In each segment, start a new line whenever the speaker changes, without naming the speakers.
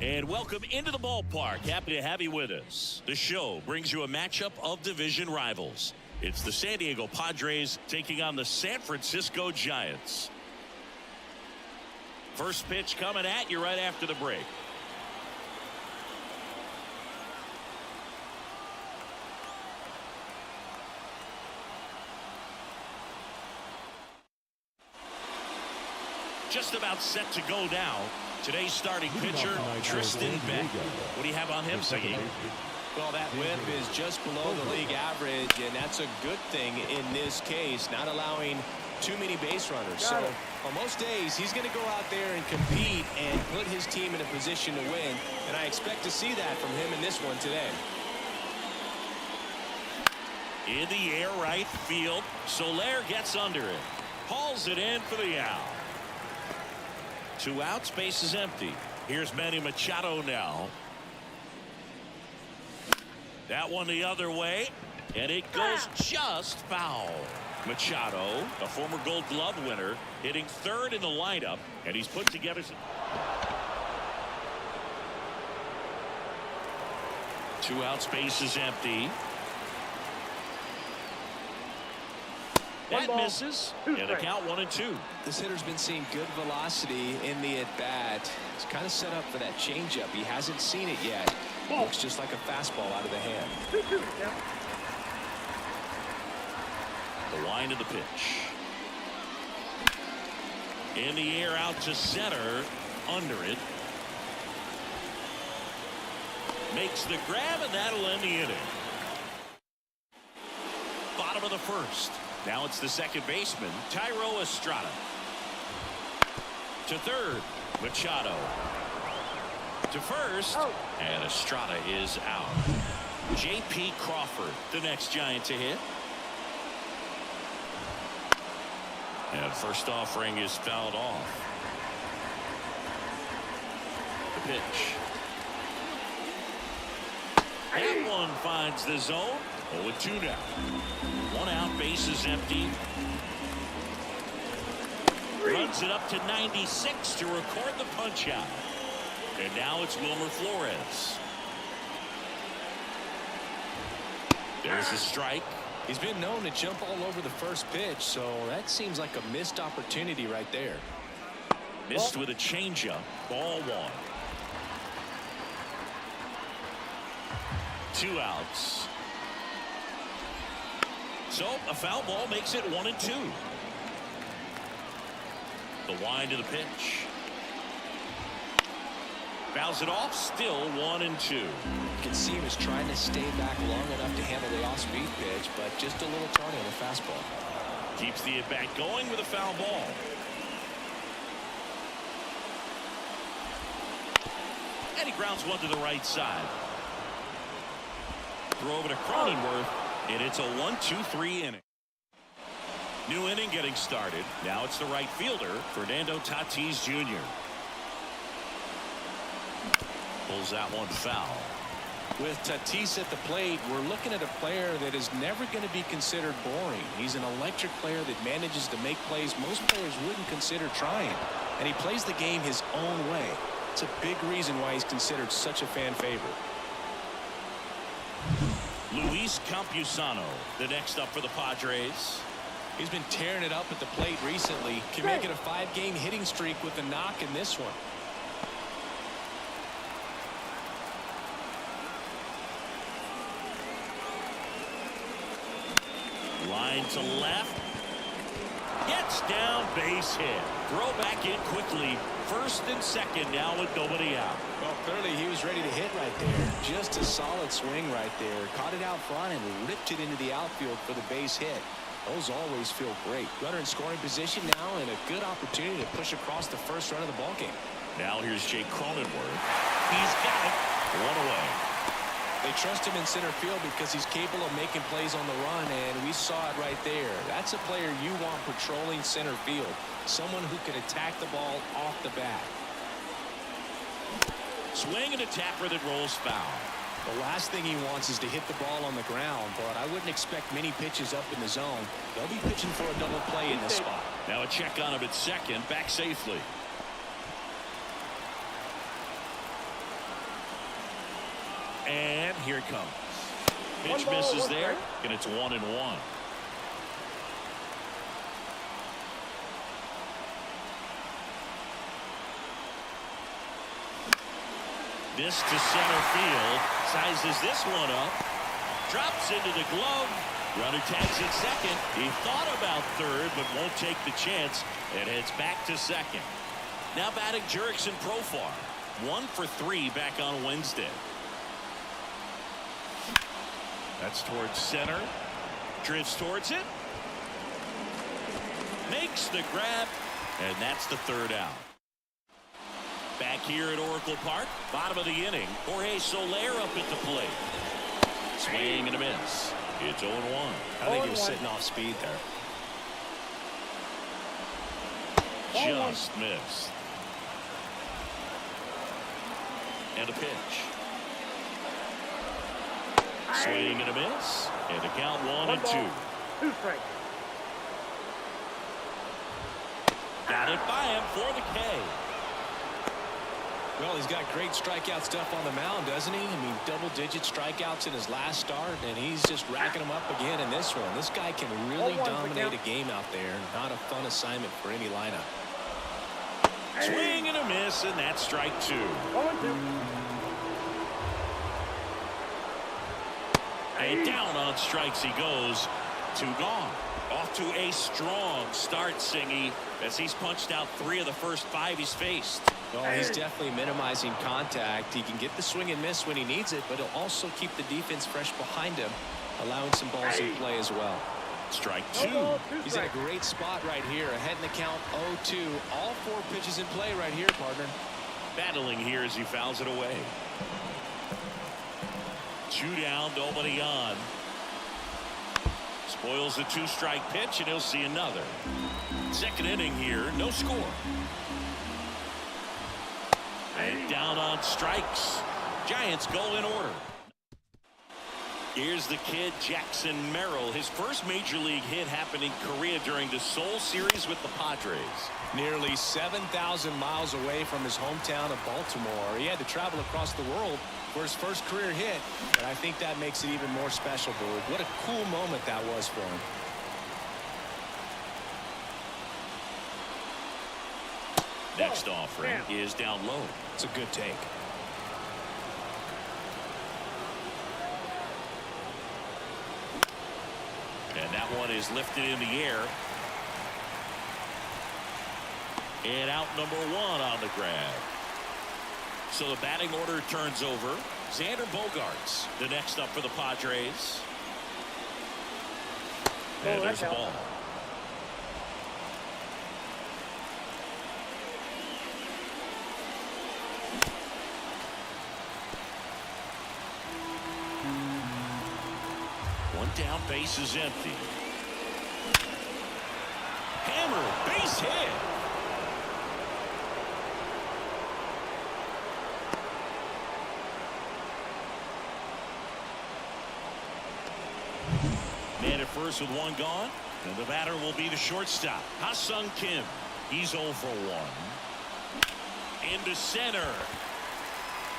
And welcome into the ballpark. Happy to have you with us. The show brings you a matchup of division rivals. It's the San Diego Padres taking on the San Francisco Giants. First pitch coming at you right after the break. Just about set to go down. Today's starting pitcher, Tristan Beck. What do you have on him, Siggy?
Well, that whip is just below the league average, and that's a good thing in this case, not allowing too many base runners. So on most days, he's going to go out there and compete and put his team in a position to win, and I expect to see that from him in this one today.
In the air right field, Soler gets under it. Hauls it in for the out. 2 outs, base is empty. Here's Manny Machado now. That one the other way, and it goes just foul. Machado, a former Gold Glove winner, hitting third in the lineup, and he's put together some. 2 outs, base is empty. That misses, and the count 1-2.
This hitter's been seeing good velocity in the at-bat. He's kind of set up for that changeup. He hasn't seen it yet. Looks just like a fastball out of the hand.
The wind of the pitch. In the air out to center. Under it. Makes the grab, and that'll end the inning. Bottom of the first. Now it's the second baseman, Thairo Estrada. To third, Machado. To first, and Estrada is out. J.P. Crawford, the next Giant to hit. And first offering is fouled off. The pitch. That one finds the zone. 0-2 now. 1 out, base is empty. Runs it up to 96 to record the punch out. And now it's Wilmer Flores. There's a strike.
He's been known to jump all over the first pitch, so that seems like a missed opportunity right there.
Missed with a changeup. Ball 1. 2 outs. So a foul ball makes it 1-2. The wind of the pitch. Fouls it off. Still 1-2.
You can see he was trying to stay back long enough to handle the off-speed pitch, but just a little tardy on the fastball.
Keeps the at-bat going with a foul ball. And he grounds one to the right side. Throw over to Cronenworth. And it's a 1-2-3 inning. New inning getting started. Now it's the right fielder, Fernando Tatis Jr. Pulls that one foul.
With Tatis at the plate, we're looking at a player that is never going to be considered boring. He's an electric player that manages to make plays most players wouldn't consider trying. And he plays the game his own way. It's a big reason why he's considered such a fan favorite.
Luis Campusano, the next up for the Padres.
He's been tearing it up at the plate recently. Can make it a 5-game hitting streak with a knock in this one.
Line to left. Gets down, base hit. Throw back in quickly. First and second now with nobody out.
Well, clearly he was ready to hit right there. Just a solid swing right there. Caught it out front and ripped it into the outfield for the base hit. Those always feel great. Runner in scoring position now and a good opportunity to push across the first run of the ballgame.
Now here's Jake Cronenworth. He's got it. 1 away.
They trust him in center field because he's capable of making plays on the run, and we saw it right there. That's a player you want patrolling center field. Someone who can attack the ball off the bat.
Swing and a tapper that rolls foul.
The last thing he wants is to hit the ball on the ground, but I wouldn't expect many pitches up in the zone. They'll be pitching for a double play in this spot.
Now a check on him at second, back safely.
here it comes.
Pitch misses there, and it's 1-1. This to center field. Sizes this one up. Drops into the glove. Runner tags at second. He thought about third, but won't take the chance and heads back to second. Now batting Jurickson Profar. 1 for 3 back on Wednesday. That's towards center. Drifts towards it. Makes the grab. And that's the third out. Back here at Oracle Park, bottom of the inning. Jorge Soler up at the plate. Swing and a miss. It's 0-1.
I think he was sitting off speed there.
Just missed. And a pitch. Swing and a miss. And the count 1-2.
2 strikes.
Got it by him for the K.
Well, he's got great strikeout stuff on the mound, doesn't he? I mean, double-digit strikeouts in his last start, and he's just racking them up again in this one. This guy can really dominate a game out there. Not a fun assignment for any lineup.
Swing and a miss, and that's strike 2.
0-2.
And down on strikes he goes. 2 gone. Off to a strong start, Singy, as he's punched out 3 of the first 5 he's faced.
Well, he's definitely minimizing contact. He can get the swing and miss when he needs it, but he'll also keep the defense fresh behind him, allowing some balls in play as well.
Strike 2.
He's in a great spot right here, ahead in the count 0-2. All 4 pitches in play right here, partner.
Battling here as he fouls it away. 2 down, nobody on. Spoils the 2-strike pitch, and he'll see another. Second inning here, no score. And down on strikes. Giants go in order. Here's the kid, Jackson Merrill. His first major league hit happened in Korea during the Seoul series with the Padres.
Nearly 7,000 miles away from his hometown of Baltimore. He had to travel across the world for his first career hit, and I think that makes it even more special, Boog. What a cool moment that was for him.
Next offering is down low.
It's a good take.
And that one is lifted in the air. And out number 1 on the grab. So the batting order turns over. Xander Bogaerts, the next up for the Padres. And there's a ball. One down, base is empty. Hammer, base hit. Man at first with 1 gone. And the batter will be the shortstop, Ha-Sung Kim. He's 0 for 1. Into center.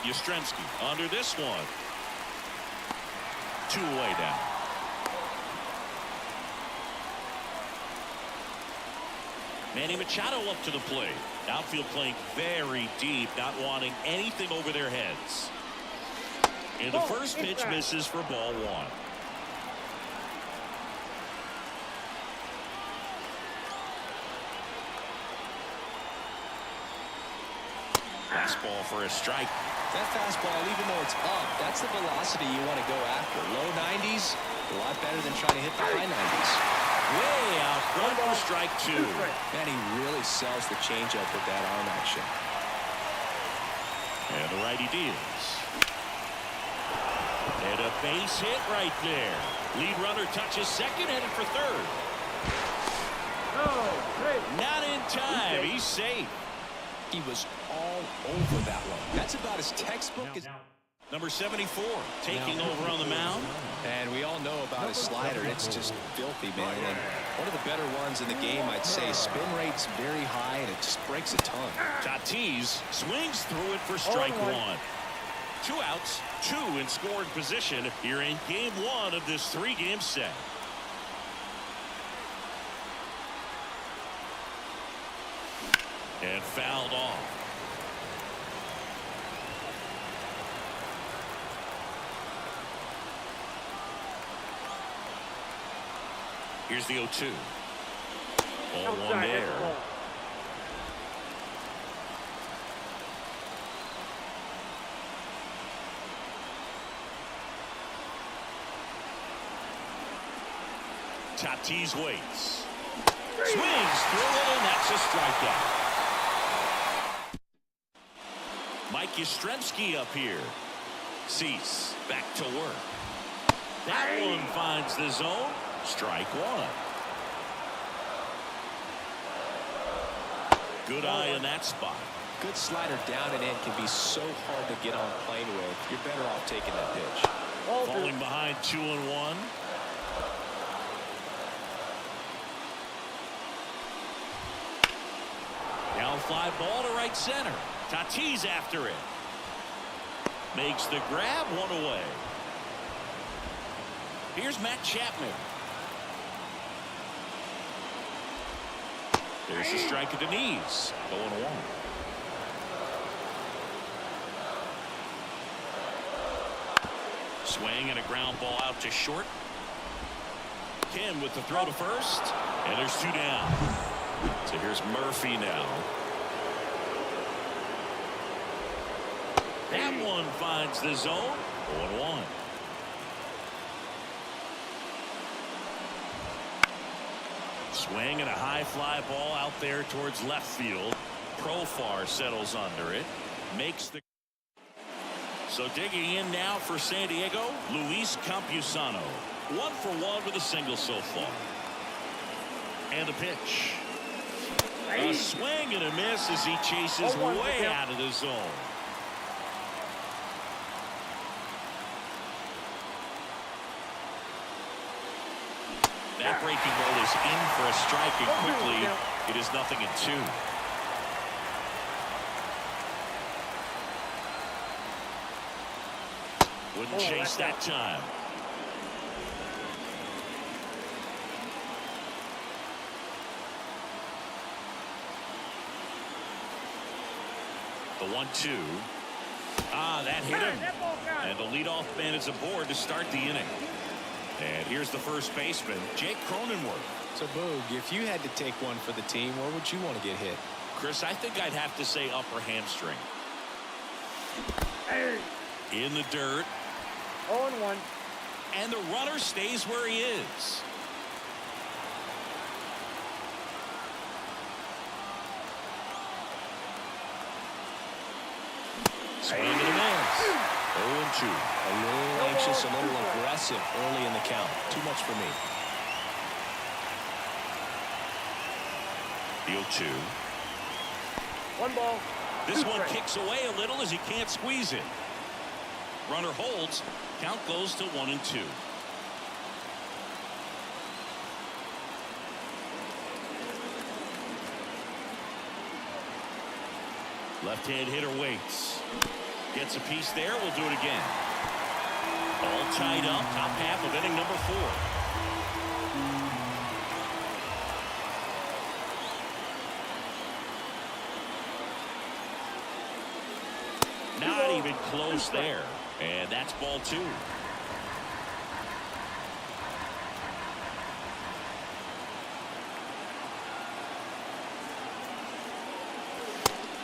Yastrzemski under this one. 2 away down. Manny Machado up to the plate. Outfield playing very deep, not wanting anything over their heads. And the first pitch misses for ball 1. Fastball for a strike.
That fastball, even though it's up, that's the velocity you want to go after. Low 90s, a lot better than trying to hit the high 90s.
Way out front for strike 2.
Man, he really sells the changeup with that arm action.
And the righty deals. And a base hit right there. Lead runner touches second, headed for third. Not in time. He's safe.
He was all over that one. That's about as textbook as...
Number 74 taking over on the mound.
And we all know about his slider. It's just filthy, man. And one of the better ones in the game, I'd say. Spin rate's very high, and it just breaks a ton.
Tatis swings through it for strike 1. 2 outs, 2 in scoring position here in game 1 of this 3-game set. And fouled off. Here's the 0-2. Ball 1 there. Tatis waits. Swings through it, and that's a strikeout. Mike Yastrzemski up here. Cease back to work. That one finds the zone. Strike 1. Good eye in that spot.
Good slider down and in can be so hard to get on plane with. You're better off taking that pitch.
Falling behind 2-1. Now fly ball to right center. Tatis after it. Makes the grab, 1 away. Here's Matt Chapman. There's the strike at the knees. 0-1. Swing and a ground ball out to short. Kim with the throw to first. And there's 2 down. So here's Murphy now. That one finds the zone. 0-1. Swing and a high fly ball out there towards left field. Profar settles under it. Makes the. So digging in now for San Diego, Luis Campusano. 1 for 1 with a single so far. And a pitch. A swing and a miss as he chases way out of the zone. That breaking ball is in for a strike, and quickly it is 0-2. Wouldn't chase that time. The 1-2. That hit him. And the leadoff man is aboard to start the inning. And here's the first baseman, Jake Cronenworth.
So, Boog, if you had to take one for the team, where would you want to get hit?
Chris, I think I'd have to say upper hamstring. In the dirt.
0-1.
And the runner stays where he is. Swing and a miss. 0-2.
A little anxious, a little aggressive early in the count. Too much for me.
The 0-2.
1 ball.
This one kicks away a little as he can't squeeze it. Runner holds. Count goes to 1-2. Left-hand hitter waits. Gets a piece there. We'll do it again. All tied up. Top half of inning number 4. Not even close there. And that's ball 2.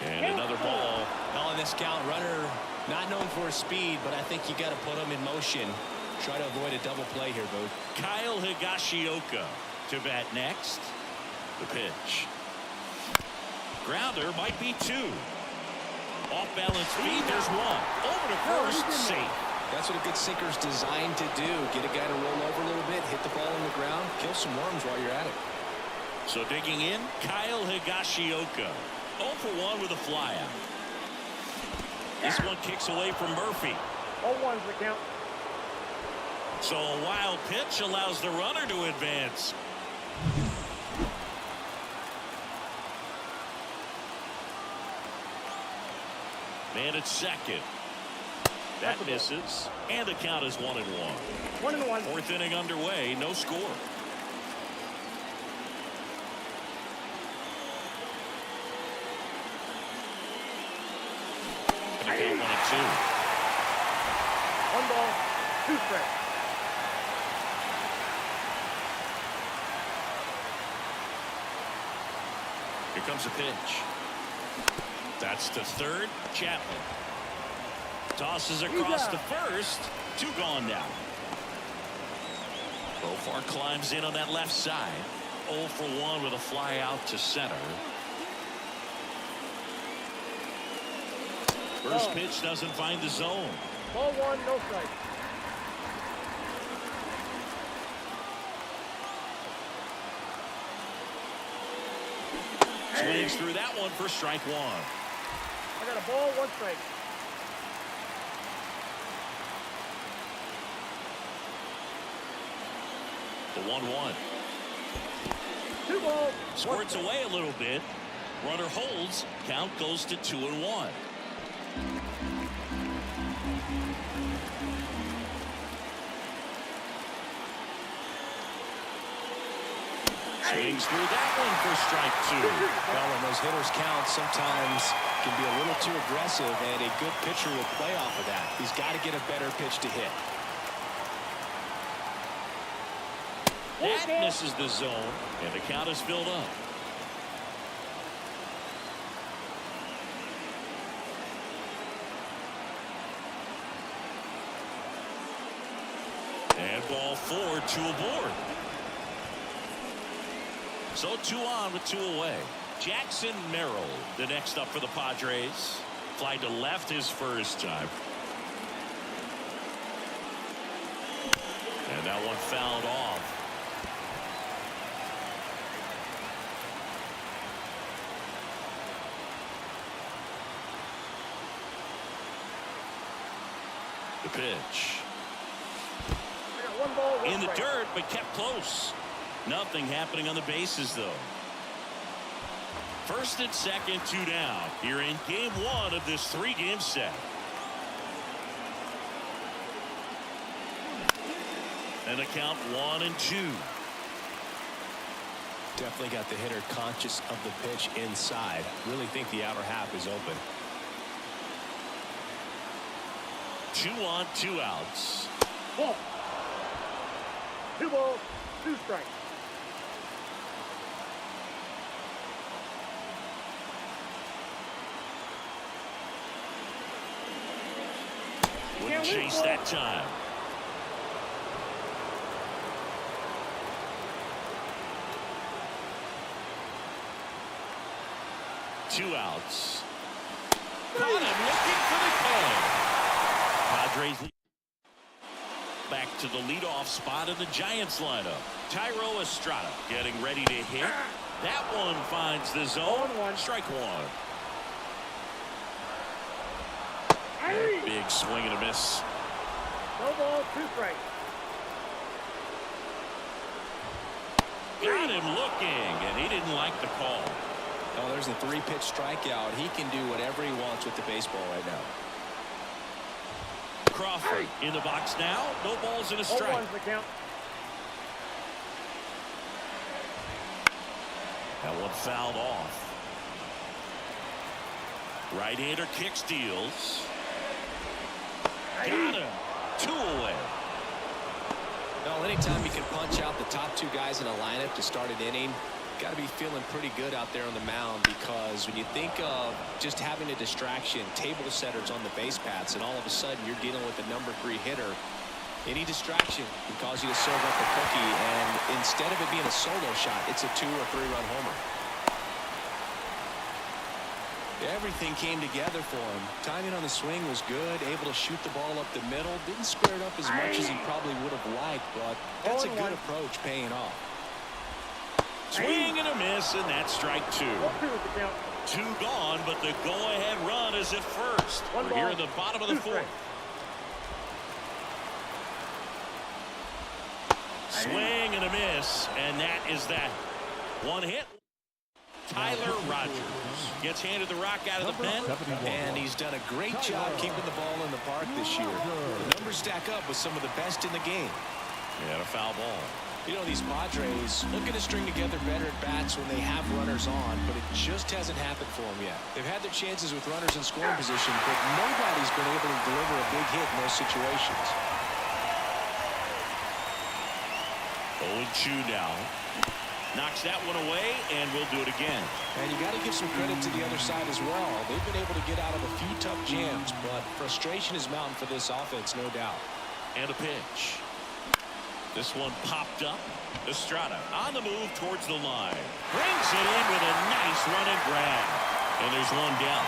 And another ball.
On this count, runner not known for his speed, but I think you got to put him in motion. Try to avoid a double play here, Boog.
Kyle Higashioka to bat next. The pitch. Grounder might be 2. Off balance feed, there's 1. Over to first, safe.
That's what a good sinker's designed to do. Get a guy to roll over a little bit, hit the ball on the ground, kill some worms while you're at it.
So digging in, Kyle Higashioka. 0 for 1 with a flyout. This one kicks away from Murphy.
0-1's the count.
So a wild pitch allows the runner to advance. Man at second. That misses. And the count is 1-1.
1-1.
Fourth inning underway. No score. Gonna count 1-2.
1 ball, 2 strikes.
Here comes a pitch. That's to third. Chapman tosses across to first. 2 gone now. Profar climbs in on that left side. 0 for 1 with a fly out to center. First pitch doesn't find the zone.
Ball 1, no strike.
Swings through that one for strike 1.
I got a ball, 1 strike.
The 1-1.
2 balls.
Squirts away a little bit. Runner holds. Count goes to 2-1. Swings through that one for strike 2.
Well, when those hitters count, sometimes can be a little too aggressive, and a good pitcher will play off of that. He's got to get a better pitch to hit.
That misses the zone, and the count is filled up. And ball 4, 2 aboard. So 2 on with 2 away. Jackson Merrill, the next up for the Padres. Fly to left his first time. And that one fouled off. The pitch.
I got 1 ball, 1
In the
strike.
dirt, but kept close. Nothing happening on the bases, though. First and second, 2 down. Here in game 1 of this 3-game set. And the count 1-2.
Definitely got the hitter conscious of the pitch inside. Really think the outer half is open.
2 on, 2 outs.
Ball. 2 balls, 2 strikes.
Wouldn't chase that time. Two outs. Caught him looking for the K. Padres back to the leadoff spot in the Giants lineup. Tyro Estrada getting ready to hit. That one finds the zone.
0-1.
Strike 1. Big swing and a miss.
No ball, 2 strikes.
Got him looking, and he didn't like the call.
Oh, there's a 3-pitch strikeout. He can do whatever he wants with the baseball right now.
Crawford in the box now. No balls and a strike.
0-1's the count.
That one fouled off. Right-hander kick steals. Got him. 2 away.
Well, anytime you can punch out the top 2 guys in a lineup to start an inning, got to be feeling pretty good out there on the mound, because when you think of just having a distraction, table setters on the base paths, and all of a sudden you're dealing with the number 3 hitter, any distraction can cause you to serve up a cookie, and instead of it being a solo shot, it's a 2 or 3 run homer. Everything came together for him. Timing on the swing was good, able to shoot the ball up the middle. Didn't square it up as much as he probably would have liked, but that's a good approach, paying off.
Swing and a miss, and that's strike 2.
1-2 is the count.
2 gone, but the go-ahead run is at first. We're here in the bottom of the 4th. Swing and a miss, and that is that. 1 hit, Tyler Rogers gets handed the rock out of the pen.
And he's done a great job keeping the ball in the park this year. The numbers stack up with some of the best in the game.
And a foul ball.
You know, these Padres looking to string together better at bats when they have runners on, but it just hasn't happened for them yet. They've had their chances with runners in scoring position, but nobody's been able to deliver a big hit in those situations.
0-2 now. Knocks that one away, and we'll do it again.
And you got to give some credit to the other side as well. They've been able to get out of a few tough jams, but frustration is mounting for this offense, no doubt.
And a pitch. This one popped up. Estrada on the move towards the line. Brings it in with a nice run and grab. And there's one down.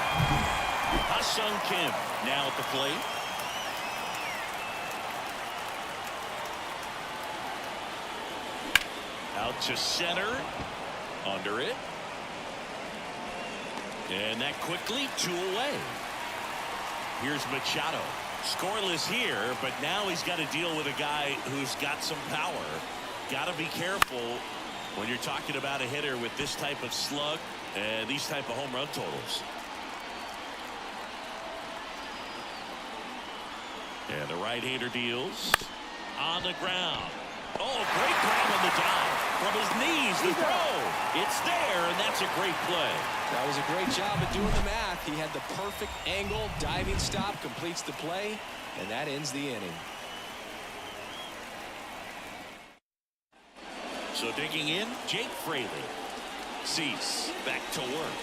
Ha-Sung Kim now at the plate. Out to center. Under it. And that quickly 2 away. Here's Machado. Scoreless here, but now he's got to deal with a guy who's got some power. Got to be careful when you're talking about a hitter with this type of slug and these type of home run totals. And the right-hander deals on the ground. Oh, great grab on the dive. From his knees, the throw. It's there, and that's a great play.
That was a great job of doing the math. He had the perfect angle, diving stop, completes the play, and that ends the inning.
So digging in, Jake Fraley. Cease back to work.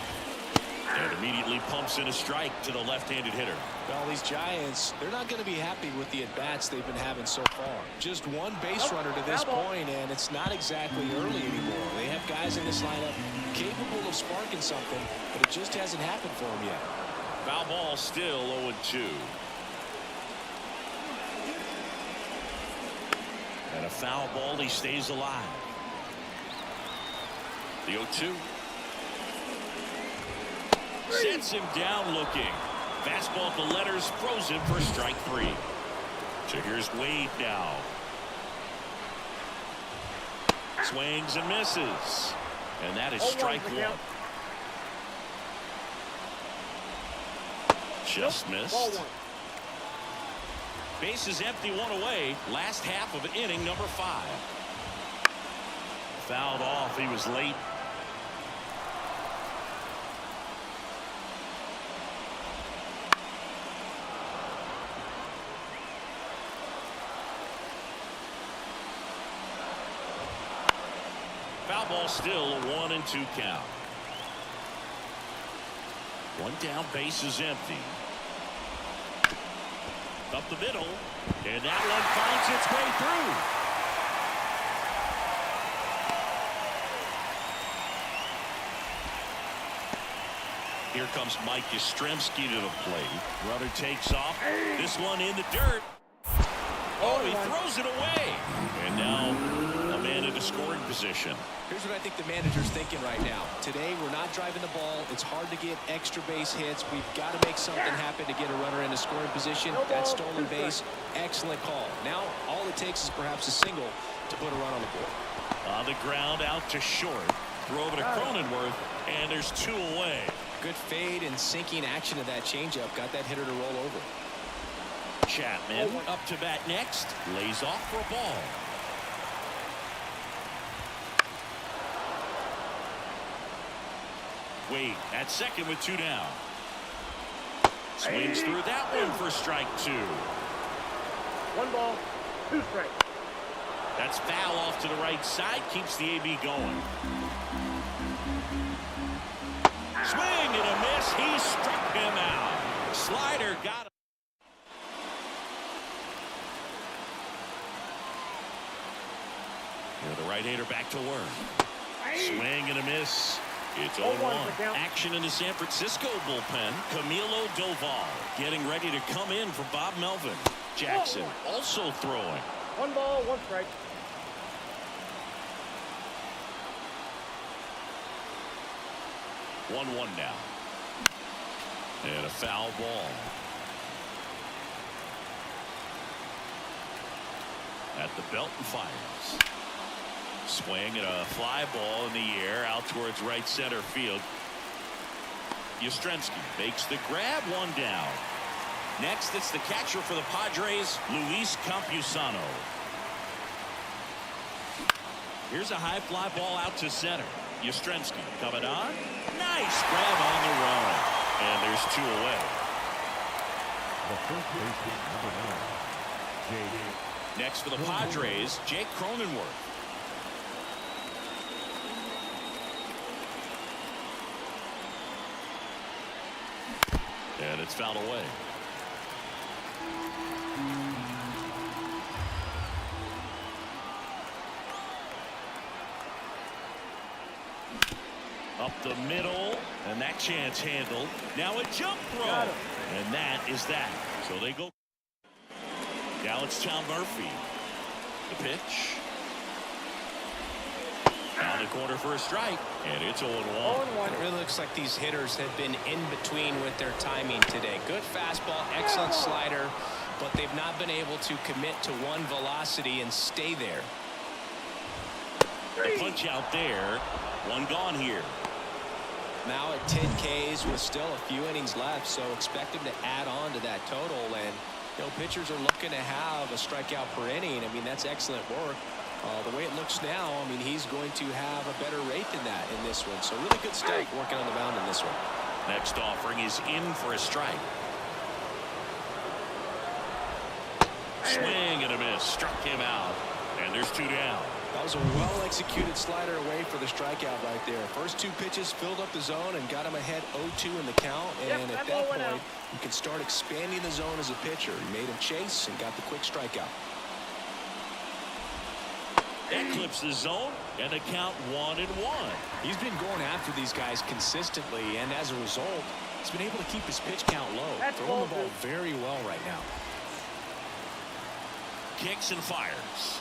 And immediately pumps in a strike to the left-handed hitter.
Well, these Giants, they're not going to be happy with the at-bats they've been having so far. Just one base runner to this point, and it's not exactly early anymore. They have guys in this lineup capable of sparking something, but it just hasn't happened for them yet.
Foul ball still 0-2. And a foul ball, he stays alive. The 0-2. Sets him down looking. Fastball at the letters, frozen for strike 3. So here's Wade now. Swings and misses. And that is strike 1. Just missed. Base is empty, 1 away. Last half of inning number 5. Fouled off. He was late. Foul ball still a 1-2 count. One down, base is empty. Up the middle, and that one finds its way through. Here comes Mike Yastrzemski to the plate. Runner takes off. This one in the dirt. Oh, he throws it away. And now a man into scoring position.
Here's what I think the manager's thinking right now. Today, we're not driving the ball. It's hard to get extra base hits. We've got to make something happen to get a runner into scoring position. That stolen base, excellent call. Now, all it takes is perhaps a single to put a run on the board.
On the ground, out to short. Throw over to Cronenworth, and there's 2 away.
Good fade and sinking action of that changeup. Got that hitter to roll over.
Chapman up to bat next. Lays off for a ball. Wade at second with 2 down. Swings through that one for strike 2.
1 ball, 2 strikes.
That's foul off to the right side. Keeps the AB going. Swing and a miss. He struck him out. Slider got him. The right-hander back to work. Swing and a miss. It's 0-1. Action in the San Francisco bullpen. Camilo Doval getting ready to come in for Bob Melvin. Jackson also throwing.
1 ball, 1 strike.
One now. And a foul ball. At the belt and fires. Swing and a fly ball in the air out towards right center field. Yastrzemski makes the grab, one down. Next, it's the catcher for the Padres, Luis Campusano. Here's a high fly ball out to center. Yastrzemski coming on. Nice grab on the run. And there's two away.
The first baseman, number 9, Jake.
Next for the Padres, Jake Cronenworth. And it's fouled away. Up the middle, and that chance handled. Now a jump throw, and that is that. So they go. Now it's Tom Murphy. The pitch. Down the corner for a strike, and it's 0-1.
It really looks like these hitters have been in between with their timing today. Good fastball, excellent slider, but they've not been able to commit to one velocity and stay there.
The punch out there. One gone here.
Now at 10 Ks with still a few innings left, so expect him to add on to that total. And you know, pitchers are looking to have a strikeout per inning. I mean, that's excellent work. The way it looks now, I mean, he's going to have a better rate than that in this one. So really good stuff working on the mound in this one.
Next offering is in for a strike. Swing and a miss. Struck him out. And there's two down.
That was a well-executed slider away for the strikeout right there. First two pitches filled up the zone and got him ahead 0-2 in the count. And at that point, you can start expanding the zone as a pitcher. He made him chase and got the quick strikeout.
That clips the zone, and the count 1-1.
He's been going after these guys consistently, and as a result, he's been able to keep his pitch count low. Throwing the ball very well right now.
Kicks and fires.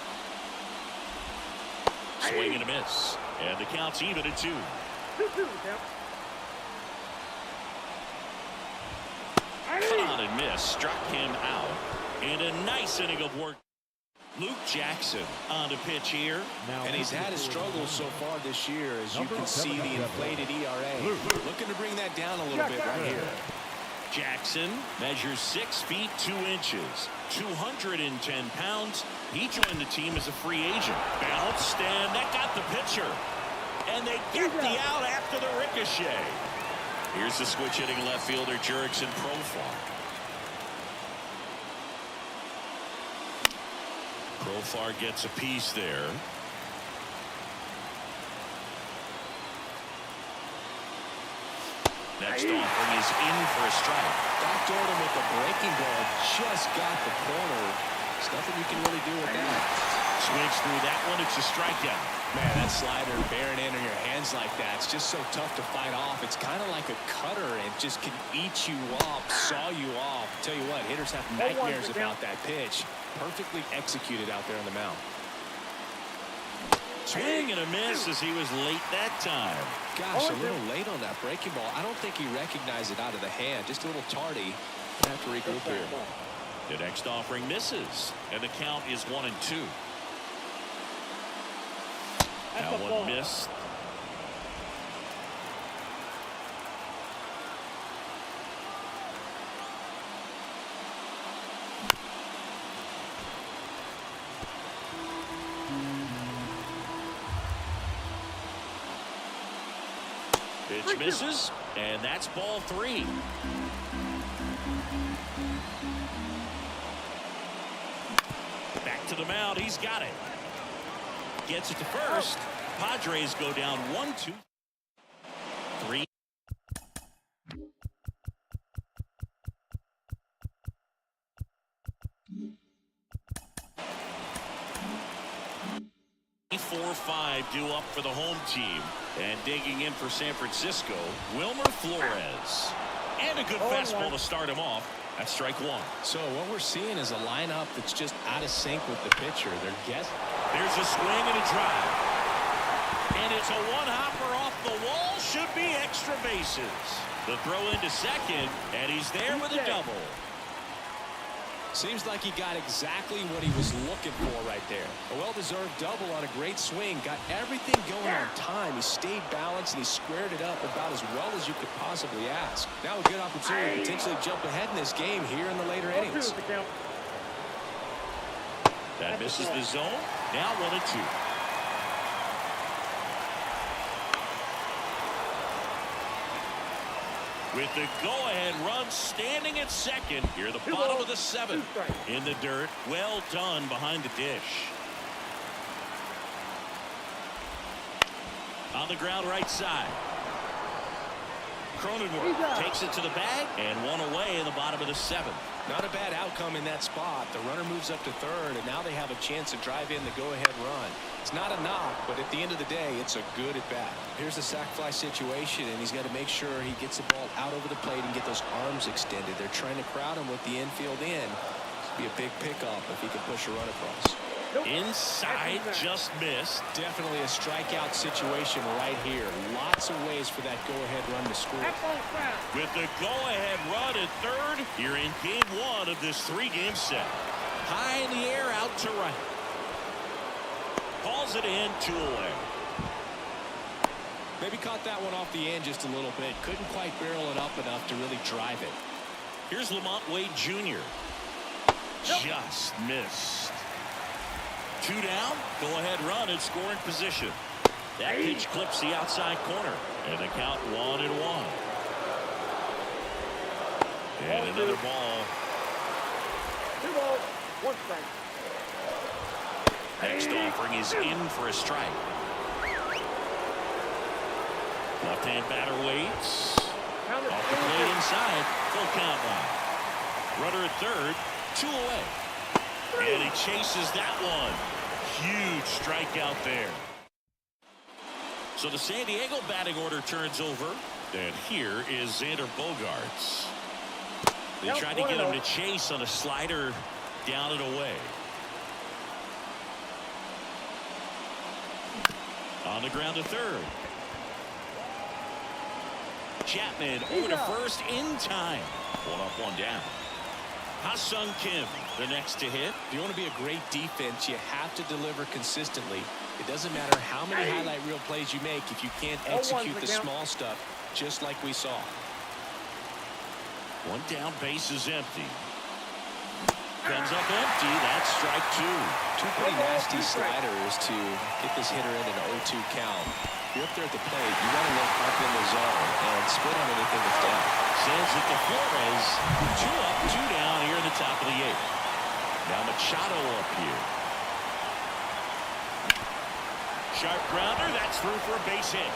Swing and a miss. And the count's even at 2.
2-2,
Cut on and miss. Struck him out. And a nice inning of work. Luke Jackson on the pitch here.
And he's had his struggles so far this year, as you can see the inflated ERA. Looking to bring that down a little bit right here.
Jackson measures 6 feet 2 inches, 210 pounds. He joined the team as a free agent. Bounced, and that got the pitcher. And they get the out after the ricochet. Here's the switch hitting left fielder Jurickson Profar. Profar gets a piece there. Next offering is in for a strike.
Backdoored him with the breaking ball. Just got the corner. There's nothing you can really do with that.
Swings through that one. It's a strikeout.
Man, that slider bearing in on your hands like that, it's just so tough to fight off. It's kind of like a cutter and just can eat you up, saw you off. Tell you what, hitters have nightmares about that pitch. Perfectly executed out there on the mound.
Swing and a miss as he was late that time.
Gosh, a little late on that breaking ball. I don't think he recognized it out of the hand. Just a little tardy. Have to regroup here.
The next offering misses, and the count is 1-2. That one missed. Pitch misses, and that's ball 3. Back to the mound. He's got it. Gets it to first. Padres go down 1-2. 3. 4-5 due up for the home team. And digging in for San Francisco, Wilmer Flores. And a good fastball to start him off. That's strike 1.
So what we're seeing is a lineup that's just out of sync with the pitcher. They're guessing.
There's a swing and a drive. And it's a one-hopper off the wall. Should be extra bases. The throw into second, and he's there with a double.
Seems like he got exactly what he was looking for right there. A well-deserved double on a great swing. Got everything going on time. He stayed balanced and he squared it up about as well as you could possibly ask. Now a good opportunity to potentially jump ahead in this game here in the later innings.
That misses the zone. Now 1-2. With the go-ahead run standing at second, here the bottom of the 7th. In the dirt, well done behind the dish. On the ground right side. Cronenworth takes it to the bag and one away in the bottom of the 7th.
Not a bad outcome in that spot. The runner moves up to third, and now they have a chance to drive in the go-ahead run. It's not a knock, but at the end of the day, it's a good at-bat. Here's a sac fly situation, and he's got to make sure he gets the ball out over the plate and get those arms extended. They're trying to crowd him with the infield in. It'd be a big pickup if he can push a run across.
Inside, just missed.
Definitely a strikeout situation right here. Lots of ways for that go-ahead run to score.
With the go-ahead run at third, you're in game 1 of this 3-game set. High in the air, out to right. Calls it in, 2 away.
Maybe caught that one off the end just a little bit. Couldn't quite barrel it up enough to really drive it.
Here's Lamont Wade Jr. Just missed. 2 down, go-ahead run in scoring position. That pitch clips the outside corner, and the count 1-1. And another ball.
2 balls, 1 strike.
Next offering is in for a strike. Left-hand batter waits. Off the plate inside, full count now. Runner at third, 2 away. And he chases that one. Huge strikeout there. So the San Diego batting order turns over. And here is Xander Bogaerts. They tried to get him to chase on a slider down and away. On the ground to third. Chapman over to first in time. 1 up, 1 down. Ha-Sung Kim, the next to hit.
If you want to be a great defense, you have to deliver consistently. It doesn't matter how many highlight reel plays you make if you can't execute the small stuff, just like we saw.
1 down, base is empty. Comes up empty. That's strike 2.
2 pretty nasty sliders to get this hitter in an 0-2 count. You're up there at the plate. You got to look up in the zone and split on anything that's down.
Sends it to Flores. 2 up, 2 down here in the top of the 8th. Now Machado up here. Sharp grounder. That's through for a base hit.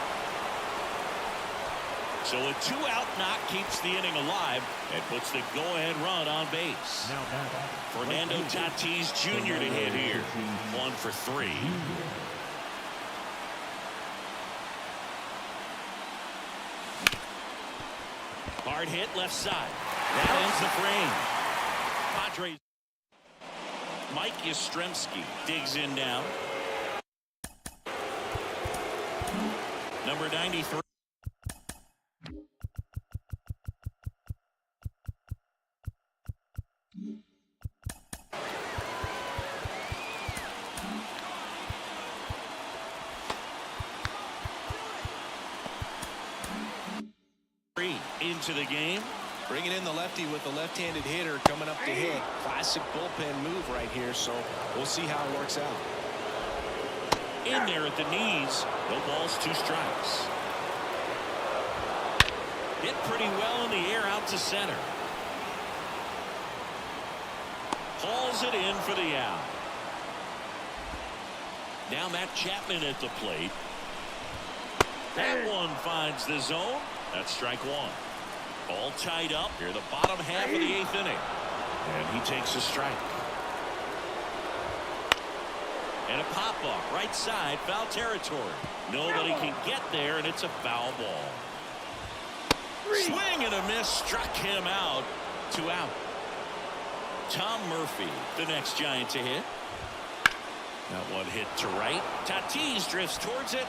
So a 2-out knock keeps the inning alive and puts the go-ahead run on base. Fernando Tatis Jr. to hit here. 1 for 3. Hard hit left side. That ends the frame. Padres. Mike Yastrzemski digs in now. Number 93. Into the game.
Bringing in the lefty with the left-handed hitter coming up to hit. Classic bullpen move right here, so we'll see how it works out.
In there at the knees. No balls, 2 strikes. Hit pretty well in the air out to center. Hauls it in for the out. Now Matt Chapman at the plate. That one finds the zone. That's strike 1. All tied up here, the bottom half of the 8th inning. And he takes a strike. And a pop-up, right side, foul territory. Nobody can get there, and it's a foul ball. Swing and a miss, struck him out. 2 out. Tom Murphy, the next Giant to hit. That one hit to right. Tatis drifts towards it.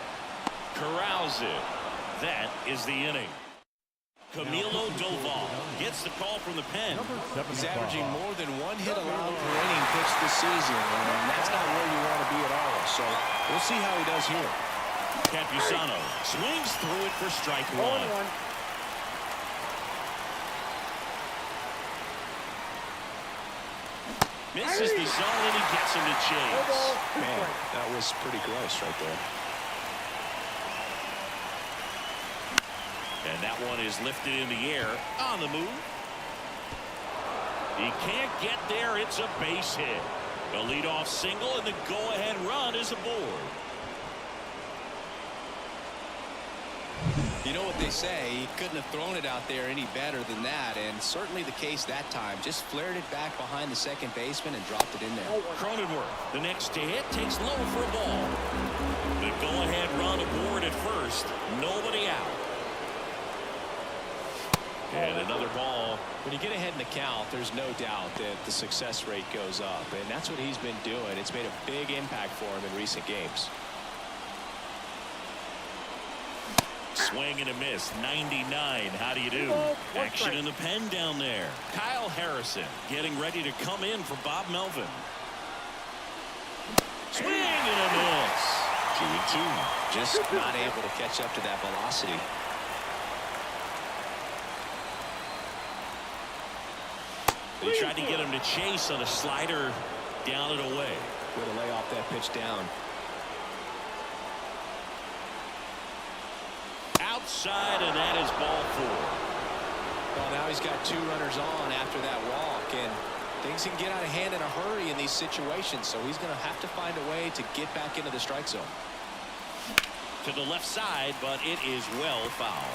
Corrals it. That is the inning. Camilo Doval gets the call from the pen.
He's averaging more than 1 hit allowed per inning pitched this season, and that's not where you want to be at all. So we'll see how he does here.
Campusano swings through it for strike one. Misses the zone and he gets him to chase.
Man, that was pretty gross right there.
And that one is lifted in the air on the move. He can't get there. It's a base hit. A leadoff single and the go-ahead run is aboard.
You know what they say, he couldn't have thrown it out there any better than that, and certainly the case that time. Just flared it back behind the second baseman and dropped it in there.
Cronenworth, the next to hit, takes low for a ball. The go-ahead run aboard at first. Nobody out. And another ball.
When you get ahead in the count, there's no doubt that the success rate goes up, and that's what he's been doing. It's made a big impact for him in recent games.
Swing and a miss. 99. How do you do? Action in the pen down there. Kyle Harrison getting ready to come in for Bob Melvin. Swing and a miss. 2-2.
Just not able to catch up to that velocity.
They tried to get him to chase on a slider down and away.
Way to lay off that pitch down.
Outside, and that is ball 4.
Well, now he's got 2 runners on after that walk, and things can get out of hand in a hurry in these situations, so he's going to have to find a way to get back into the strike zone.
To the left side, but it is well foul.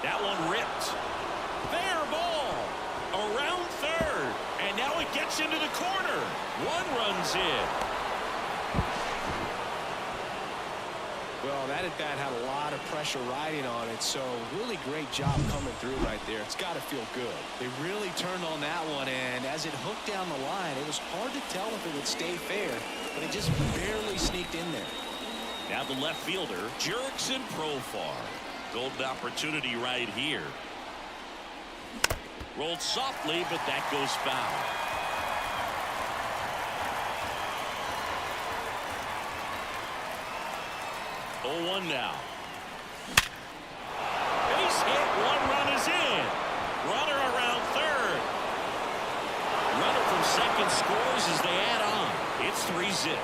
That one ripped. Fair ball. Around third. And now it gets into the corner. 1 runs in.
Well, that at bat had a lot of pressure riding on it, so really great job coming through right there. It's got to feel good. They really turned on that one, and as it hooked down the line, it was hard to tell if it would stay fair, but it just barely sneaked in there.
Now the left fielder, Jurickson Profar. Golden opportunity right here. Rolled softly, but that goes foul. Oh, 1 now. Base hit. 1 run is in. Runner around third. Runner from second scores as they add on. It's 3-zip.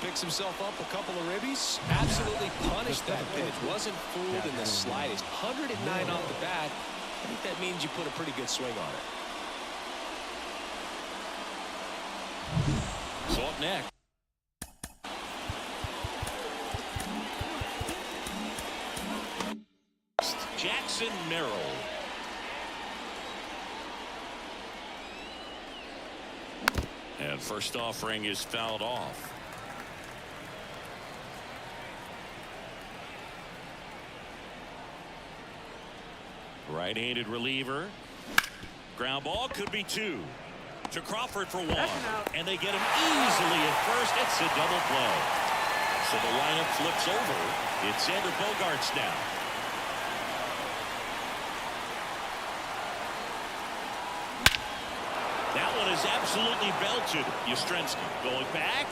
Picks himself up a couple of ribbies. Absolutely punished that pitch. Wasn't fooled in the slightest. 109 off the bat. I think that means you put a pretty good swing on it.
So up next. Jackson Merrill. And first offering is fouled off. Right-handed reliever. Ground ball could be 2. To Crawford for 1. And they get him easily at first. It's a double play. So the lineup flips over. It's Xander Bogaerts now. That one is absolutely belted. Yastrzemski going back.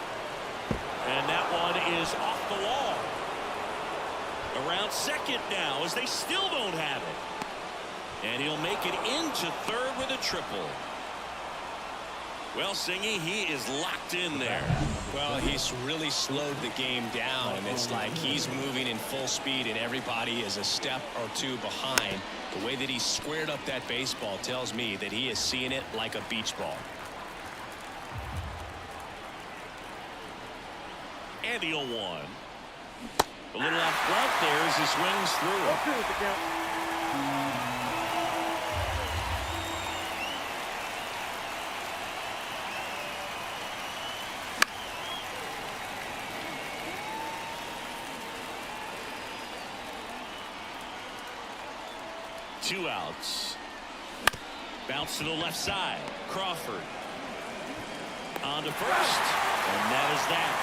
And that one is off the wall. Around second now as they still don't have it. And he'll make it into third with a triple. Well, Singy, he is locked in there.
Well, he's really slowed the game down, and it's like he's moving in full speed, and everybody is a step or 2 behind. The way that he squared up that baseball tells me that he is seeing it like a beach ball.
And the 0-1. A little out front there as he swings through. 2 outs. Bounce to the left side. Crawford on to first, and that is that.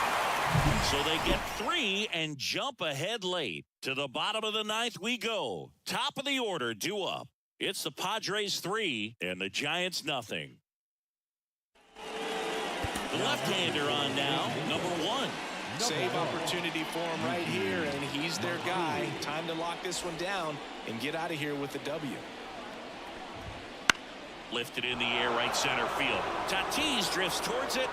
So they get 3 and jump ahead late. To the bottom of the 9th we go. Top of the order due up. It's the Padres 3 and the Giants nothing. The left-hander on now, number 1.
Save opportunity for him right here, and he's their guy. Time to lock this one down and get out of here with the W.
Lifted in the air, right center field. Tatis drifts towards it.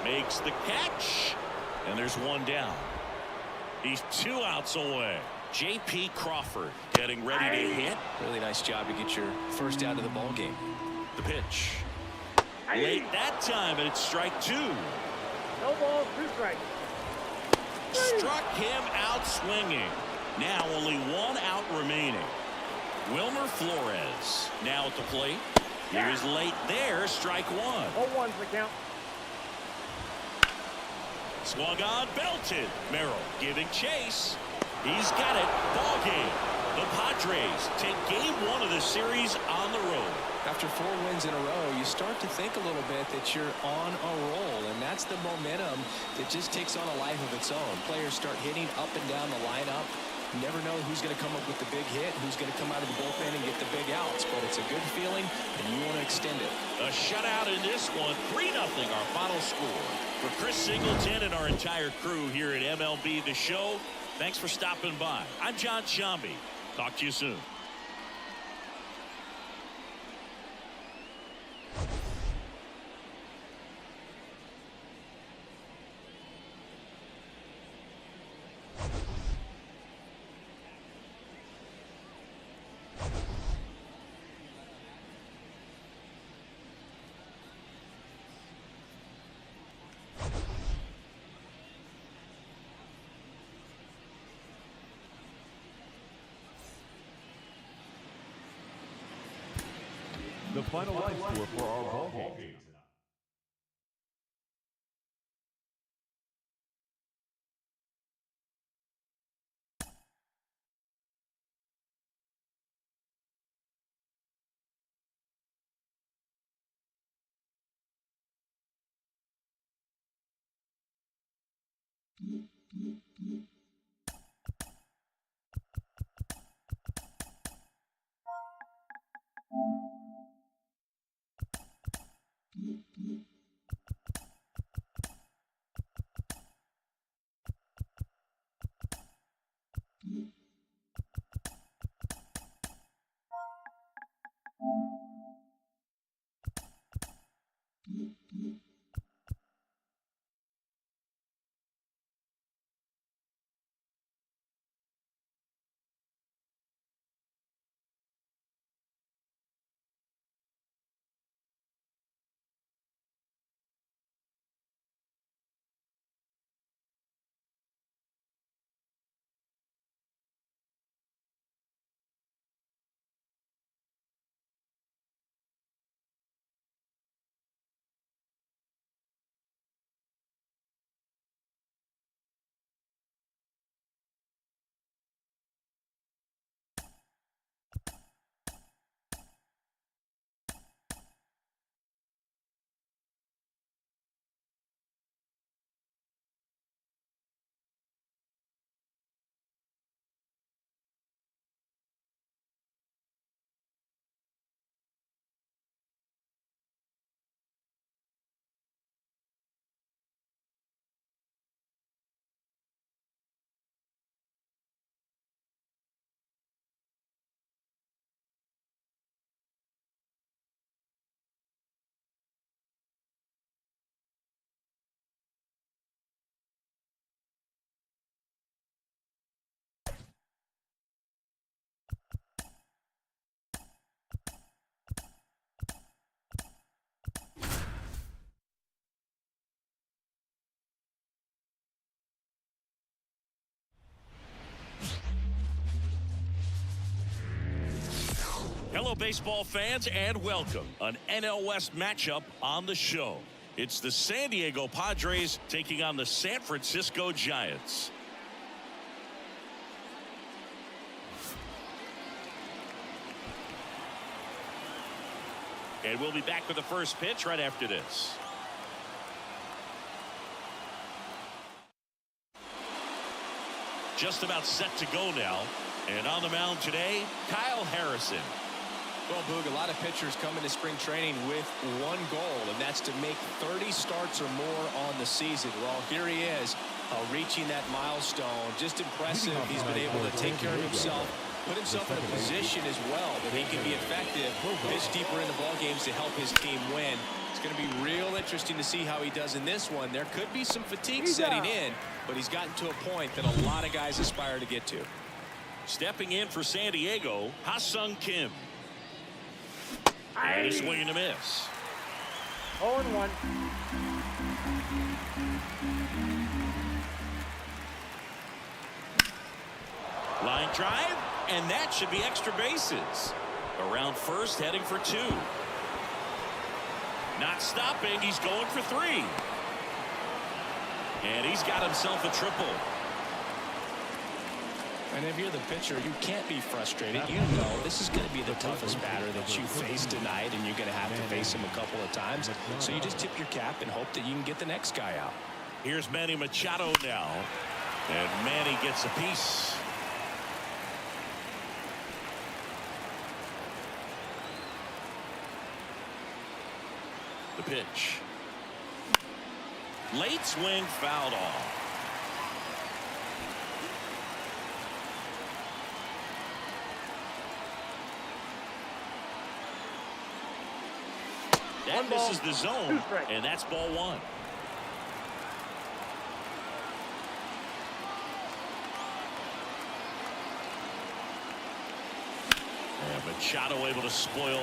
Makes the catch. And there's 1 down. He's 2 outs away. J.P. Crawford getting ready to hit.
Really nice job to get your first out of the ball game.
The pitch. Late that time, and it's strike 2.
No balls, 2 strikes.
Struck him out swinging. Now only 1 out remaining. Wilmer Flores now at the plate. He was late there, strike 1.
0-1's the count.
Swung on, belted. Merrill giving chase. He's got it. Ball game. The Padres take game 1 of the series on the road.
After 4 wins in a row, you start to think a little bit that you're on a roll, and that's the momentum that just takes on a life of its own. Players start hitting up and down the lineup. You never know who's going to come up with the big hit, who's going to come out of the bullpen and get the big outs, but it's a good feeling, and you want to extend it.
A shutout in this one, 3-0 our final score. For Chris Singleton and our entire crew here at MLB The Show, thanks for stopping by. I'm John Shambi. Talk to you soon.
The final line score for our ball game. Hello, baseball fans, and welcome. An NL West matchup on the show. It's the San Diego Padres taking on the San Francisco Giants.
And we'll be back with the first pitch right after this. Just about set to go now. And on the mound today, Kyle Harrison.
Well, Boog, a lot of pitchers come into spring training with one goal, and that's to make 30 starts or more on the season. Well, here he is, reaching that milestone. Just impressive. He's been able to take care of himself, put himself in a position as well that he can be effective, pitch deeper into ball games to help his team win. It's going to be real interesting to see how he does in this one. There could be some fatigue setting in, but he's gotten to a point that a lot of guys aspire to get to.
Stepping in for San Diego, Ha-Sung Kim. And a swing and a miss.
0-1.
Line drive, and that should be extra bases. Around first, heading for 2. Not stopping, he's going for 3. And he's got himself a triple.
And if you're the pitcher, you can't be frustrated. You know this is going to be the toughest batter that you face tonight, and you're going to have to face him a couple of times. So you just tip your cap and hope that you can get the next guy out.
Here's Manny Machado now. And Manny gets a piece. The pitch. Late swing, fouled off. That misses the zone, and that's ball 1. And Machado able to spoil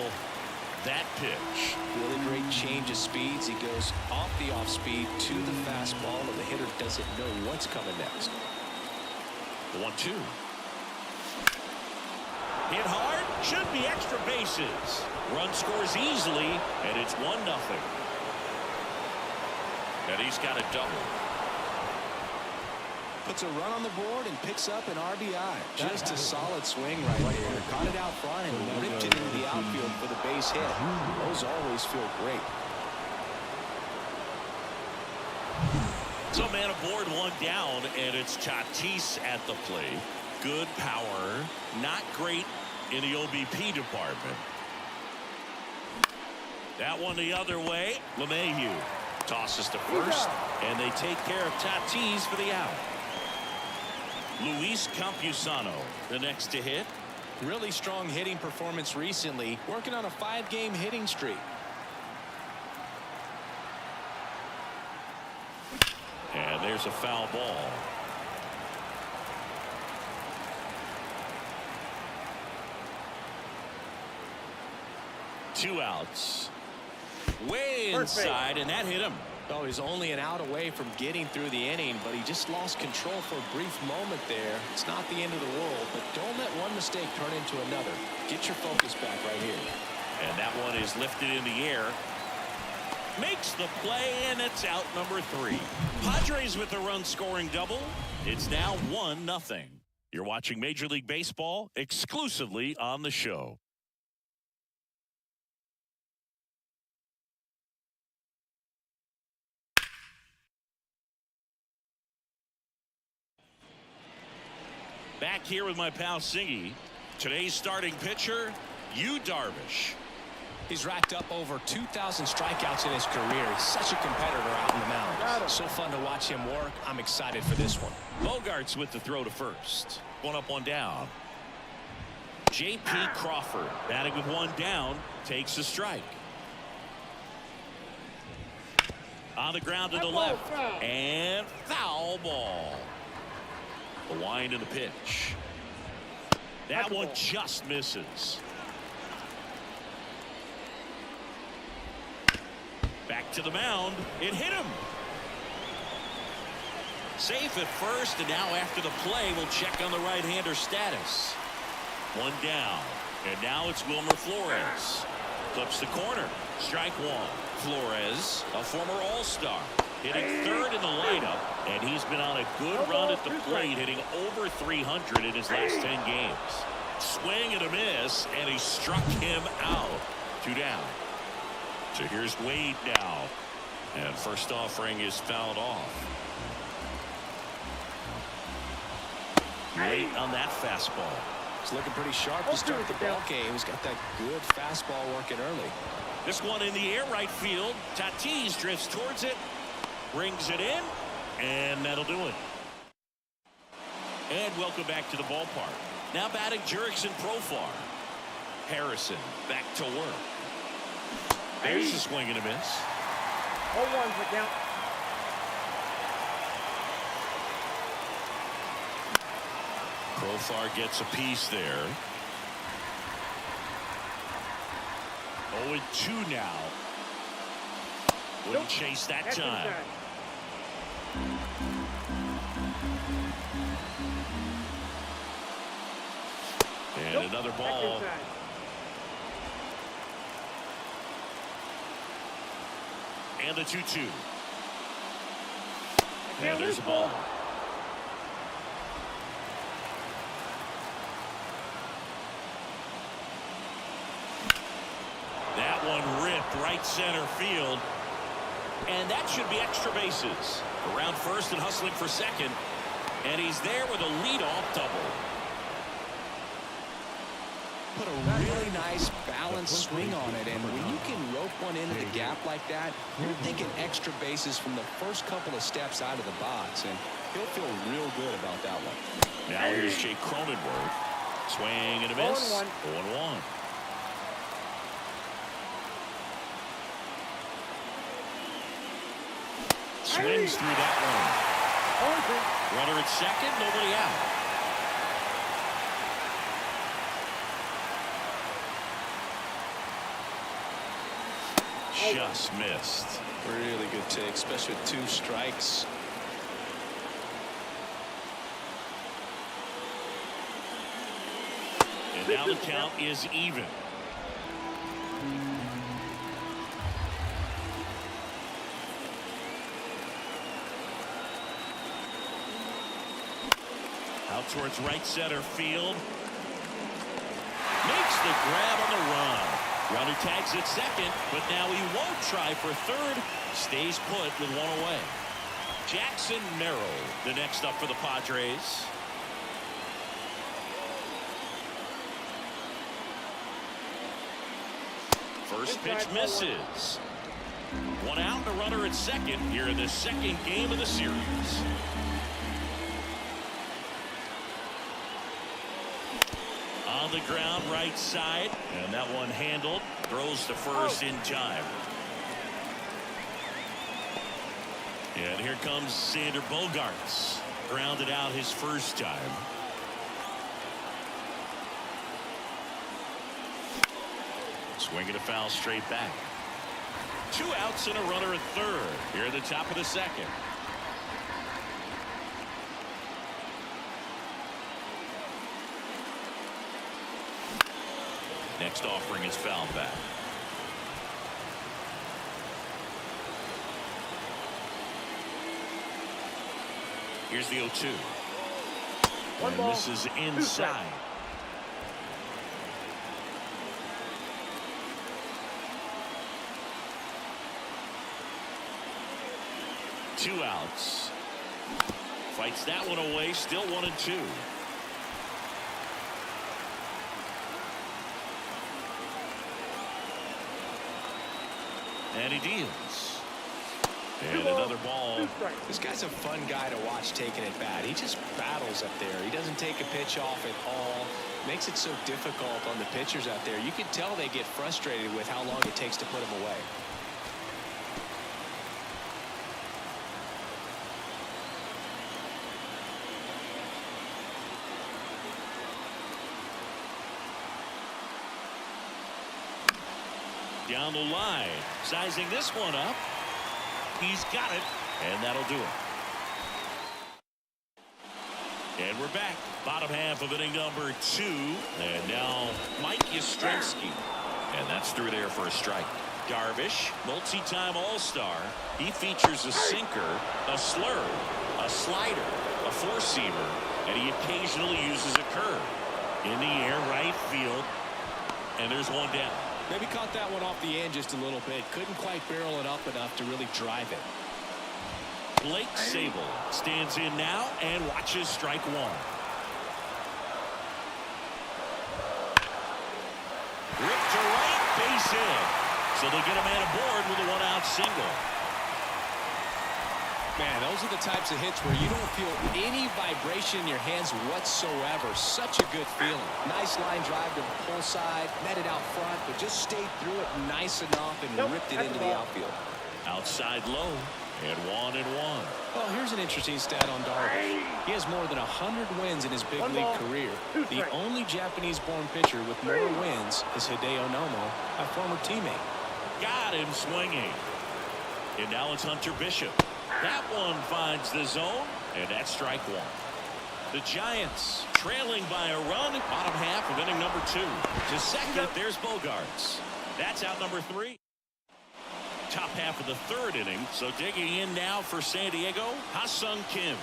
that pitch.
Really great change of speeds. He goes off the off speed to the fastball, and the hitter doesn't know what's coming next.
The 1-2. Hit hard, should be extra bases. Run scores easily, and it's 1-0. And he's got a double.
Puts a run on the board and picks up an RBI. Just a solid swing right here. Caught it out front and ripped it into the outfield for the base hit. Those always feel great.
So man aboard, 1 down, and it's Tatis at the plate. Good power, not great in the OBP department. That one the other way. LeMahieu tosses to first, and they take care of Tatis for the out. Luis Campusano, the next to hit.
Really strong hitting performance recently, working on a 5-game hitting streak.
And there's a foul ball. Two outs. Way inside, and that hit him.
Oh, he's only an out away from getting through the inning, but he just lost control for a brief moment there. It's not the end of the world, but don't let one mistake turn into another. Get your focus back right here.
And that one is lifted in the air. Makes the play, and it's out number 3. Padres with a run-scoring double. It's now 1-0. You're watching Major League Baseball exclusively on the show. Back here with my pal Singy. Today's starting pitcher, Yu Darvish.
He's racked up over 2,000 strikeouts in his career. He's such a competitor out in the mound. So fun to watch him work. I'm excited for this one.
Bogarts with the throw to first. 1 up, 1 down. J.P. Crawford batting with 1 down, takes a strike. On the ground to the left, and foul ball. The wind and the pitch. That one just misses. Back to the mound. It hit him. Safe at first, and now after the play, we'll check on the right-hander status. 1 down, and now it's Wilmer Flores. Clips the corner. Strike 1. Flores, a former All-Star, hitting 3rd in the lineup, and he's been on a good run at the plate, hitting over 300 in his last 10 games. Swing and a miss, and he struck him out. 2 down. So here's Wade now. And first offering is fouled off. Late on that fastball.
It's looking pretty sharp to start the ball game. He's got that good fastball working early.
This one in the air right field. Tatis drifts towards it. Brings it in. And that'll do it. And welcome back to the ballpark. Now batting Jurickson Profar. Harrison back to work. There's a swing and a miss.
0-1 for count.
Profar gets a piece there. 0-2 now. Wouldn't chase that time. And another ball. And the 2-2. And there's a ball. That one ripped right center field. And that should be extra bases. Around first and hustling for second. And he's there with a leadoff double.
Put a really nice balanced swing on it, and when you can rope one into the gap like that, you're thinking extra bases from the first couple of steps out of the box, and he'll feel real good about that one.
Now here's Jake Cronenworth. Swing and a miss. 0-1. Swings through that one. Runner at second, nobody out. Just missed.
Really good take, especially with 2 strikes.
And now the count is even. Out towards right center field. Makes the grab on the run. Runner tags at second, but now he won't try for third. Stays put with one away. Jackson Merrill, the next up for the Padres. First pitch misses. One out and a runner at second here in the second game of the series. On the ground right side, and that one handled. Throws to first in time. And here comes Sander Bogarts. Grounded out his first time. Swinging a foul straight back. 2 outs and a runner at third here at the top of the second. Next offering is fouled back. Here's the 0-2. And this is inside. Two outs. Fights that one away. Still 1-2. And he deals. And another ball.
This guy's a fun guy to watch taking it bat. He just battles up there. He doesn't take a pitch off at all. Makes it so difficult on the pitchers out there. You can tell they get frustrated with how long it takes to put him away.
Down the line. Sizing this one up. He's got it. And that'll do it. And we're back. Bottom half of inning number 2. And now Mike Yastrzemski. And that's through there for a strike. Darvish, multi-time All-Star. He features a sinker, a slurve, a slider, a four-seamer, and he occasionally uses a curve. In the air, right field. And there's one down.
Maybe caught that one off the end just a little bit. Couldn't quite barrel it up enough to really drive it.
Blake Sable stands in now and watches strike one. Ripped to right, base hit. So they get a man aboard with a one-out single.
Man, those are the types of hits where you don't feel any vibration in your hands whatsoever. Such a good feeling. Nice line drive to the pull side, met it out front, but just stayed through it nice enough and ripped it into the outfield.
Outside low, and 1-1.
Well, here's an interesting stat on Darvish. He has more than 100 wins in his big league career. The only Japanese-born pitcher with more wins is Hideo Nomo, a former teammate.
Got him swinging. And now it's Hunter Bishop. That one finds the zone, and that's strike one. The Giants trailing by a run, bottom half of inning number 2. To second, there's Bogarts. That's out number 3. Top half of the 3rd inning, so digging in now for San Diego, Ha-Sung Kim.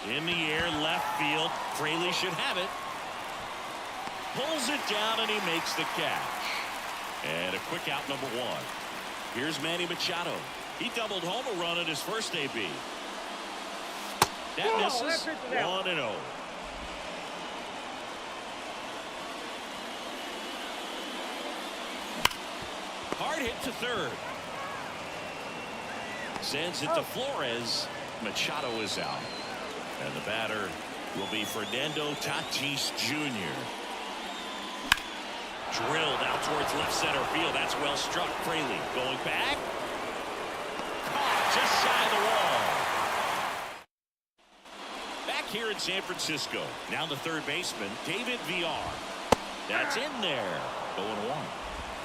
In the air, left field. Fraley should have it. Pulls it down, and he makes the catch. And a quick out number 1. Here's Manny Machado. He doubled home a run at his first AB. That misses. 1-0. Hard hit to third. Sends it to Flores. Machado is out. And the batter will be Fernando Tatis Jr. Drilled out towards left center field. That's well struck. Fraley going back. Caught just shy of the wall. Back here in San Francisco. Now the third baseman, David Villar. That's in there. 0-1.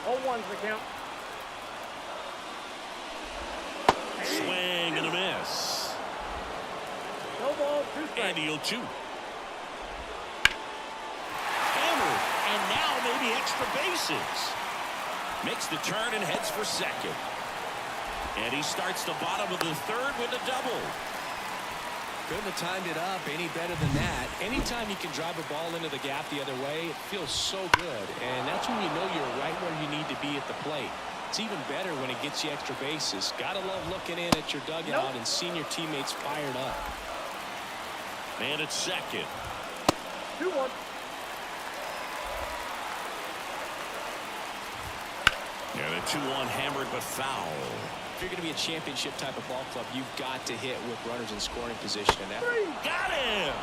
0-1's the count.
Swing and a miss.
No ball, 2 strikes.
And the 0-2. Hammered. And now maybe extra bases. Makes the turn and heads for second. And he starts the bottom of the 3rd with a double.
Couldn't have timed it up any better than that. Anytime you can drive a ball into the gap the other way, it feels so good. And that's when you know you're right where you need to be at the plate. It's even better when it gets you extra bases. Gotta love looking in at your dugout and seeing your teammates fired up.
Man at second.
2-1.
And a 2-1 hammered but foul.
If you're going to be a championship type of ball club, you've got to hit with runners in scoring position. And that
got him.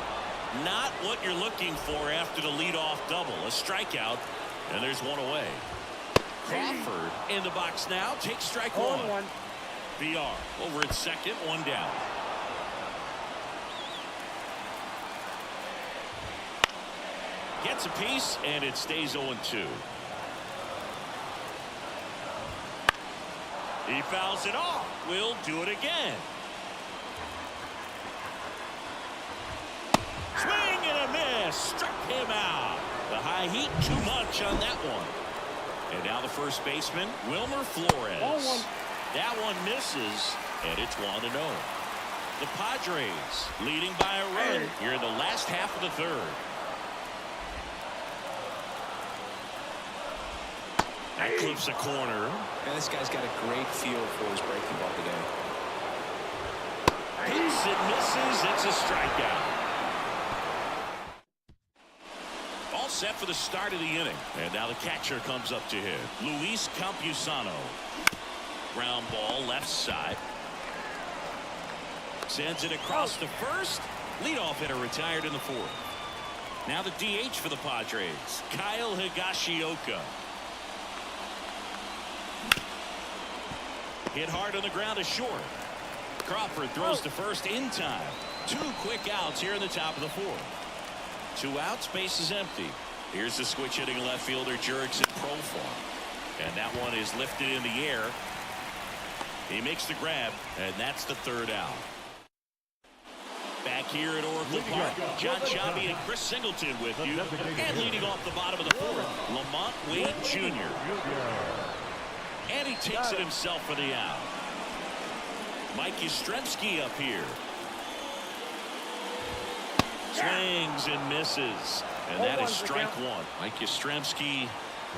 Not what you're looking for after the leadoff double. A strikeout, and there's one away. Crawford in the box now. Takes strike one.
0-1.
VR over at second. 1 down. Gets a piece, and it stays 0-2. He fouls it off. We'll do it again. Swing and a miss. Struck him out. The high heat too much on that one. And now the first baseman, Wilmer Flores.
0-1.
That one misses, and it's 1-0. The Padres leading by a run here in the last half of the 3rd. That clips a corner.
Man, this guy's got a great feel for his breaking ball today.
Hits and misses. It's a strikeout. All set for the start of the inning. And now the catcher comes up to him. Luis Campusano. Ground ball left side. Sends it across to first. Leadoff hitter retired in the 4th. Now the DH for the Padres. Kyle Higashioka. Hit hard on the ground to short. Crawford throws to first in time. 2 quick outs here in the top of the 4th. 2 outs, base is empty. Here's the switch hitting left fielder Jurickson Profar. And that one is lifted in the air. He makes the grab, and that's the 3rd out. Back here at Oracle Park, John Sciambi and Chris Singleton with you. And leading off the bottom of the 4th, Lamont Wade Jr. And he takes it himself for the out. Mike Yastrzemski up here. Swings and misses. And that is strike one. Mike Yastrzemski,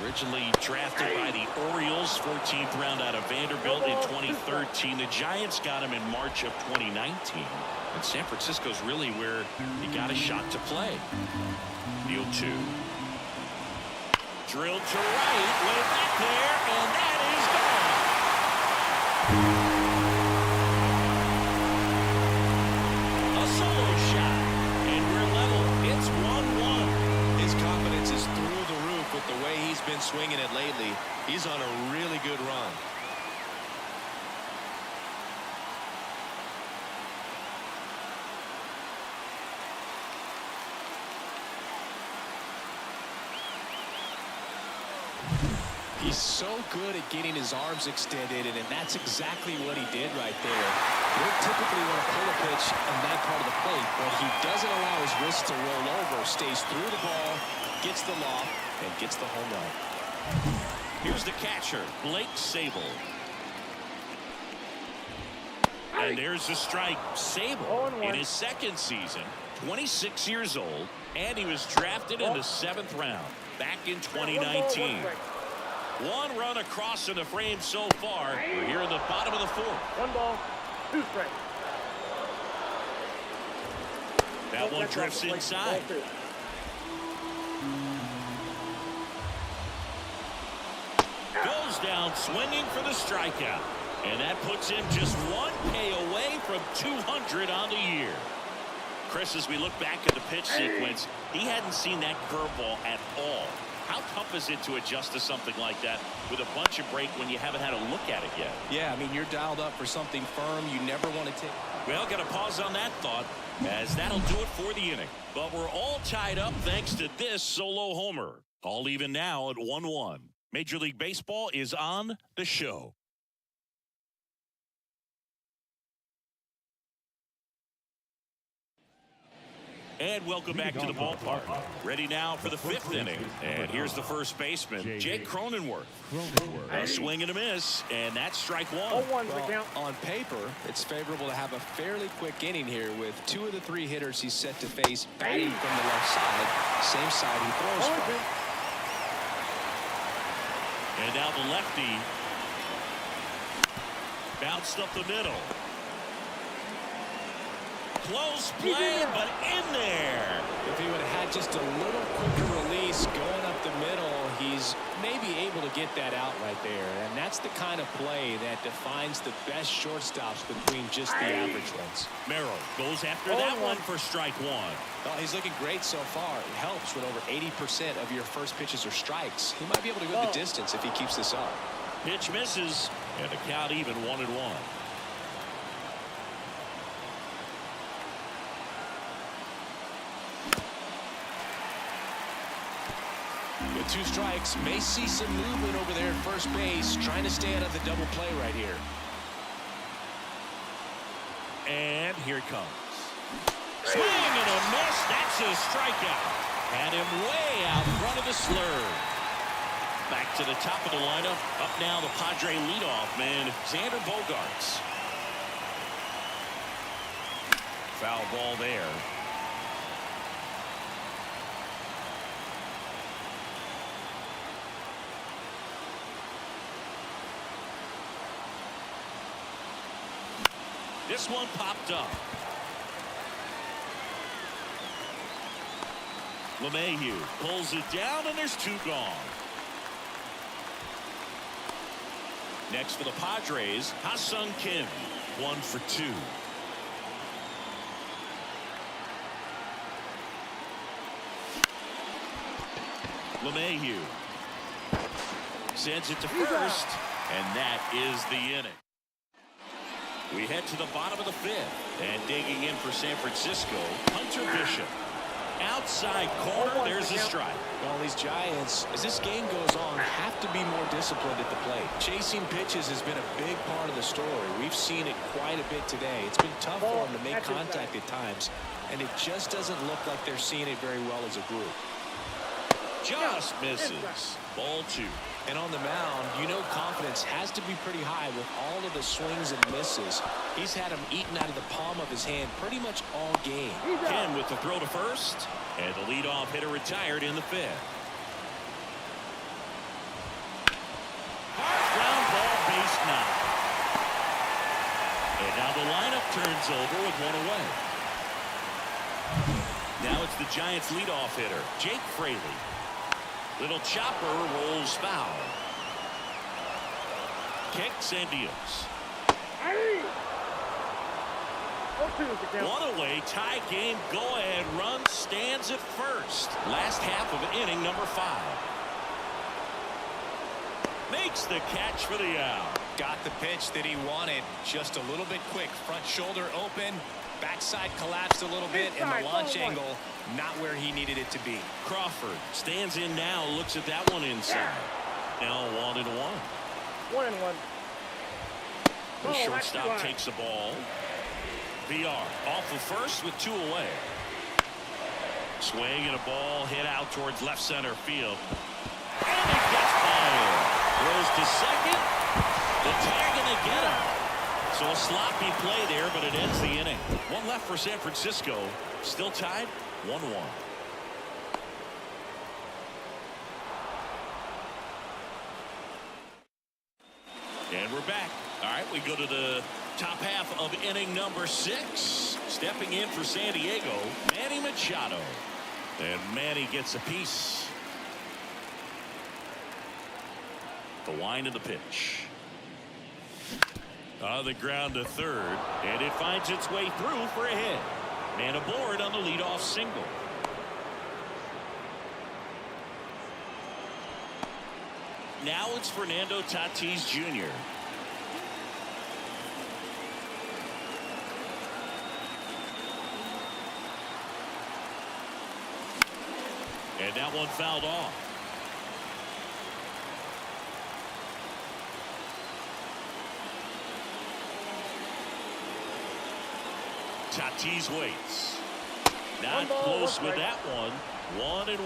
originally drafted by the Orioles, 14th round out of Vanderbilt in 2013. The Giants got him in March of 2019. And San Francisco's really where he got a shot to play. The 0-2. Drilled to right, way back there, and that is gone. A solo shot, and we're level. It's 1-1.
His confidence is through the roof with the way he's been swinging it lately. He's on a really good run. He's so good at getting his arms extended, and that's exactly what he did right there. You don't typically want to pull a pitch on that part of the plate, but he doesn't allow his wrist to roll over, stays through the ball, gets the loft, and gets the home run.
Here's the catcher, Blake Sable. And there's the strike. Sable in his second season, 26 years old, and he was drafted in the 7th round back in 2019. One run across in the frame so far. We're here in the bottom of the 4th.
1 ball, 2 strikes.
That one drifts inside. Goes down swinging for the strikeout. And that puts him just 1K away from 200 on the year. Chris, as we look back at the pitch sequence, he hadn't seen that curveball at all. How tough is it to adjust to something like that with a bunch of break when you haven't had a look at it yet?
Yeah, I mean, you're dialed up for something firm. You never want to take.
Well, got to pause on that thought, as that'll do it for the inning. But we're all tied up thanks to this solo homer. All even now at 1-1. Major League Baseball is on the show. And welcome back to the ballpark. Ready now for the 5th inning. And here's the first baseman, Jake Cronenworth. A swing and a miss, and that's strike one.
Well, on paper, it's favorable to have a fairly quick inning here with 2 of the 3 hitters he's set to face batting from the left side, same side he throws from.
And now the lefty bounced up the middle. Close play, but in there.
If he would have had just a little quicker release going up the middle, he's maybe able to get that out right there. And that's the kind of play that defines the best shortstops between just the average ones.
Merrill goes after that one for strike one.
Well, he's looking great so far. It helps when over 80% of your first pitches are strikes. He might be able to go the distance if he keeps this up.
Pitch misses, and the count even 1-1.
With 2 strikes, may see some movement over there at first base, trying to stay out of the double play right here.
And here it comes. Swing and a miss. That's a strikeout. Had him way out front of the slurve. Back to the top of the lineup. Up now the Padre leadoff man, Xander Bogaerts. Foul ball there. This one popped up. LeMahieu pulls it down, and there's 2 gone. Next for the Padres, Ha-Sung Kim, 1 for 2. LeMahieu sends it to first, and that is the inning. We head to the bottom of the 5th, and digging in for San Francisco, Hunter Bishop. Outside corner, there's a strike.
Well, these Giants, as this game goes on, have to be more disciplined at the plate. Chasing pitches has been a big part of the story. We've seen it quite a bit today. It's been tough for them to make contact at times, and it just doesn't look like they're seeing it very well as a group.
Just misses. Ball 2.
And on the mound, you know confidence has to be pretty high with all of the swings and misses. He's had them eaten out of the palm of his hand pretty much all game.
Ken with the throw to first. And the leadoff hitter retired in the 5th. Hard ground ball, base knock. And now the lineup turns over with one away. Now it's the Giants leadoff hitter, Jake Fraley. Little chopper rolls foul. Kicks and deals. One away, tie game, go ahead run, stands at first. Last half of inning number 5. Makes the catch for the out.
Got the pitch that he wanted. Just a little bit quick. Front shoulder open. Backside collapsed a little bit, and the launch angle not where he needed it to be.
Crawford stands in now, looks at that one inside. Now 1-1.
1-1.
The shortstop takes the ball. VR off of first with 2 away. Swing and a ball hit out towards left center field. And it gets by him. Throws to second. The tag and they get him. So a sloppy play there, but it ends the inning. One left for San Francisco. Still tied 1-1. And we're back. All right, we go to the top half of inning number 6. Stepping in for San Diego, Manny Machado. And Manny gets a piece. The wind of the pitch. On the ground to third, and it finds its way through for a hit. Man aboard on the leadoff single. Now it's Fernando Tatis Jr. And that one fouled off. Tatis waits. Not close with that one. 1-1.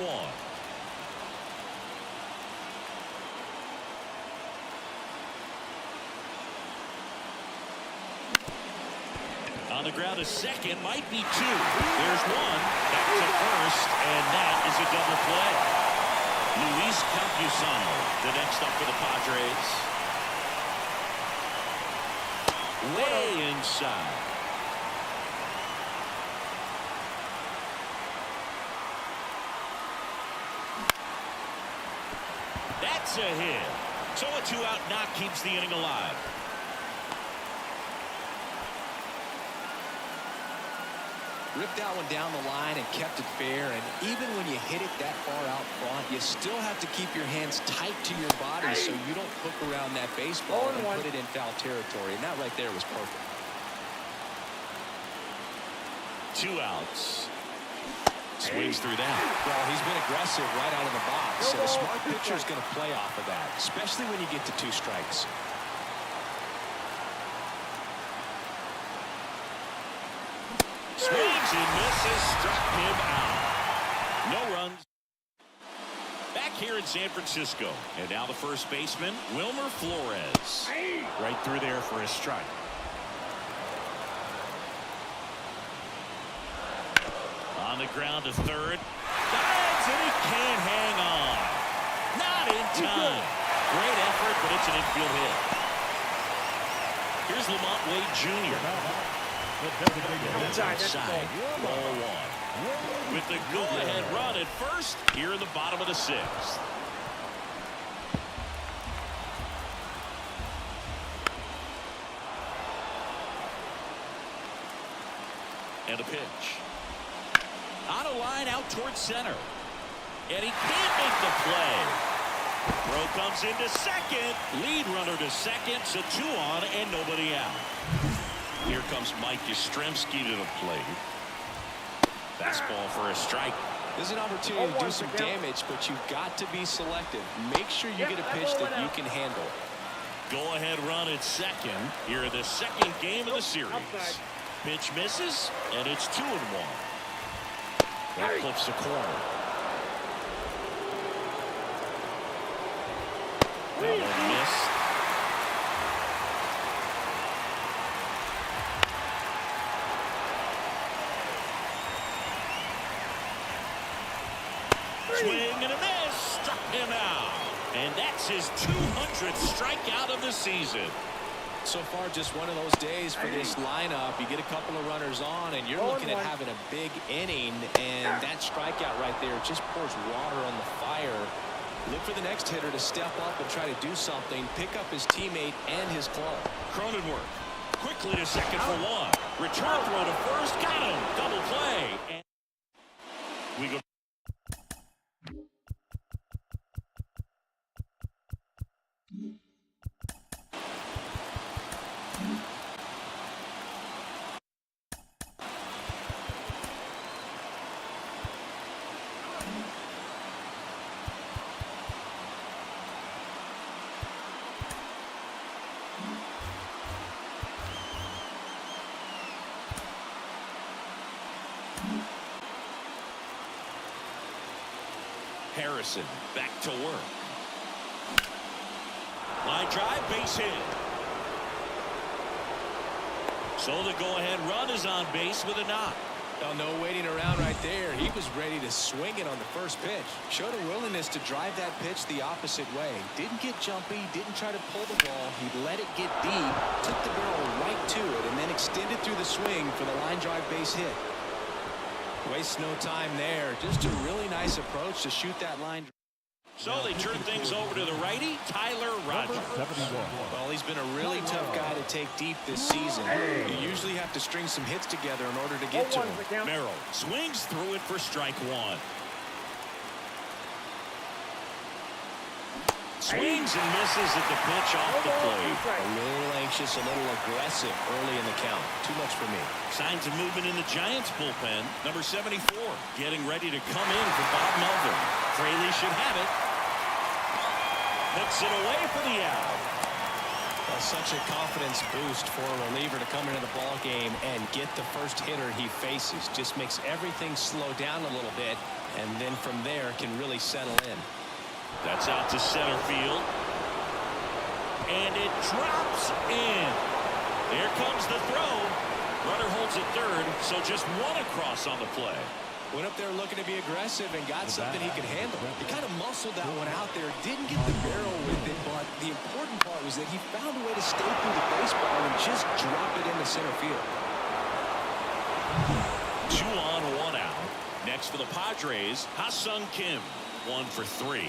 On the ground to second, might be 2. There's 1. Back to first, and that is a double play. Luis Campusano, the next up for the Padres. Way inside. That's a hit. So a 2-out knock keeps the inning alive.
Ripped that one down the line and kept it fair, and even when you hit it that far out front, you still have to keep your hands tight to your body so you don't hook around that baseball and put it in foul territory, and that right there was perfect.
2 outs. Swings through that.
Well, he's been aggressive right out of the box, and a smart pitcher is going to play off of that, especially when you get to 2 strikes.
Swings and misses, struck him out. No runs. Back here in San Francisco, and now the first baseman, Wilmer Flores. Right through there for a strike. On the ground to third. Dives and he can't hang on. Not in time. Great effort, but it's an infield hit. Here's Lamont Wade Jr. Outside, ball 1. With the go-ahead run at first, here in the bottom of the 6th. And a pitch. On a line out towards center. And he can't make the play. Throw comes into second. Lead runner to second. So 2 on and nobody out. Here comes Mike Yastrzemski to the plate. Fastball for a strike.
There's an opportunity to do some damage, but you've got to be selective. Make sure you get a pitch that you can handle.
Go ahead run at second. Here in the second game of the series. Pitch misses, and it's 2-1. That clips the corner. That one missed. Swing and a miss. Struck him out. And that's his 200th strikeout of the season.
So far, just one of those days for this lineup. You get a couple of runners on, and you're looking at having a big inning, and that strikeout right there just pours water on the fire. Look for the next hitter to step up and try to do something, pick up his teammate and his club.
Cronenworth quickly to second for one. Return throw to first. Got him. Double play. And we go. Harrison back to work. Line drive, base hit. So the go-ahead run is on base with a knock.
Oh, no waiting around right there. He was ready to swing it on the first pitch. Showed a willingness to drive that pitch the opposite way. Didn't get jumpy, didn't try to pull the ball. He let it get deep, took the barrel right to it, and then extended through the swing for the line drive base hit. Waste no time there. Just a really nice approach to shoot that line.
So they turn things over to the righty, Tyler Rogers.
Well, he's been a really tough guy to take deep this season. You usually have to string some hits together in order to get to him.
Merrill swings through it for strike one. Swings and misses at the pitch off the plate.
A little anxious, a little aggressive early in the count. Too much for me.
Signs of movement in the Giants bullpen. Number 74 getting ready to come in for Bob Melvin. Fraley should have it. Hooks it away for the out.
Well, such a confidence boost for a reliever to come into the ball game and get the first hitter he faces. Just makes everything slow down a little bit, and then from there can really settle in.
That's out to center field. And it drops in. There comes the throw. Runner holds it third, so just one across on the play.
Went up there looking to be aggressive and got something he could handle. He kind of muscled that one out there. Didn't get the barrel with it, but the important part was that he found a way to stay through the baseball and just drop it into center field.
2 on, 1 out. Next for the Padres, Ha-Sung Kim. 1 for 3.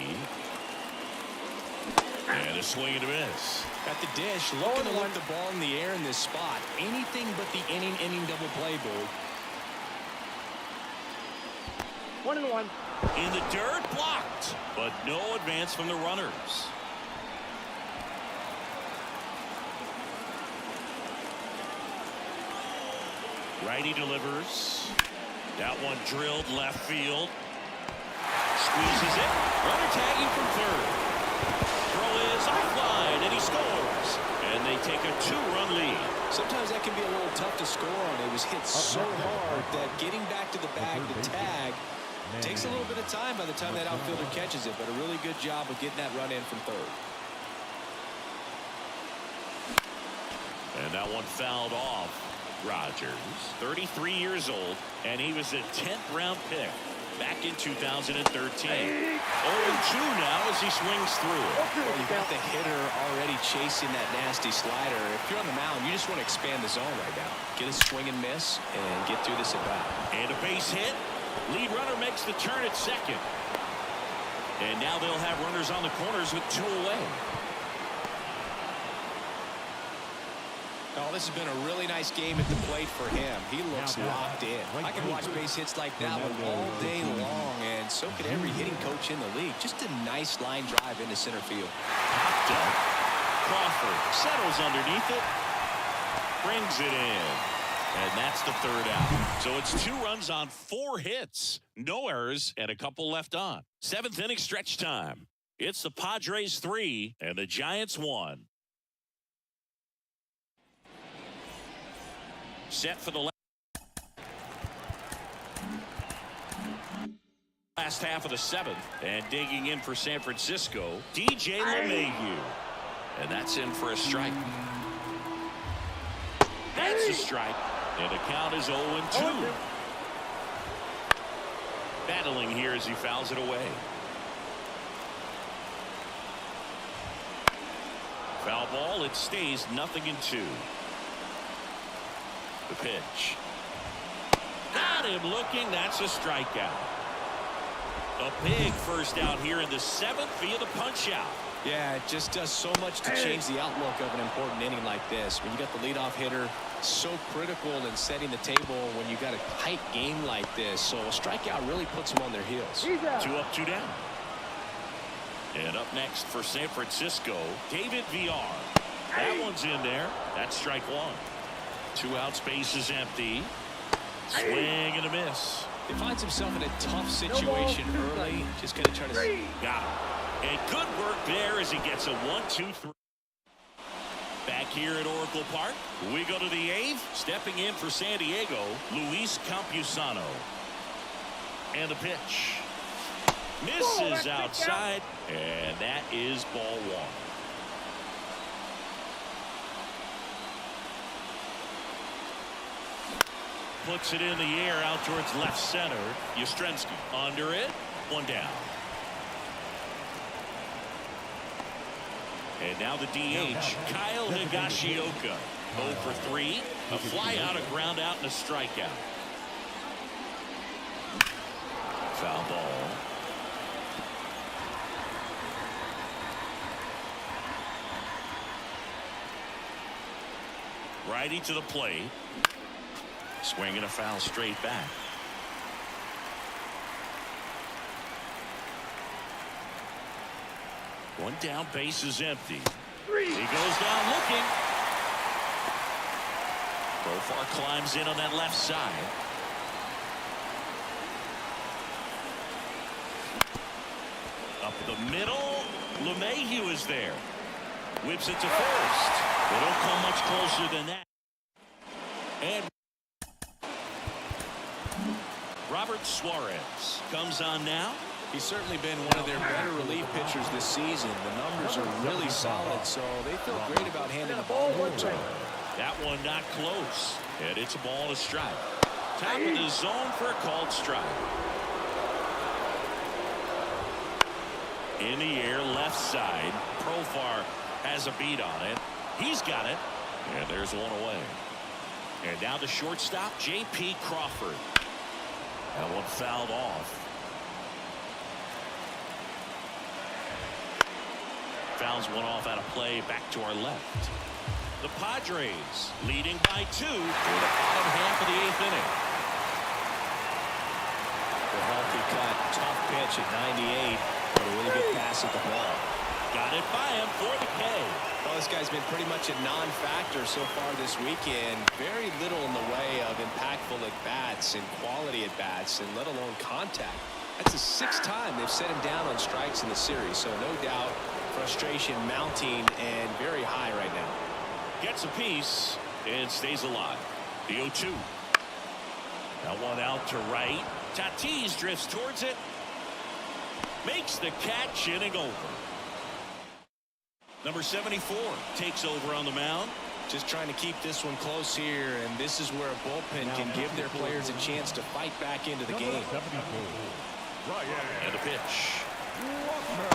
And a swing and a miss.
At the dish, looking to look the ball in the air in this spot. Anything but the inning double play, Boo.
1-1.
In the dirt, blocked, but no advance from the runners. Righty delivers. That one drilled left field. Squeezes it. Runner tagging from third. Throw is offline, and he scores. And they take a 2-run lead.
Sometimes that can be a little tough to score on. It was hit so hard that getting back to the bag to tag takes a little bit of time by the time that outfielder catches it, but a really good job of getting that run in from third.
And that one fouled off. Rogers, 33 years old, and he was a 10th round pick back in 2013. 0-2 now as he swings through it.
Well, you got the hitter already chasing that nasty slider. If you're on the mound, you just want to expand the zone right now. Get a swing and miss and get through this at bat.
And a base hit. Lead runner makes the turn at second. And now they'll have runners on the corners with 2 away.
Oh, this has been a really nice game at the plate for him. He looks locked in. I can watch base hits like that one all day long, and so could every hitting coach in the league. Just a nice line drive into center field.
Crawford settles underneath it. Brings it in. And that's the third out. So it's 2 runs on 4 hits. No errors and a couple left on. 7th inning stretch time. It's the Padres 3 and the Giants 1. Set for the left. Last half of the 7th, and digging in for San Francisco, DJ LeMahieu. And that's in for a strike. That's a strike. And the count is 0-2. Battling here as he fouls it away. Foul ball, it stays 0-2. The pitch. Got him looking, that's a strikeout. A big first out here in the 7th via the punch out.
Yeah, it just does so much to change the outlook of an important inning like this. When you got the leadoff hitter, so critical in setting the table when you got a tight game like this. So a strikeout really puts them on their heels.
2 up, 2 down. And up next for San Francisco, David Villar. That one's in there. That's strike 1. 2 outs, base is empty. Swing and a miss.
He finds himself in a tough situation early. Just going to try to...
Got him. And good work there as he gets a 1-2-3. Back here at Oracle Park, we go to the 8th. Stepping in for San Diego, Luis Campusano. And the pitch. Misses outside, and that is ball 1. Puts it in the air out towards left center. Yastrzemski under it. 1 down. And now the DH, Kyle Higashioka. 0 for 3. A fly out, a ground out, and a strikeout. Foul ball. Righty to the plate. Swing and a foul straight back. One down, base is empty. He goes down looking. Profar climbs in on that left side. Up the middle. LeMahieu is there. Whips it to first. They don't come much closer than that. And Robert Suarez comes on now.
He's certainly been one of their better relief pitchers this season. The numbers are really solid, so they feel great about handing the ball over to him.
That one not close. And it's a ball and a strike. Top of the zone for a called strike. In the air, left side. Profar has a beat on it. He's got it. And there's one away. And now the shortstop, J.P. Crawford. That one fouled off. Fouls one off out of play, back to our left. The Padres leading by 2 for the bottom half of the 8th inning.
The healthy cut, tough pitch at 98, but a really good pass at the ball.
Got it by him for the K.
Well, this guy's been pretty much a non-factor so far this weekend. Very little in the way of impactful at-bats and quality at-bats, and let alone contact. That's the 6th time they've set him down on strikes in the series, so no doubt frustration mounting and very high right now.
Gets a piece and stays alive. The 0-2. That one out to right. Tatis drifts towards it. Makes the catch, inning over. Number 74 takes over on the mound.
Just trying to keep this one close here, and this is where a bullpen can give their players a chance to fight back into the game.
And the pitch.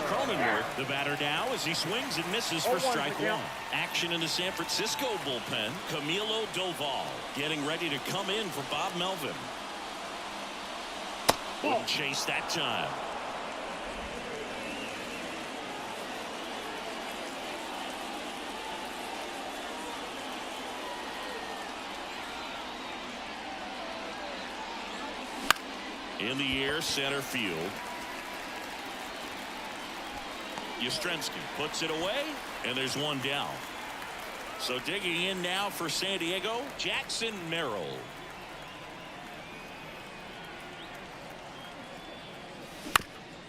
Cronenworth, the batter now, as he swings and misses for strike 1. Action in the San Francisco bullpen. Camilo Doval getting ready to come in for Bob Melvin. Wouldn't chase that time. In the air, center field. Yastrzemski puts it away, and there's one down. So digging in now for San Diego, Jackson Merrill.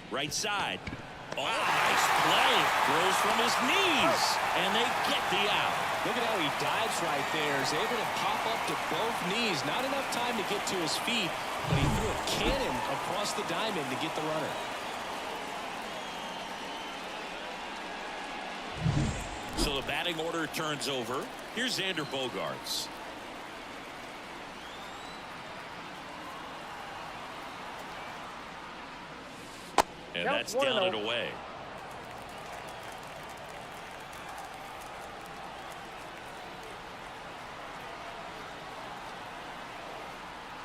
Right side. Oh, nice play. fires from his knees, and they get the out.
Look at how he dives right there. He's able to pop up to both knees. Not enough time to get to his feet, but he threw a cannon across the diamond to get the runner.
So the batting order turns over. Here's Xander Bogaerts. And that's down and away.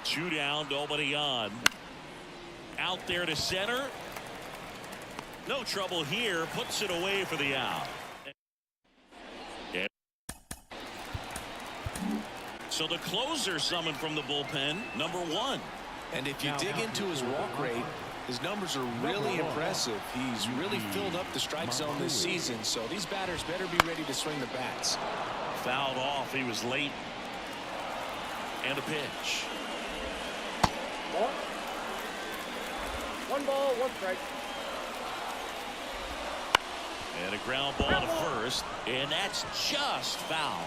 Two down, nobody on. Out there to center. No trouble here. Puts it away for the out. So the closer summoned from the bullpen, number 1.
And if you dig into his walk rate, his numbers are really impressive. He's really filled up the strike zone this season, so these batters better be ready to swing the bats.
Fouled off. He was late. And a pitch.
One ball, one strike.
And a ground ball to first, and that's just foul.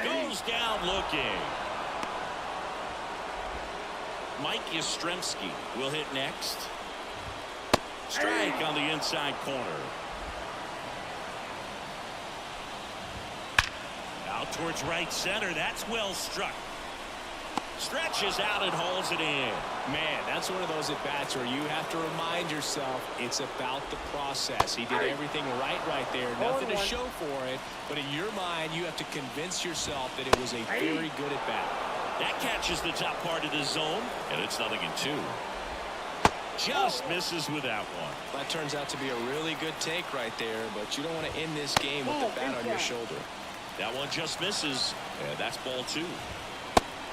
Goes down looking. Mike Yastrzemski will hit next. Strike on the inside corner. Out towards right center. That's well struck. Stretches out and hauls it in.
Man, that's one of those at-bats where you have to remind yourself it's about the process. He did everything right there. Nothing to show for it, but in your mind, you have to convince yourself that it was a very good at-bat.
That catches the top part of the zone, and it's 0-2. Just misses with that one.
That turns out to be a really good take right there, but you don't want to end this game with the bat on your shoulder.
That one just misses, and that's ball 2.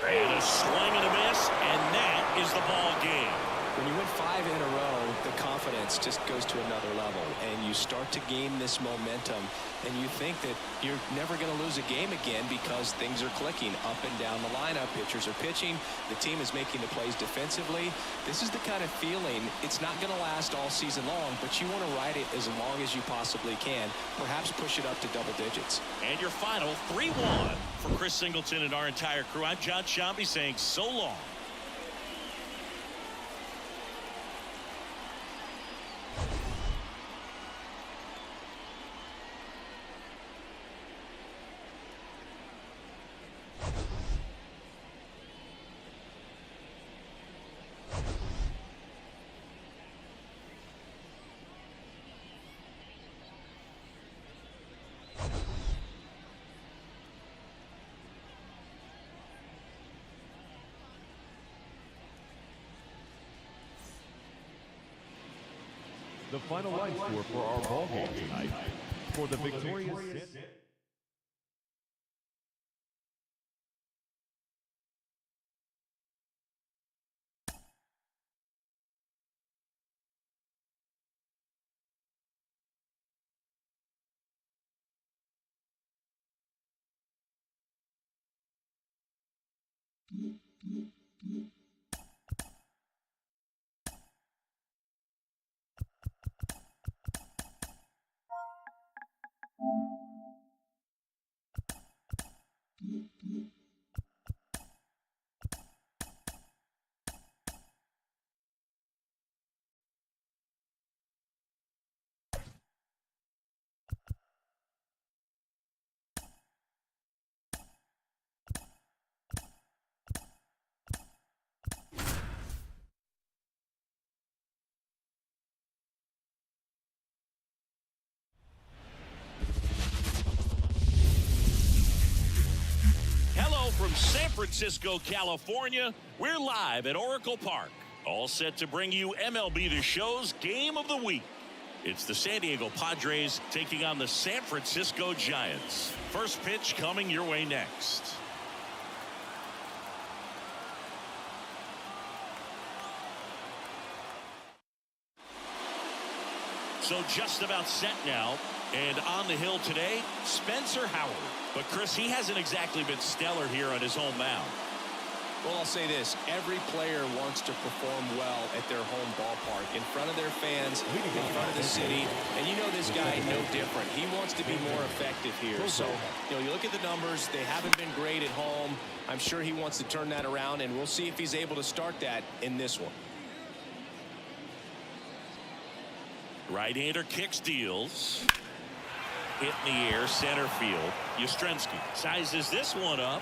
And a swing and a miss, and that is the ball game.
When you win 5 in a row, the confidence just goes to another level, and you start to gain this momentum, and you think that you're never going to lose a game again because things are clicking up and down the lineup. Pitchers are pitching. The team is making the plays defensively. This is the kind of feeling, it's not going to last all season long, but you want to ride it as long as you possibly can. Perhaps push it up to double digits.
And your final 3-1 for Chris Singleton and our entire crew. I'm John Shambi saying so long.
The final line score for our ball game tonight. For the victorious from San Francisco, California, we're live at Oracle Park, all set to bring you MLB The Show's Game of the Week. It's the San Diego Padres taking on the San Francisco Giants. First pitch coming your way next. So just about set now. And on the hill today, Spencer Howard. But Chris, he hasn't exactly been stellar here on his home mound.
Well, I'll say this. Every player wants to perform well at their home ballpark, in front of their fans, in front of the city. And you know this guy no different. He wants to be more effective here. So, you look at the numbers. They haven't been great at home. I'm sure he wants to turn that around, and we'll see if he's able to start that in this one.
Right-hander kicks, deals. Hit in the air, center field. Yastrzemski sizes this one up.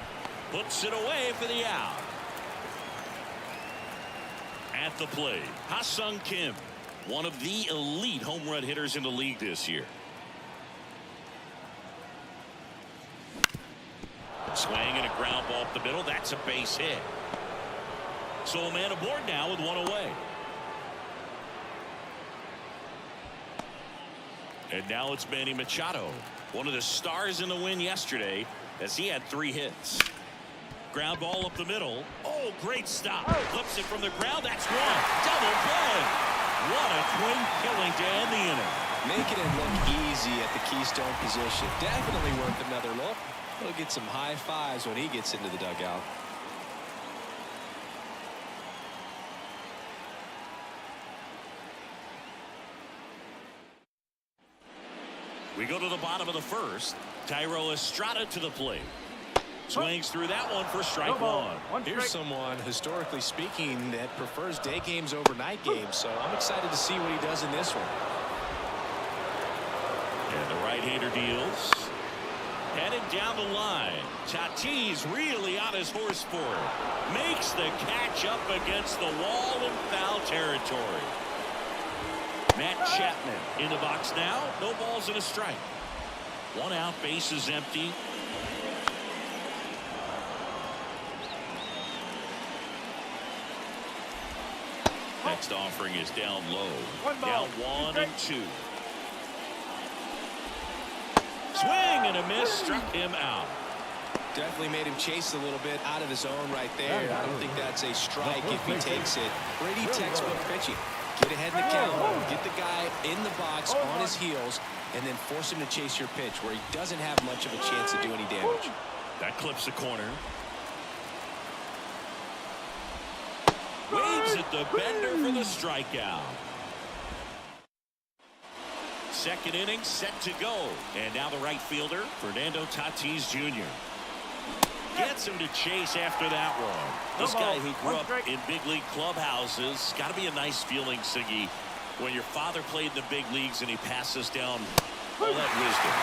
Puts it away for the out. At the plate, Ha-Sung Kim, one of the elite home run hitters in the league this year. Swing and a ground ball up the middle. That's a base hit. So a man aboard now with one away. And now it's Manny Machado, one of the stars in the win yesterday, as he had 3 hits. Ground ball up the middle. Oh, great stop. Flips it from the ground. That's one. Double play. What a twin killing to end the inning.
Making it look easy at the keystone position. Definitely worth another look. He'll get some high fives when he gets into the dugout.
We go to the bottom of the first. Thairo Estrada to the plate. Swings through that one for strike one.
Here's someone, historically speaking, that prefers day games over night games. So I'm excited to see what he does in this one.
And the right-hander deals. Headed down the line. Tatis really on his horse for it. Makes the catch up against the wall in foul territory. Matt Chapman in the box now. No balls and a strike. 1 out, base is empty. Next offering is down low. Down 1 and 2. Swing and a miss, struck him out.
Definitely made him chase a little bit out of his own right there. I don't think that's a strike if he takes it. Pretty textbook pitching. Get ahead in the count, get the guy in the box on his heels, and then force him to chase your pitch where he doesn't have much of a chance to do any damage.
That clips the corner. Waves at the bender for the strikeout. Second inning set to go. And now the right fielder, Fernando Tatis Jr. Gets him to chase after that one. This guy who grew up in big league clubhouses, got to be a nice feeling, Siggy, when your father played in the big leagues and he passes down all that wisdom.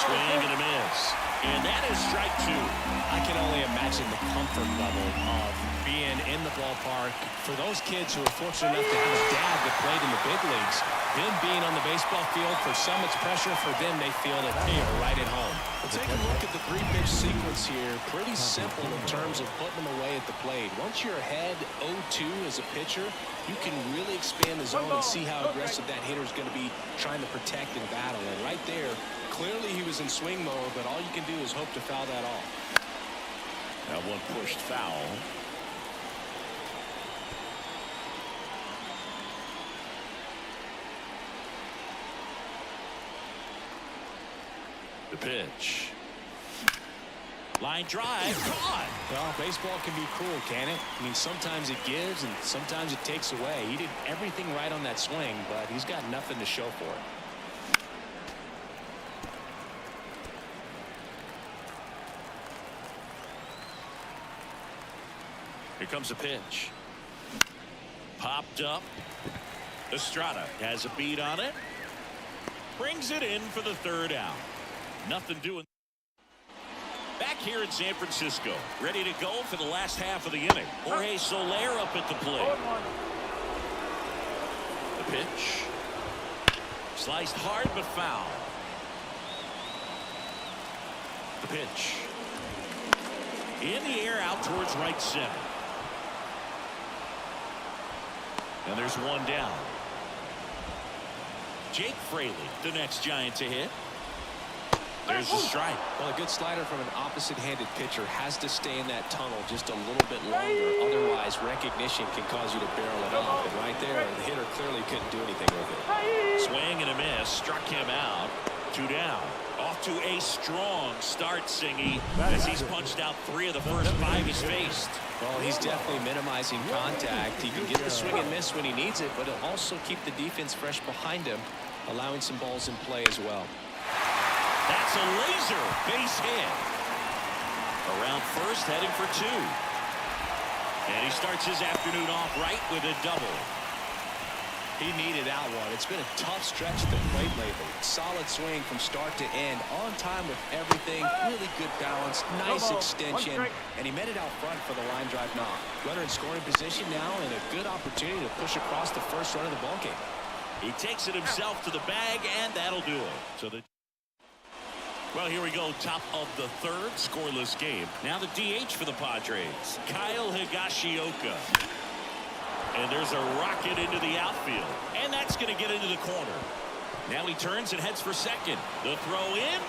Swing and a miss. And that is strike 2.
I can only imagine the comfort level of being in the ballpark for those kids who are fortunate enough to have a dad that played in the big leagues. Them being on the baseball field, for some it's pressure. For them, they feel that they are right at home. Well, take a look at the 3-pitch sequence here. Pretty simple in terms of putting them away at the plate. Once you're ahead 0-2 as a pitcher, you can really expand the zone and see how aggressive that hitter is going to be trying to protect and battle. And right there, clearly he was in swing mode, but all you can do is hope to foul that off.
That one pushed foul. The pitch. Line drive, caught.
Well, baseball can be cruel, can it? I mean, sometimes it gives and sometimes it takes away. He did everything right on that swing, but he's got nothing to show for it.
Here comes a pitch. Popped up. Estrada has a beat on it. Brings it in for the 3rd out. Nothing doing. Back here in San Francisco, ready to go for the last half of the inning. Jorge Soler up at the plate. The pitch. Sliced hard but foul. The pitch. In the air out towards right center. And there's one down. Jake Fraley, the next Giant to hit. There's the strike.
Well, a good slider from an opposite-handed pitcher has to stay in that tunnel just a little bit longer. Otherwise, recognition can cause you to barrel it off. And right there, the hitter clearly couldn't do anything with it.
Swing and a miss. Struck him out. 2 down. Off to a strong start, Singy, as he's punched out 3 of the first 5 he's faced.
Well, he's definitely minimizing contact. He can get the swing and miss when he needs it, but he'll also keep the defense fresh behind him, allowing some balls in play as well.
That's a laser base hit. Around first, heading for 2. And he starts his afternoon off right with a double.
He needed that one. It's been a tough stretch at the plate lately. Solid swing from start to end. On time with everything. Really good balance. Nice extension. And he met it out front for the line drive knock. Runner in scoring position now and a good opportunity to push across the first run of the ball game.
He takes it himself to the bag, and that'll do it. So well, here we go. Top of the third. Scoreless game. Now the DH for the Padres, Kyle Higashioka. And there's a rocket into the outfield. And that's going to get into the corner. Now he turns and heads for second. The throw in.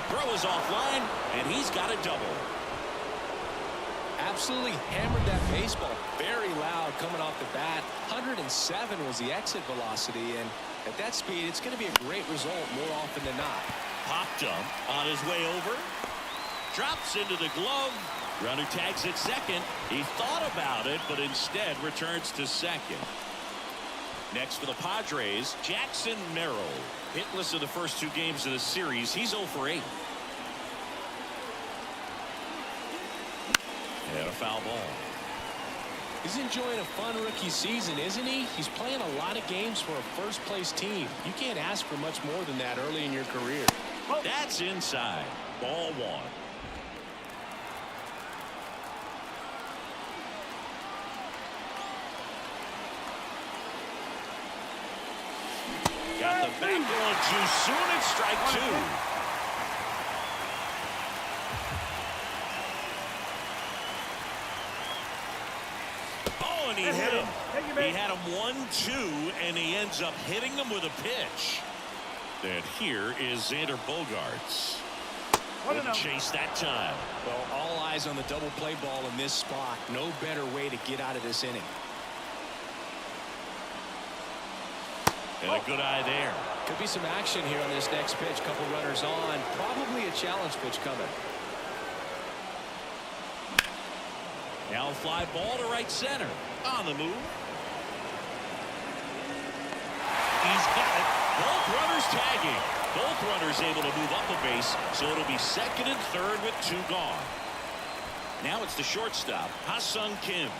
Throw is offline, and he's got a double.
Absolutely hammered that baseball. Very loud coming off the bat. 107 was the exit velocity, and at that speed, it's going to be a great result more often than not.
Pop dump on his way over. Drops into the glove. Runner tags at second. He thought about it, but instead returns to second. Next for the Padres, Jackson Merrill. Hitless in the first 2 games of the series. He's 0 for 8. And a foul ball.
He's enjoying a fun rookie season, isn't he? He's playing a lot of games for a first-place team. You can't ask for much more than that early in your career.
That's inside. Ball 1. Got the back one too soon. It's strike 2. Oh, and he hit him. He had him 1-2, and he ends up hitting him with a pitch. And here is Xander Bogaerts. Wouldn't chase that time.
Well, all eyes on the double play ball in this spot. No better way to get out of this inning.
And a good eye there.
Could be some action here on this next pitch. Couple runners on. Probably a challenge pitch coming.
Now a fly ball to right center. On the move. He's got it. Both runners tagging. Both runners able to move up a base, so it'll be second and third with 2 gone. Now it's the shortstop, Ha-Sung Kim.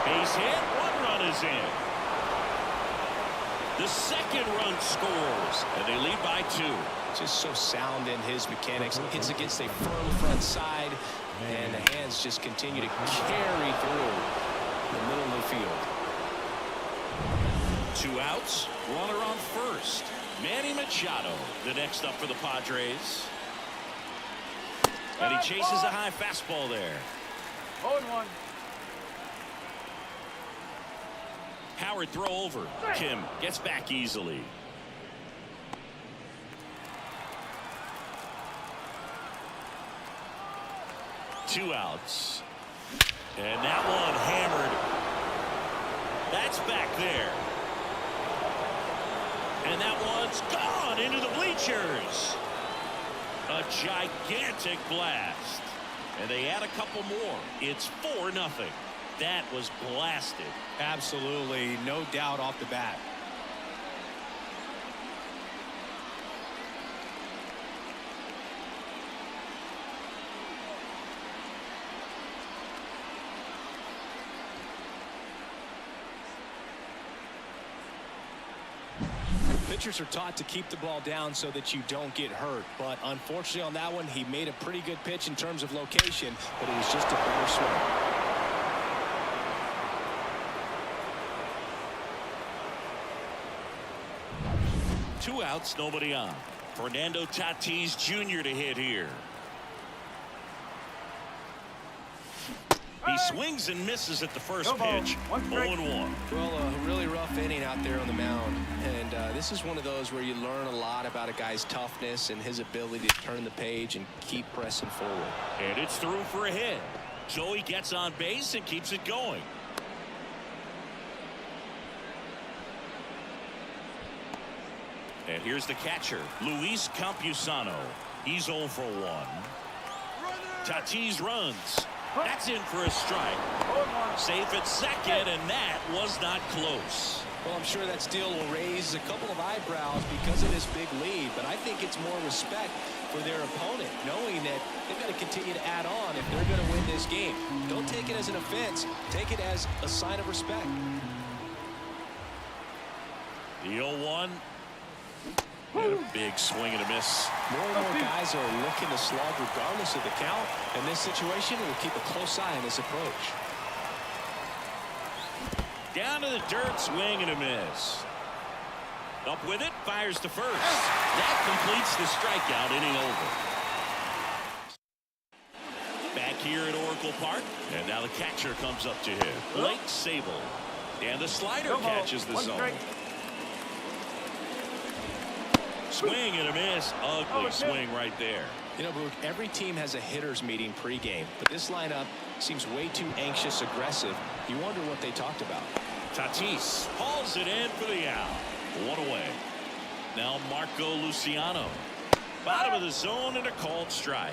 Base hit, 1 run is in. The second run scores, and they lead by 2.
Just so sound in his mechanics. Hits against a firm front side, and the hands just continue to carry through the middle of the field.
2 outs, runner on first. Manny Machado, the next up for the Padres. And he chases a high fastball there.
0-1.
Howard throw over. Kim gets back easily. Two outs. And that one hammered. That's back there. And that one's gone into the bleachers. A gigantic blast. And they add a couple more. It's 4-0. That was blasted.
Absolutely, no doubt off the bat. Pitchers are taught to keep the ball down so that you don't get hurt. But unfortunately on that one, he made a pretty good pitch in terms of location, but it was just a better swing.
Two outs, nobody on. Fernando Tatis Jr. to hit here. He swings and misses at the first pitch. 0-1.
Well, a really rough inning out there on the mound. And this is one of those where you learn a lot about a guy's toughness and his ability to turn the page and keep pressing forward.
And it's through for a hit. So he gets on base and keeps it going. And here's the catcher, Luis Campusano. He's 0 for 1. Tatis runs. That's in for a strike. Safe at second, and that was not close.
Well, I'm sure that steal will raise a couple of eyebrows because of this big lead, but I think it's more respect for their opponent, knowing that they've got to continue to add on if they're going to win this game. Don't take it as an offense. Take it as a sign of respect.
The 0-1. And a big swing and a miss.
More and more guys are looking to slug regardless of the count. In this situation, we'll keep a close eye on this approach.
Down to the dirt, swing and a miss. Up with it, fires to first. That completes the strikeout, inning over. Back here at Oracle Park, and now the catcher comes up to him, Blake Sable. And the slider catches the zone. Swing and a miss. Ugly swing right there.
You know, Boog, every team has a hitters meeting pregame, but this lineup seems way too anxious, aggressive. You wonder what they talked about.
Tatis hauls it in for the out. 1 away. Now Marco Luciano. Bottom of the zone and a called strike.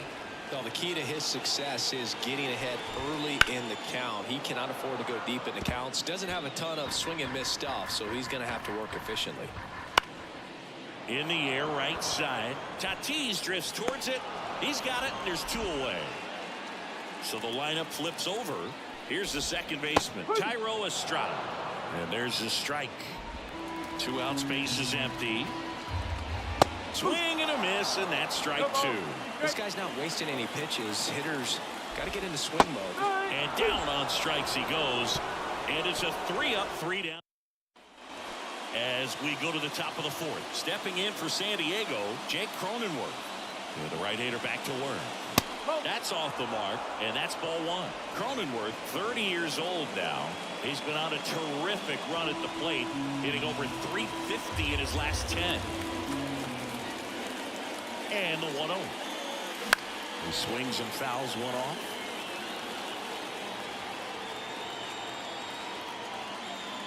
Well, the key to his success is getting ahead early in the count. He cannot afford to go deep in the counts. Doesn't have a ton of swing and miss stuff, so he's going to have to work efficiently.
In the air, right side. Tatis drifts towards it. He's got it. There's 2 away. So the lineup flips over. Here's the second baseman, Thairo Estrada. And there's the strike. 2 outs, base is empty. Swing and a miss, and that's strike 2.
This guy's not wasting any pitches. Hitters got to get into swing mode.
And down on strikes he goes. And it's a 3-up, 3-down. As we go to the top of the 4th, stepping in for San Diego, Jake Cronenworth. And the right-hander back to work. That's off the mark, and that's ball 1. Cronenworth, 30 years old now. He's been on a terrific run at the plate, hitting over 350 in his last 10. And the 1-0. He swings and fouls one off.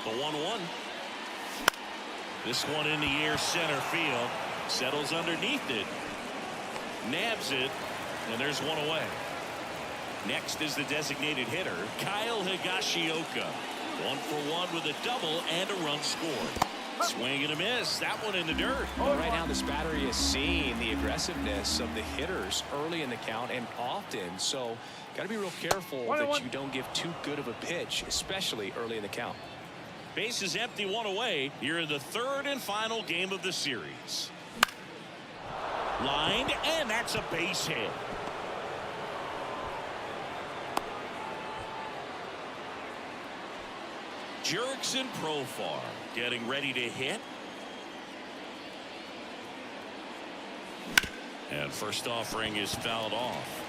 The 1-1. This one in the air, center field. Settles underneath it. Nabs it. And there's 1 away. Next is the designated hitter, Kyle Higashioka. 1 for 1 with a double and a run scored. Swing and a miss. That one in the dirt.
Well, right now this battery is seeing the aggressiveness of the hitters early in the count and often. So got to be real careful that you don't give too good of a pitch, especially early in the count.
Base is empty, 1 away. Here in the 3rd and final game of the series. Lined, and that's a base hit. Jurickson Profar getting ready to hit. And first offering is fouled off.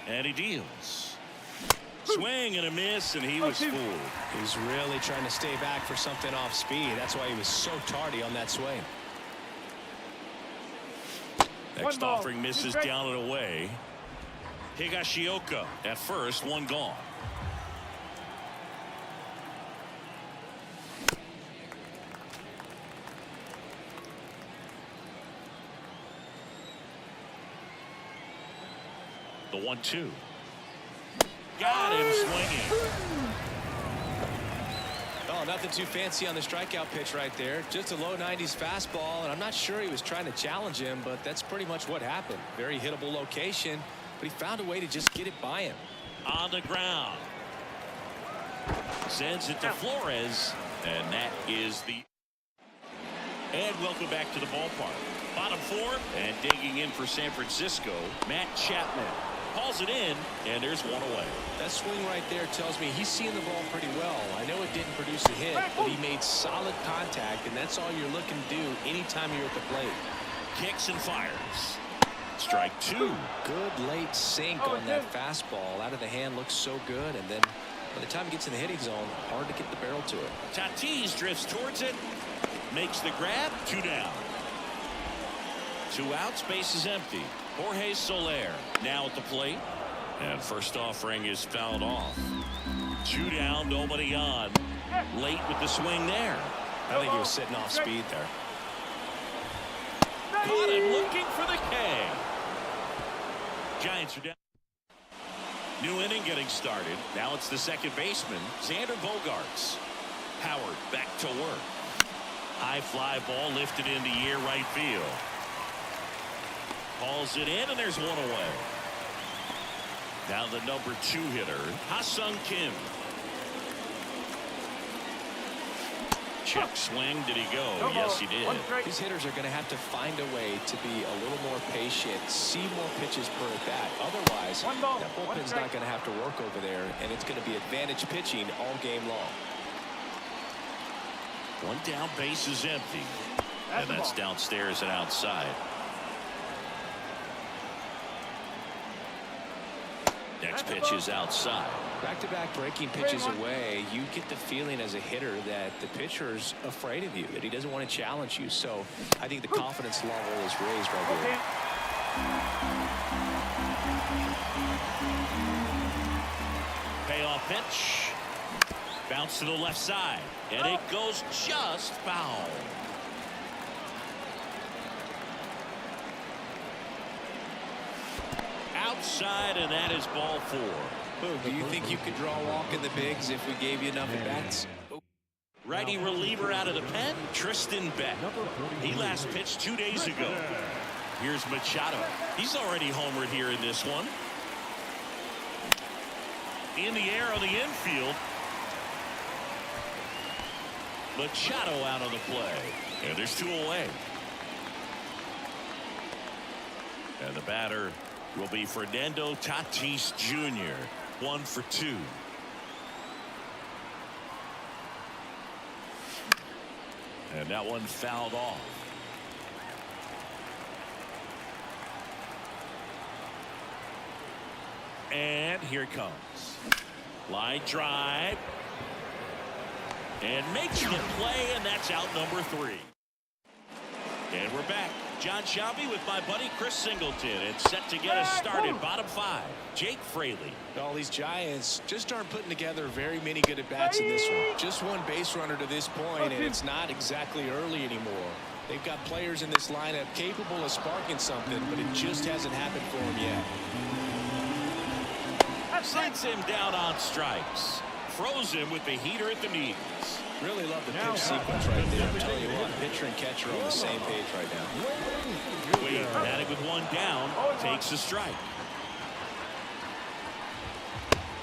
And he deals. Swing and a miss, and he was fooled.
He's really trying to stay back for something off speed. That's why he was so tardy on that swing.
Next offering misses down and away. Higashioka at first, 1 gone. The 1-2. Got him swinging.
Oh, nothing too fancy on the strikeout pitch right there. Just a low 90s fastball, and I'm not sure he was trying to challenge him, but that's pretty much what happened. Very hittable location, but he found a way to just get it by him.
On the ground. Sends it to Flores, and that is the... And welcome back to the ballpark. Bottom 4, and digging in for San Francisco, Matt Chapman. Hauls it in, and there's 1 away.
That swing right there tells me he's seeing the ball pretty well. I know it didn't produce a hit, but he made solid contact, and that's all you're looking to do anytime you're at the plate.
Kicks and fires. Strike 2.
Good late sink on that fastball. Out of the hand, looks so good, and then by the time he gets in the hitting zone, hard to get the barrel to it.
Tatis drifts towards it, makes the grab, 2 down. 2 outs, base is empty. Jorge Soler now at the plate, and first offering is fouled off. 2 down, nobody on. Late with the swing there.
I think he was sitting off speed there.
Caught him looking for the K. Giants are down. New inning getting started. Now it's the second baseman, Xander Bogaerts. Howard back to work. High fly ball lifted in the air right field. Hauls it in, and there's one away. Now the number 2 hitter, Ha-Sung Kim. Check swing. Did he go? Yes, he did.
These hitters are going to have to find a way to be a little more patient, see more pitches per at bat. Otherwise, that bullpen's not going to have to work over there, and it's going to be advantage pitching all game long.
One down, base is empty. And that's downstairs and outside. Next pitch is outside.
Back-to-back breaking pitches away, you get the feeling as a hitter that the pitcher's afraid of you, that he doesn't want to challenge you. So I think the confidence level is raised right here.
Payoff pitch. Bounce to the left side. And it goes just foul. Outside, and that is ball 4.
Do you think you could draw a walk in the bigs if we gave you enough at-bats?
Righty reliever out of the pen, Tristan Beck. He last pitched 2 days ago. Here's Machado. He's already homered here in this one. In the air on the infield. Machado out of the play. And there's 2 away. And the batter will be Fernando Tatis Jr. 1 for 2. And that one fouled off. And here it comes. Line drive. And makes the play, and that's out number 3. And we're back. John Shelby with my buddy Chris Singleton, and set to get us started. Bottom 5, Jake Fraley.
All these Giants just aren't putting together very many good at-bats in this one. Just one base runner to this point, and it's not exactly early anymore. They've got players in this lineup capable of sparking something, but it just hasn't happened for them yet.
Sends him down on strikes. Froze him with the heater at the knees.
Really love the pitch sequence right there. I'm telling you what, pitcher and catcher are on the same page right now.
Wade batting with 1 down, takes a strike.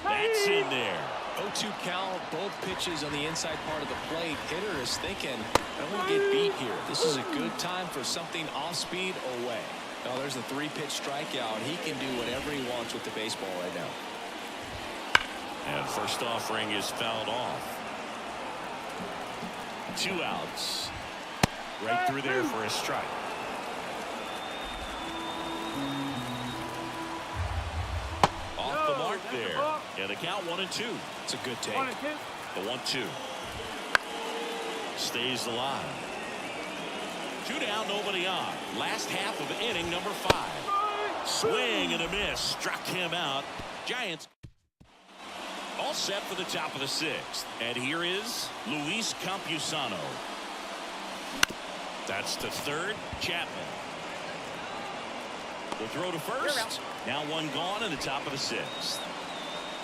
That's in there.
0-2 count, both pitches on the inside part of the plate. Hitter is thinking, I don't want to get beat here. This is a good time for something off speed or way. Now there's a 3-pitch strikeout. He can do whatever he wants with the baseball right now.
And first offering is fouled off. 2 outs. Right through there for a strike. Off the mark there. And the count 1-2.
It's a good take.
The 1-2. Stays alive. 2 down, nobody on. Last half of inning number 5. Swing and a miss. Struck him out. Giants all set for the top of the 6th. And here is Luis Campusano. That's to third. Chapman. The throw to first. Now 1 gone in the top of the 6th.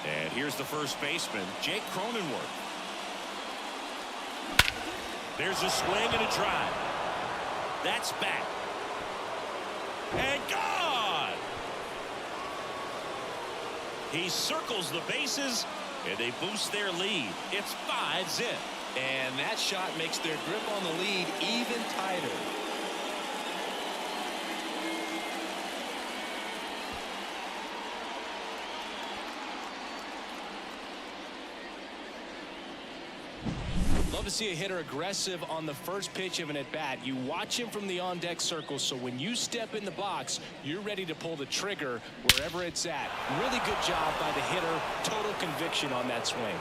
And here's the first baseman, Jake Cronenworth. There's a swing and a drive. That's back. And gone! He circles the bases, and they boost their lead. It's 5-zip.
And that shot makes their grip on the lead even tighter. Love to see a hitter aggressive on the first pitch of an at-bat. You watch him from the on-deck circle, so when you step in the box, you're ready to pull the trigger wherever it's at. Really good job by the hitter. Total conviction on that swing.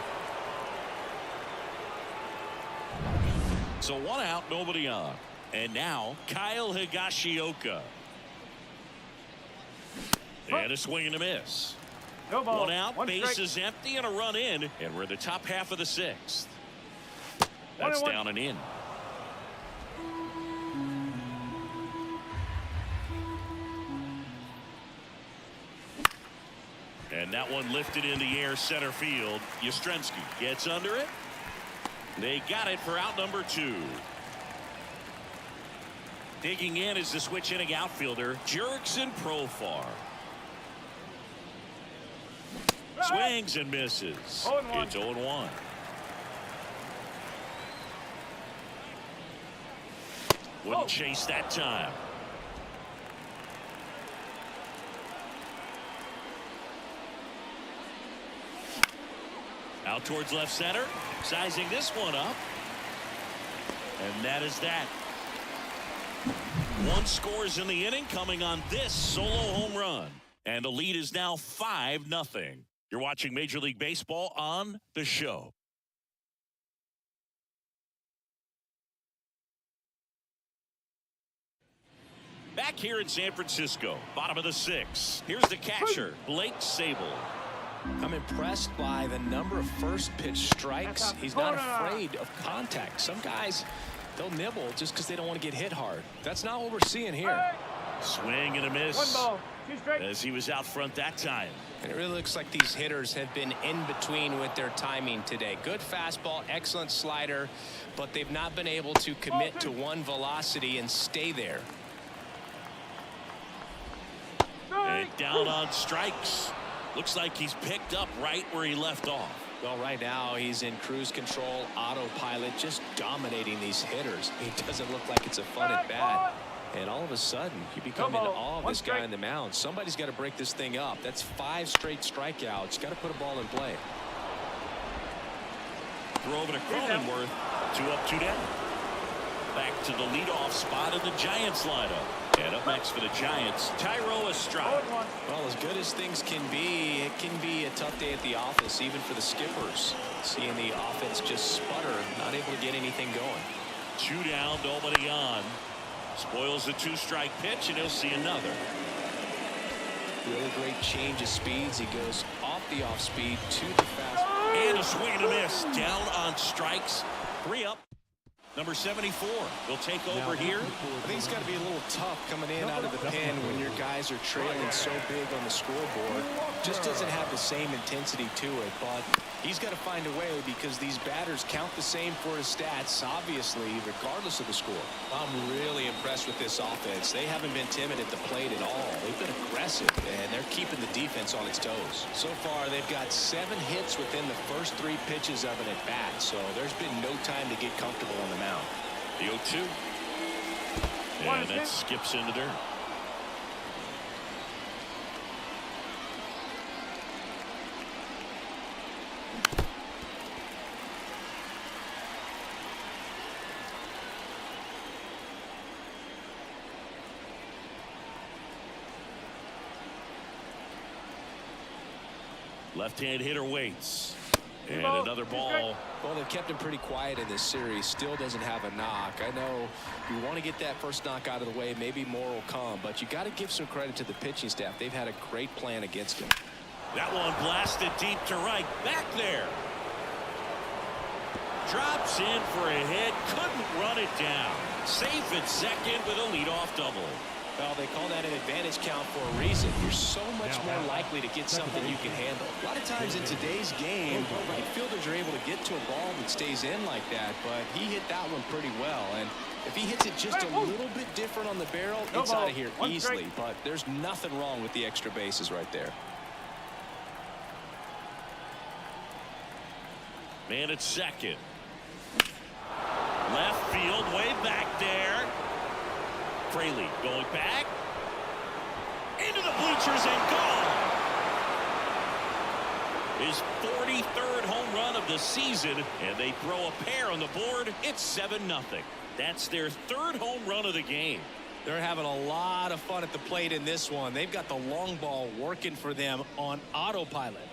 So 1 out, nobody on. And now Kyle Higashioka. And a swing and a miss.
No ball.
One out,
One
bases
strike.
empty, and a run in, and we're in the top half of the sixth. That's
1-1.
down and in. And that one lifted in the air center field. Yastrzemski gets under it. They got it for out number 2. Digging in is the switch inning outfielder, Jurickson Profar. Swings and misses.
0-1.
It's 0-1. Wouldn't chase that time. Out towards left center. Sizing this one up. And that is that. 1 scores in the inning coming on this solo home run. And the lead is now 5-0. You're watching Major League Baseball on The Show. Back here in San Francisco, bottom of the 6th. Here's the catcher, Blake Sable.
I'm impressed by the number of first pitch strikes. He's not afraid of contact. Some guys, they'll nibble just because they don't want to get hit hard. That's not what we're seeing here.
Swing and a miss.
1 ball. 2 strikes.
As he was out front that time.
And it really looks like these hitters have been in between with their timing today. Good fastball, excellent slider, but they've not been able to commit to one velocity and stay there.
And down on strikes. Looks like he's picked up right where he left off.
Well, right now he's in cruise control, autopilot, just dominating these hitters. He doesn't look like it's a fun at bat. And all of a sudden, you become in awe of this guy on the mound. Somebody's got to break this thing up. That's 5 straight strikeouts. Got to put a ball in play.
Throw over to Cronenworth. 2 up, 2 down. Back to the leadoff spot of the Giants lineup. And up next for the Giants, Thairo Estrada.
Well, as good as things can be, it can be a tough day at the office, even for the skippers. Seeing the offense just sputter, not able to get anything going.
2 down, nobody on. Spoils the 2-strike pitch, and he'll see another.
Really great change of speeds. He goes off the off speed to the fast.
And a swing and a miss. Down on strikes. 3 up. Number 74 will take over here.
I think it's got to be a little tough coming in out of the pen when your guys are trailing so big on the scoreboard. Just doesn't have the same intensity to it, but he's got to find a way because these batters count the same for his stats, obviously, regardless of the score. I'm really impressed with this offense. They haven't been timid at the plate at all. They've been aggressive, and they're keeping the defense on its toes. So far, they've got 7 hits within the first 3 pitches of an at-bat, so there's been no time to get comfortable on the mound.
The 0-2. And that skips into dirt. Left-hand hitter waits. And another ball.
Well, they've kept him pretty quiet in this series. Still doesn't have a knock. I know you want to get that first knock out of the way. Maybe more will come, but you got to give some credit to the pitching staff. They've had a great plan against him.
That one blasted deep to right. Back there. Drops in for a hit. Couldn't run it down. Safe at second with a leadoff double.
Well, they call that an advantage count for a reason. You're so much more likely to get something you can handle. A lot of times in today's game, right fielders are able to get to a ball that stays in like that, but he hit that one pretty well. And if he hits it just a little bit different on the barrel, it's out of here easily. But there's nothing wrong with the extra bases right there.
Man at second. Left field, way back there. Fraley going back. Into the bleachers and gone. His 43rd home run of the season, and they throw a pair on the board. It's 7-0. That's their 3rd home run of the game.
They're having a lot of fun at the plate in this one. They've got the long ball working for them on autopilot.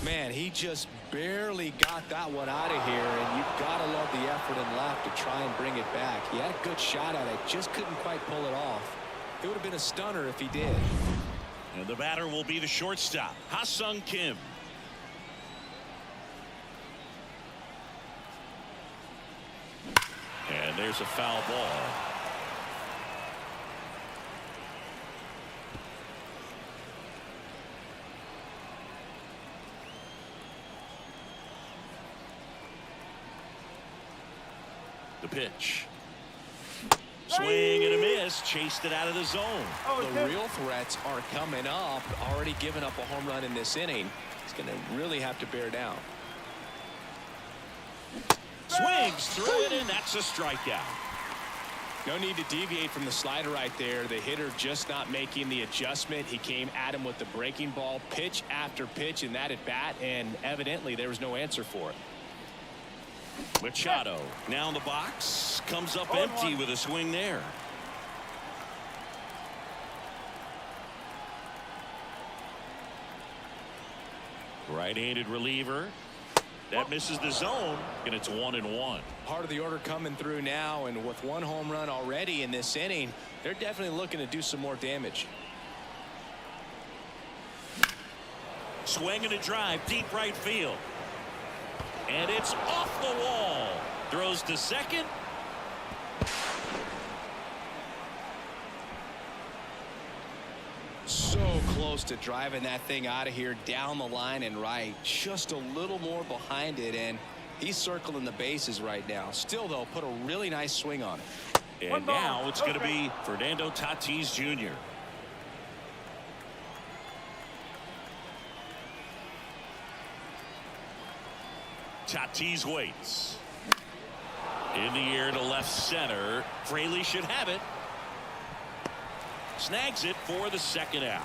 Man, he just barely got that one out of here, and you've got to love the effort and left to try and bring it back. He had a good shot at it, just couldn't quite pull it off. It would have been a stunner if he did.
And the batter will be the shortstop, Ha-Sung Kim. And there's a foul ball. The pitch. Swing and a miss. Chased it out of the zone.
The real threats are coming up. Already given up a home run in this inning. He's going to really have to bear down.
Swings through it, and that's a strikeout.
No need to deviate from the slider right there. The hitter just not making the adjustment. He came at him with the breaking ball, pitch after pitch in that at bat, and evidently there was no answer for it.
Machado now in the box, comes up empty with a swing there. Right-handed reliever that misses the zone, and it's 1-1.
Part of the order coming through now, and with one home run already in this inning, they're definitely looking to do some more damage.
Swing and a drive, deep right field. And it's off the wall. Throws to second.
So close to driving that thing out of here down the line and right. Just a little more behind it, and he's circling the bases right now. Still, though, put a really nice swing on it.
And now it's going to be Fernando Tatis Jr. Tatis waits. In the air to left center. Fraley should have it. Snags it for the second out.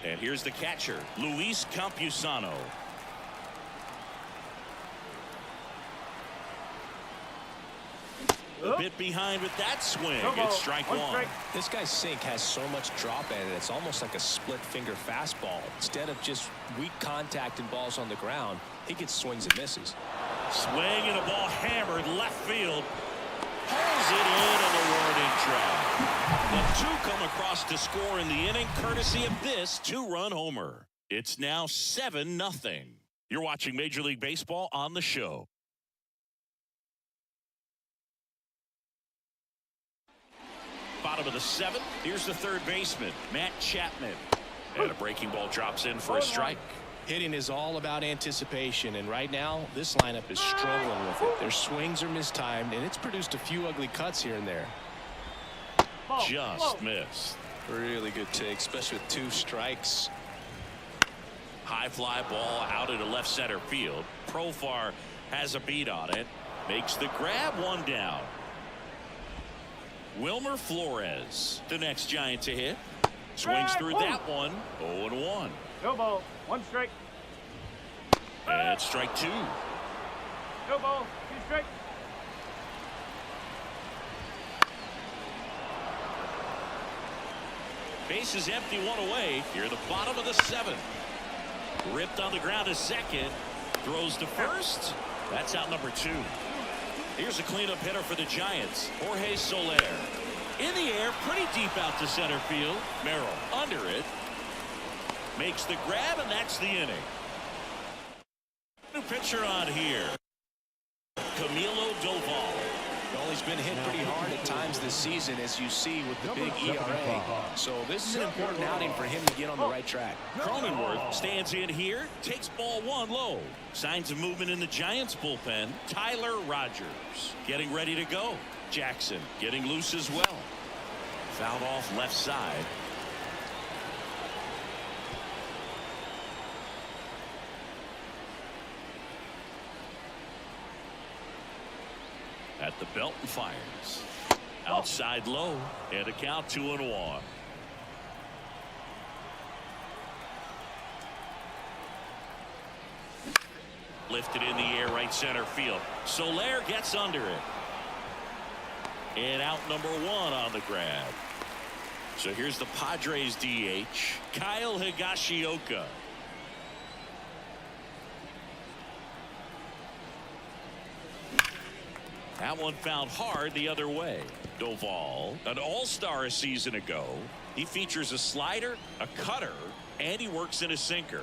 And here's the catcher, Luis Campusano. A bit behind with that swing. It's strike one.
This guy's sink has so much drop in it. It's almost like a split finger fastball. Instead of just weak contact and balls on the ground, he gets swings and misses.
Swing and a ball hammered left field. Pulls it in on the warning track. The two come across to score in the inning courtesy of this two-run homer. It's now 7-0. You're watching Major League Baseball on the show. Bottom of the seventh. Here's the third baseman, Matt Chapman. And a breaking ball drops in for a strike.
Hitting is all about anticipation, and right now this lineup is struggling with it. Their swings are mistimed, and it's produced a few ugly cuts here and there.
Just missed.
Really good take, especially with two strikes.
High fly ball out into left center field. Profar has a beat on it. Makes the grab, one down. Wilmer Flores, the next Giant to hit. Swings through that one. 0-1.
No ball. One strike.
And strike two.
No ball. Two strike.
Base is empty, one away. Here, the bottom of the seventh. Ripped on the ground to second. Throws to first. That's out number two. Here's a cleanup hitter for the Giants, Jorge Soler. In the air, pretty deep out to center field. Merrill under it. Makes the grab, and that's the inning. New pitcher on here, Camilo Doval.
Well, he's been hit pretty hard at times this season, as you see with the big ERA. So this is an important outing for him to get on the right track.
Cronenworth stands in here, takes ball one low. Signs of movement in the Giants bullpen. Tyler Rogers getting ready to go. Jackson getting loose as well. Fouled off left side. At the belt and fires. Outside low, and a count 2-1. Lifted in the air, right center field. Soler gets under it. And out number one on the grab. So here's the Padres DH, Kyle Higashioka. That one found hard the other way. Doval, an all-star a season ago. He features a slider, a cutter, and he works in a sinker.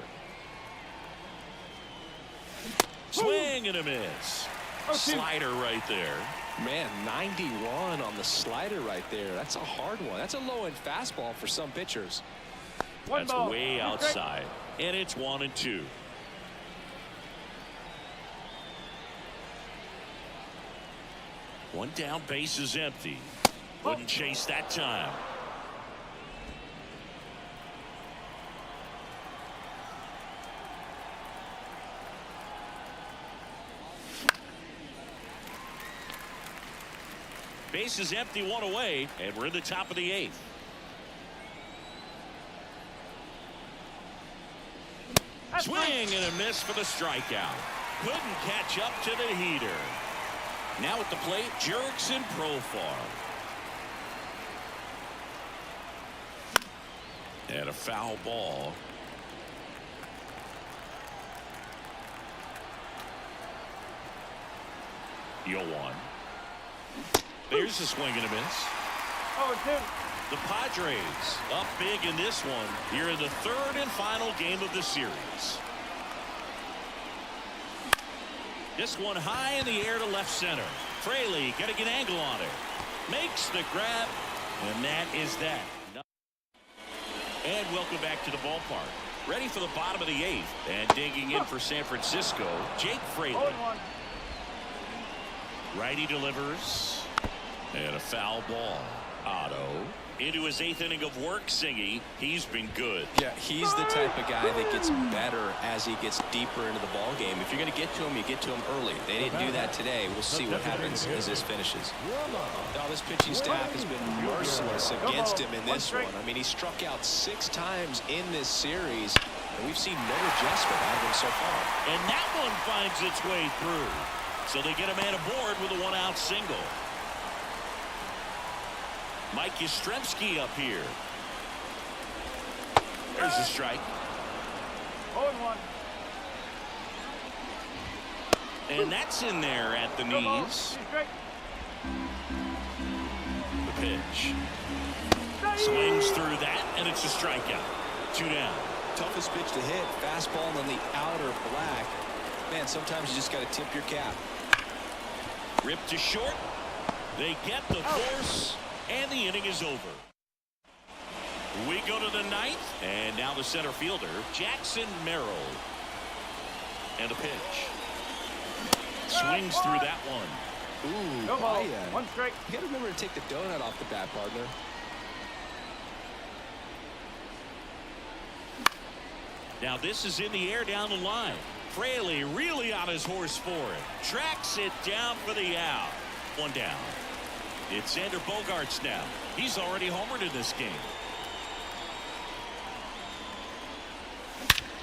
Swing and a miss. Slider right there.
Man, 91 on the slider right there. That's a hard one. That's a low-end fastball for some pitchers.
That's way outside. And it's 1-2. One down, base is empty. Wouldn't chase that time. Base is empty, one away, and we're in the top of the 8th. Swing and a miss for the strikeout. Couldn't catch up to the heater. Now at the plate, Jurickson Profar. And a foul ball. 0-1. There's a swing and a miss.
0-2.
The Padres up big in this one here in the 3rd and final game of the series. This one high in the air to left center. Fraley getting an angle on it. Makes the grab, and that is that. And welcome back to the ballpark. Ready for the bottom of the 8th. And digging in for San Francisco, Jake Fraley.
0-1.
Righty delivers. And a foul ball. Otto into his 8th inning of work. Singy, he's been good.
Yeah, he's the type of guy that gets better as he gets deeper into the ball game. If you're going to get to him, you get to him early. They didn't do that today. We'll see what happens as this finishes. Now, this pitching staff has been merciless against him in this one. I mean, he struck out 6 times in this series, and we've seen no adjustment out of him so far.
And that one finds its way through. So they get a man aboard with a 1-out single. Mike Yastrzemski up here. There's a strike.
0-1.
And that's in there at the knees. The pitch. Swings through that, and it's a strikeout. 2 down.
Toughest pitch to hit. Fastball on the outer black. Man, sometimes you just got to tip your cap.
Ripped to short. They get the force. And the inning is over. We go to the 9th, and now the center fielder, Jackson Merrill. And a pitch. Swings through that one.
Ooh,
No ball. 1 strike.
You got to remember to take the donut off the bat, partner.
Now this is in the air down the line. Fraley really on his horse for it. Tracks it down for the out. 1 down. It's Xander Bogaerts now. He's already homered in this game.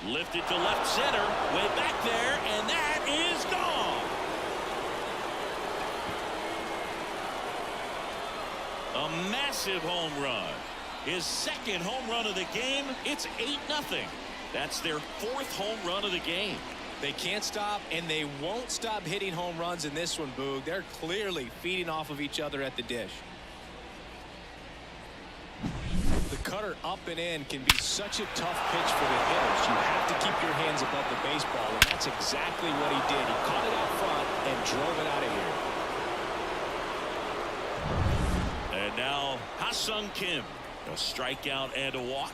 Lifted to left center. Way back there, and that is gone. A massive home run. His 2nd home run of the game. It's 8-0. That's their 4th home run of the game.
They can't stop, and they won't stop hitting home runs in this one, Boog. They're clearly feeding off of each other at the dish. The cutter up and in can be such a tough pitch for the hitters. You have to keep your hands above the baseball, and that's exactly what he did. He caught it out front and drove it out of here.
And now Ha-Sung Kim. A strikeout and a walk.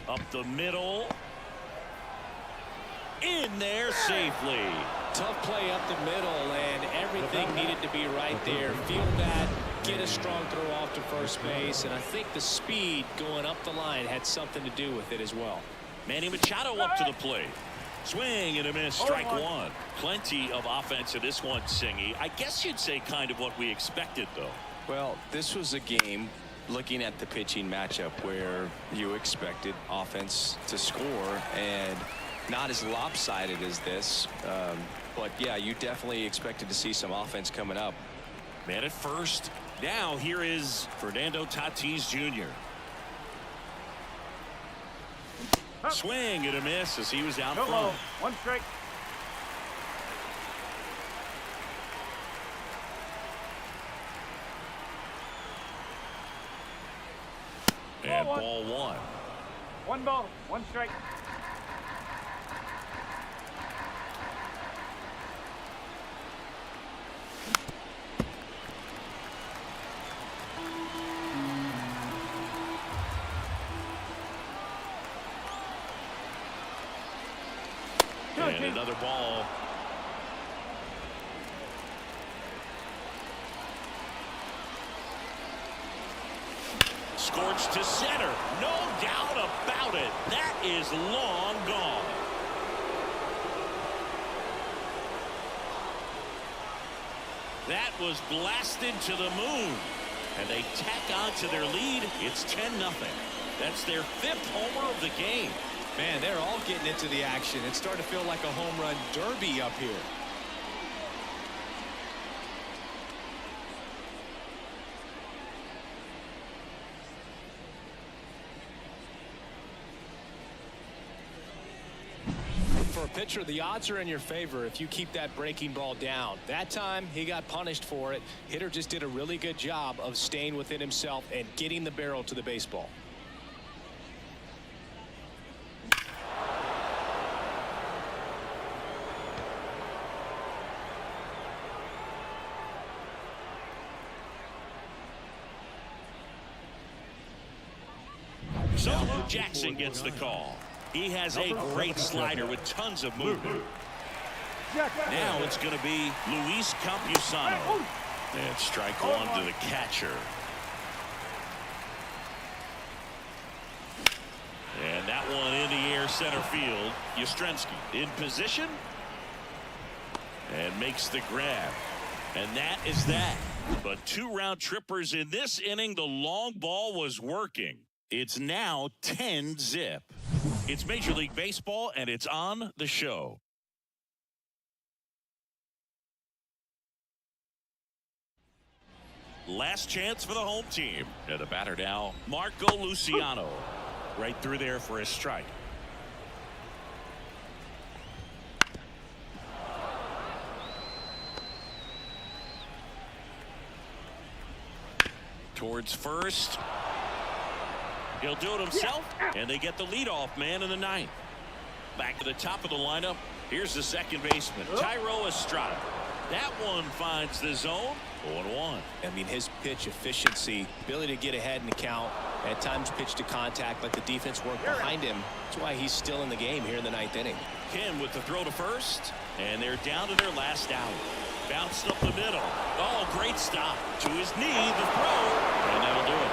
Up the middle. In there safely.
Tough play up the middle, and everything needed to be right there. Field that, get a strong throw off to first base, and I think the speed going up the line had something to do with it as well.
Manny Machado up to the plate. Swing and a miss. Strike 1. Plenty of offense in this one, Singy. I guess you'd say kind of what we expected, though.
Well, this was a game, looking at the pitching matchup, where you expected offense to score, and not as lopsided as this. But yeah, you definitely expected to see some offense coming up.
Man at first. Now here is Fernando Tatis Jr. Swing and a miss as he was out
Go
front.
low. One strike.
And
Ball
ball one.
One ball. One strike.
And another ball. Scorched to center. No doubt about it. That is long gone. That was blasted to the moon. And they tack on to their lead. It's 10-0. That's their 5th homer of the game.
Man, they're all getting into the action. It's starting to feel like a home run derby up here. For a pitcher, the odds are in your favor if you keep that breaking ball down. That time, he got punished for it. Hitter just did a really good job of staying within himself and getting the barrel to the baseball.
So Luke Jackson gets the call. He has a great slider with tons of movement. Now it's going to be Luis Campusano. And strike one to the catcher. And that one in the air center field. Yastrzemski in position. And makes the grab. And that is that. But 2 round trippers in this inning. The long ball was working. It's now 10-0. It's Major League Baseball, and it's on the show. Last chance for the home team. And the batter now, Marco Luciano. Right through there for a strike. Towards first. He'll do it himself, and they get the leadoff man in the 9th. Back to the top of the lineup. Here's the second baseman, Thairo Estrada. That one finds the zone. 0-1.
I mean, his pitch efficiency, ability to get ahead in the count, at times pitch to contact, let the defense work behind him. That's why he's still in the game here in the 9th inning.
Kim with the throw to first, and they're down to their last out. Bounced up the middle. Oh, great stop. To his knee, the throw, and that'll do it.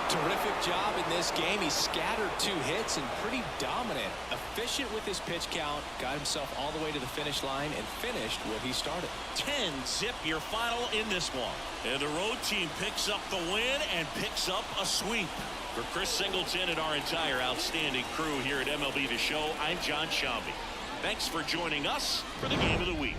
Terrific job in this game. He scattered 2 hits and pretty dominant. Efficient with his pitch count. Got himself all the way to the finish line and finished what he started.
10-0 your final in this one. And the road team picks up the win and picks up a sweep. For Chris Singleton and our entire outstanding crew here at MLB The Show, I'm John Shambi. Thanks for joining us for the Game of the Week.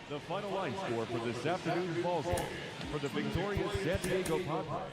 The final line score for this afternoon's ball game for the victorious San Diego Padres.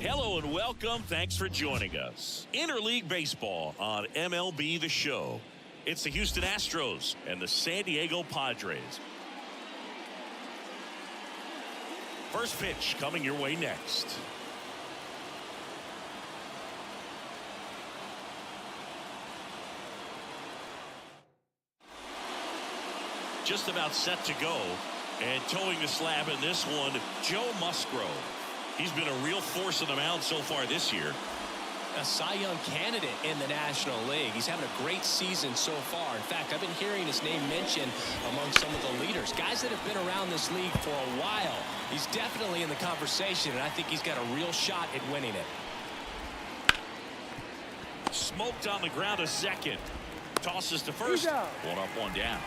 Hello and welcome. Thanks for joining us. Interleague Baseball on MLB The Show. It's the Houston Astros and the San Diego Padres. First pitch coming your way next. Just about set to go. And towing the slab in this one, Joe Musgrove. He's been a real force on the mound so far this year.
A Cy Young candidate in the National League. He's having a great season so far. In fact, I've been hearing his name mentioned among some of the leaders. Guys that have been around this league for a while. He's definitely in the conversation, and I think he's got a real shot at winning it.
Smoked on the ground a second. Tosses to first. One up, one down.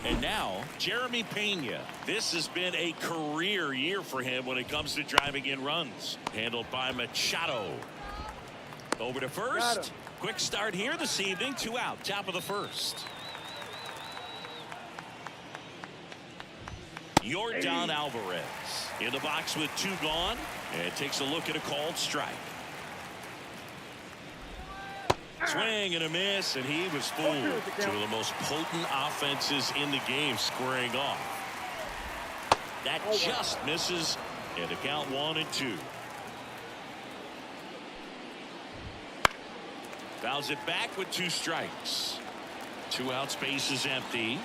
And now, Jeremy Pena. This has been a career year for him when it comes to driving in runs. Handled by Machado. Over to first. Quick start here this evening. 2 out. Top of the first. Yordan Alvarez in the box with 2 gone. And takes a look at a called strike. Swing and a miss, and he was fooled. 2 of the most potent offenses in the game squaring off. That just misses, and the count 1-2. Fouls it back with 2 strikes. 2 out, space is empty.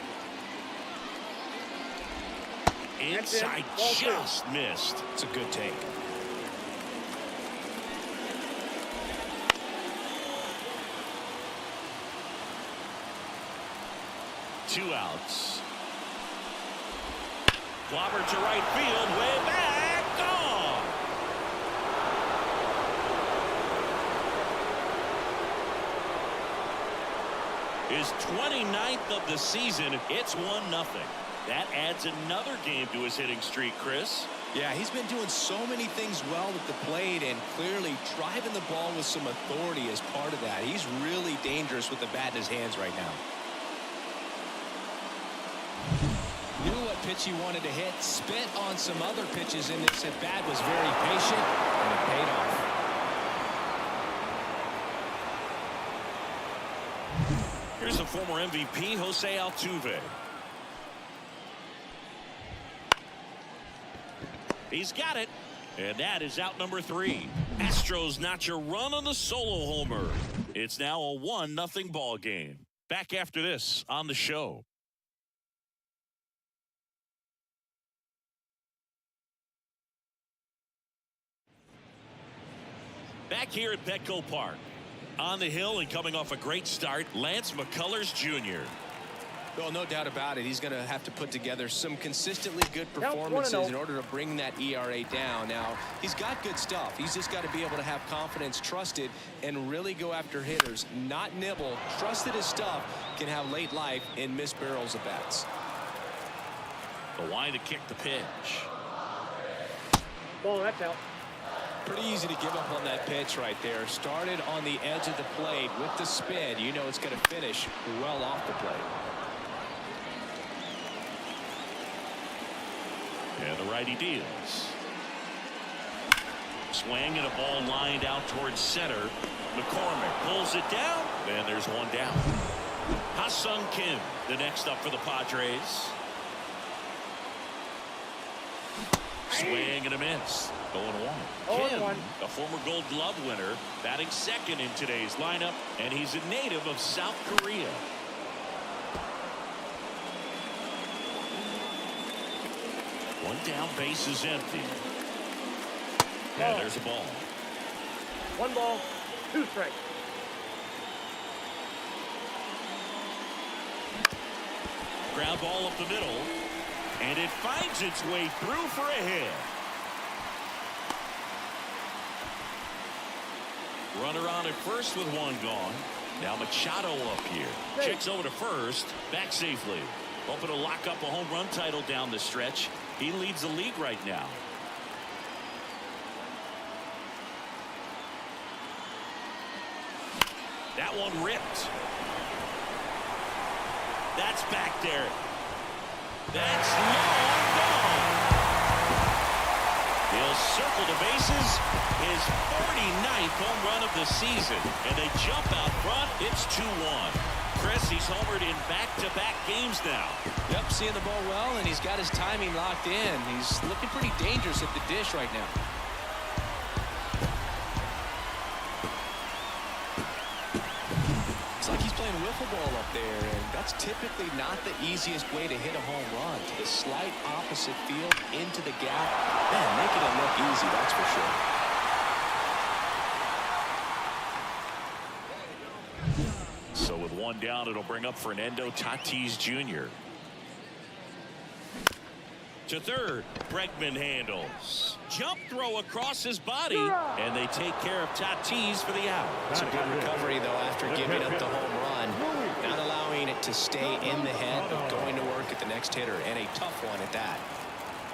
Inside, just missed.
It's a good take.
Two outs. Clobber to right field, way back, gone. His 29th of the season. It's 1-0. That adds another game to his hitting streak, Chris.
Yeah, he's been doing so many things well at the plate and clearly driving the ball with some authority as part of that. He's really dangerous with the bat in his hands right now. Knew what pitch he wanted to hit, spit on some other pitches in this at bat, was very patient, and it paid off.
Here's the former MVP, Jose Altuve. He's got it, and that is out number 3. Astros notch a run on the solo homer. It's now a 1-0 ball game. Back after this on the show. Back here at Petco Park. On the hill and coming off a great start, Lance McCullers Jr.
Well, no doubt about it. He's going to have to put together some consistently good performances in order to bring that ERA down. Now, he's got good stuff. He's just got to be able to have confidence, trust it, and really go after hitters. Not nibble. Trust that his stuff can have late life and miss barrels of bats.
The line to kick the pitch.
Ball, that's out.
Pretty easy to give up on that pitch right there. Started on the edge of the plate with the spin. You know it's going to finish well off the plate.
And the righty deals. Swing and a ball lined out towards center. McCormick pulls it down. And there's one down. Ha-Sung Kim, the next up for the Padres. Swing and a miss. 0-1. Kim, a former Gold Glove winner, batting second in today's lineup, and he's a native of South Korea. One down, base is empty. And there's a ball.
1 ball, 2 strikes.
Ground ball up the middle, and it finds its way through for a hit.
Runner on at first with one gone. Now Machado up here. Checks over to first. Back safely. Hoping to lock up a home run title down the stretch. He leads the league right now. That one ripped. That's back there. That's long gone. He'll circle the bases. His 49th home run of the season. And they jump out front. It's 2-1. Chris, he's homered in back-to-back games now.
Yep, seeing the ball well, and he's got his timing locked in. He's looking pretty dangerous at the dish right now. It's like he's playing wiffle ball up there, and that's typically not the easiest way to hit a home run. To the slight opposite field, into the gap. Man, making it look easy, that's for sure.
So with one down, it'll bring up Fernando Tatis Jr. To third, Bregman handles. Jump throw across his body, and they take care of Tatis for the out.
It's a good recovery, though, after giving up the home run. Not allowing it to stay in the head, but going to work at the next hitter, and a tough one at that.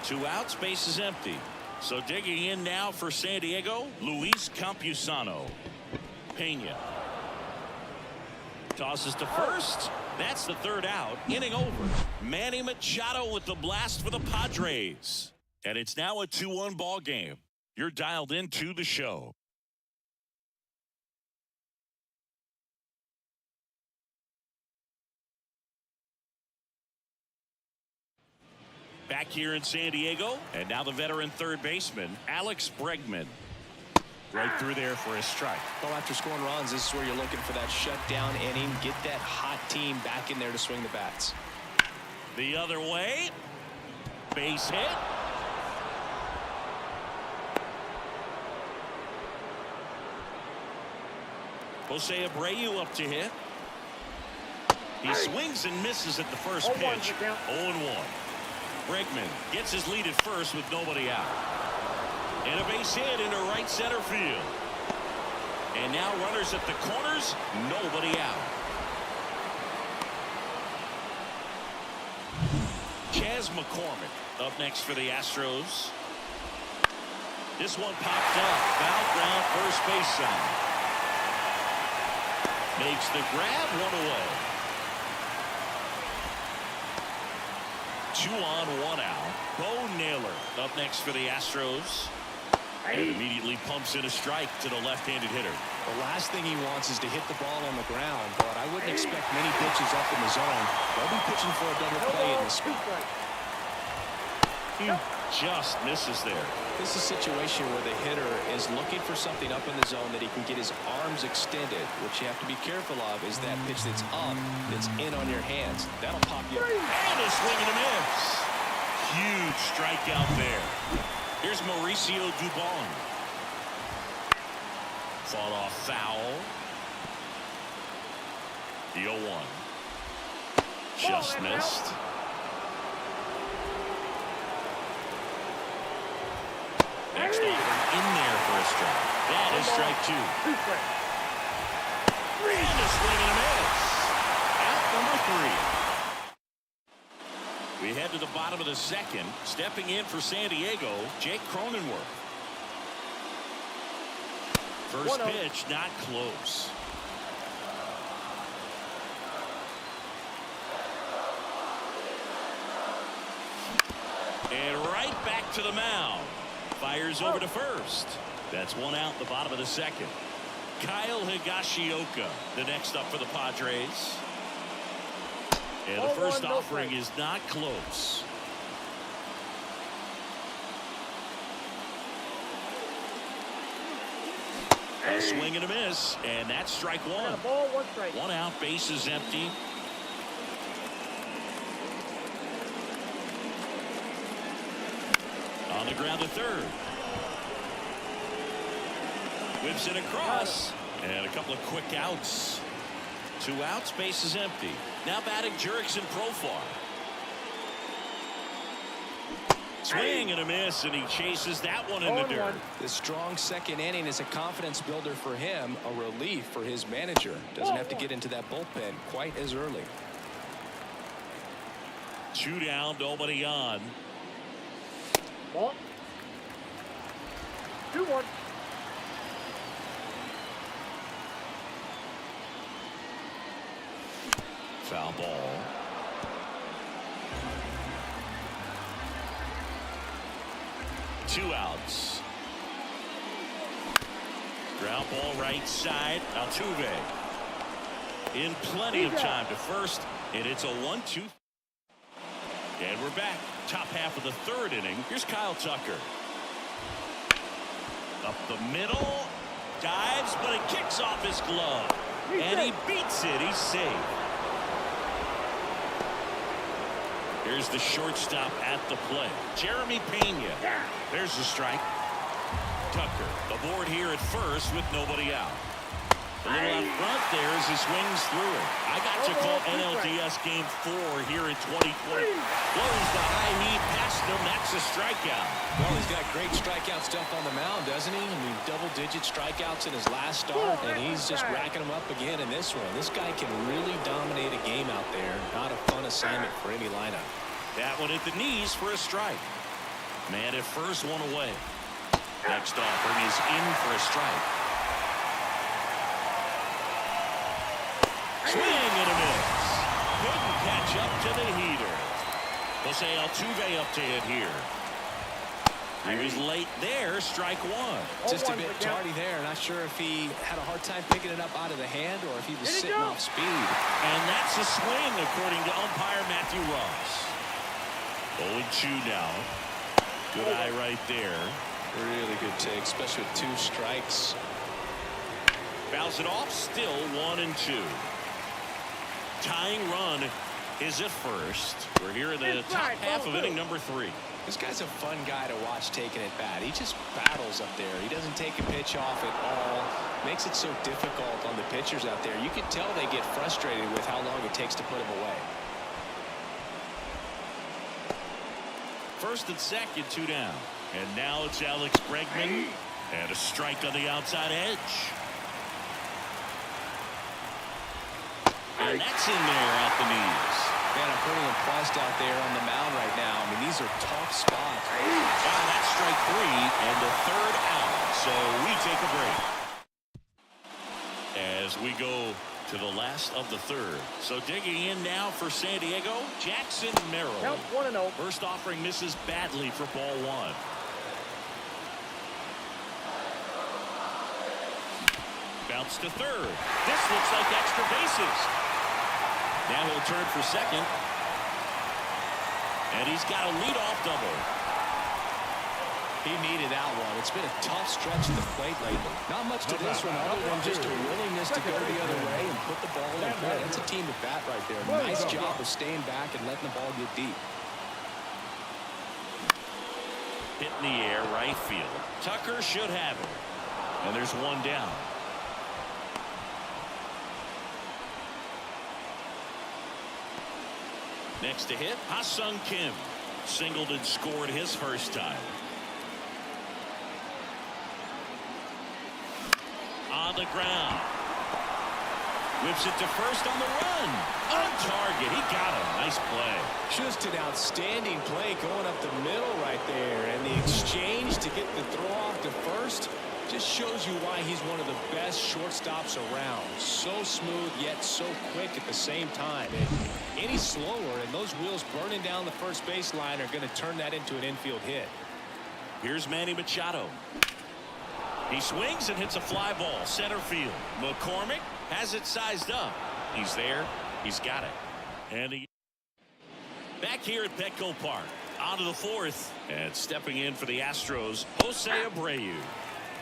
2 outs, base is empty. So digging in now for San Diego, Luis Campusano. Pena. Tosses to first. That's the 3rd out. Inning over. Manny Machado with the blast for the Padres. And it's now a 2-1 ball game. You're dialed into the show. Back here in San Diego, and now the veteran third baseman, Alex Bregman. Right through there for a strike.
Well, after scoring runs, this is where you're looking for that shutdown inning. Get that hot team back in there to swing the bats.
The other way. Base hit. Jose Abreu up to hit. He swings and misses at the first pitch. 0-1. Bregman gets his lead at first with nobody out. And a base hit into right center field. And now runners at the corners, nobody out. Chas McCormick up next for the Astros. This one popped up. Foul ground, first base side. Makes the grab, 1 away. 2 on, 1 out. Bo Naylor up next for the Astros. And immediately pumps in a strike to the left-handed hitter.
The last thing he wants is to hit the ball on the ground, but I wouldn't expect many pitches up in the zone. They'll be pitching for a double play in this spot.
He just misses there.
This is a situation where the hitter is looking for something up in the zone that he can get his arms extended. What you have to be careful of is that pitch that's up, that's in on your hands. That'll pop you up.
And a swing and a miss. Huge strikeout there. Here's Mauricio Dubon. Fought off foul. The 0-1. Just missed. Next offering in there for a strike. That is strike 2. And a swing and a miss. Out number 3. We head to the bottom of the second. Stepping in for San Diego, Jake Cronenworth. First pitch, not close. And right back to the mound. Fires over to first. That's 1 out in the bottom of the second. Kyle Higashioka, the next up for the Padres. And the first offering is not close. A swing and a miss, and that's strike 1.
Ball, 1 strike.
1 out, base is empty. On the ground to third. Whips it across, and a couple of quick outs. 2 outs, base is empty. Now batting Jurickson Profar. Swing and a miss, and he chases that one in the dirt.
The strong second inning is a confidence builder for him, a relief for his manager. Doesn't have to get into that bullpen quite as early.
2 down, nobody on.
Ball. 2-1.
Foul ball. Two outs. Ground ball right side. Altuve in plenty of time to first, and it's a 1-2. And we're back. Top half of the third inning. Here's Kyle Tucker. Up the middle. Dives, but it kicks off his glove. And he beats it. He's safe. Here's the shortstop at the plate. Jeremy Pena. There's the strike. Tucker aboard here at first with nobody out. A little out front there as he swings through it. I got to call NLDS Game 4 here in 2020. Blows the high heat past him. That's a strikeout.
Well, he's got great strikeout stuff on the mound, doesn't he? I mean, double-digit strikeouts in his last start, and he's just racking them up again in this one. This guy can really dominate a game out there. Not a fun assignment for any lineup.
That one at the knees for a strike. Man at first, one away. Next offering is in for a strike. Swing and a miss. Couldn't catch up to the heater. Jose Altuve up to hit here. He was late there. Strike one.
Just a bit tardy there. Not sure if he had a hard time picking it up out of the hand or if he was sitting off speed.
And that's a swing according to umpire Matthew Ross. 0-2 now. Good eye right there.
Really good take, especially with 2 strikes.
Fouls it off. Still 1-2. Tying run is at first. We're here in the top half of inning number 3.
This guy's a fun guy to watch taking it bat. He just battles up there. He doesn't take a pitch off at all. Makes it so difficult on the pitchers out there. You can tell they get frustrated with how long it takes to put him away.
First and second, 2 down. And now it's Alex Bregman. And a strike on the outside edge. And that's in there at the knees.
Man, I'm pretty impressed out there on the mound right now. I mean, these are tough spots.
Wow, that's strike 3 and the 3rd out. So we take a break. As we go to the last of the 3rd. So digging in now for San Diego, Jackson Merrill.
Count 1-0.
First offering misses badly for ball 1. Bounce to third. This looks like extra bases. Now he'll turn for second. And he's got a leadoff double.
He needed that one. It's been a tough stretch at the plate lately. Not much to this one other than just a willingness to go the other way and put the ball in play. That's a team at bat right there. Nice job of staying back and letting the ball get deep.
Hit in the air, right field. Tucker should have it. And there's 1 down. Next to hit, Ha-Sung Kim. Singled and scored his first time. On the ground. Whips it to first on the run. On target. He got him. Nice play.
Just an outstanding play going up the middle right there. And the exchange to get the throw off to first just shows you why he's one of the best shortstops around. So smooth, yet so quick at the same time. And any slower, and those wheels burning down the first baseline are going to turn that into an infield hit.
Here's Manny Machado. He swings and hits a fly ball center field. McCormick has it sized up. He's there. He's got it. And he back here at Petco Park. On to the 4th. And stepping in for the Astros, Jose Abreu.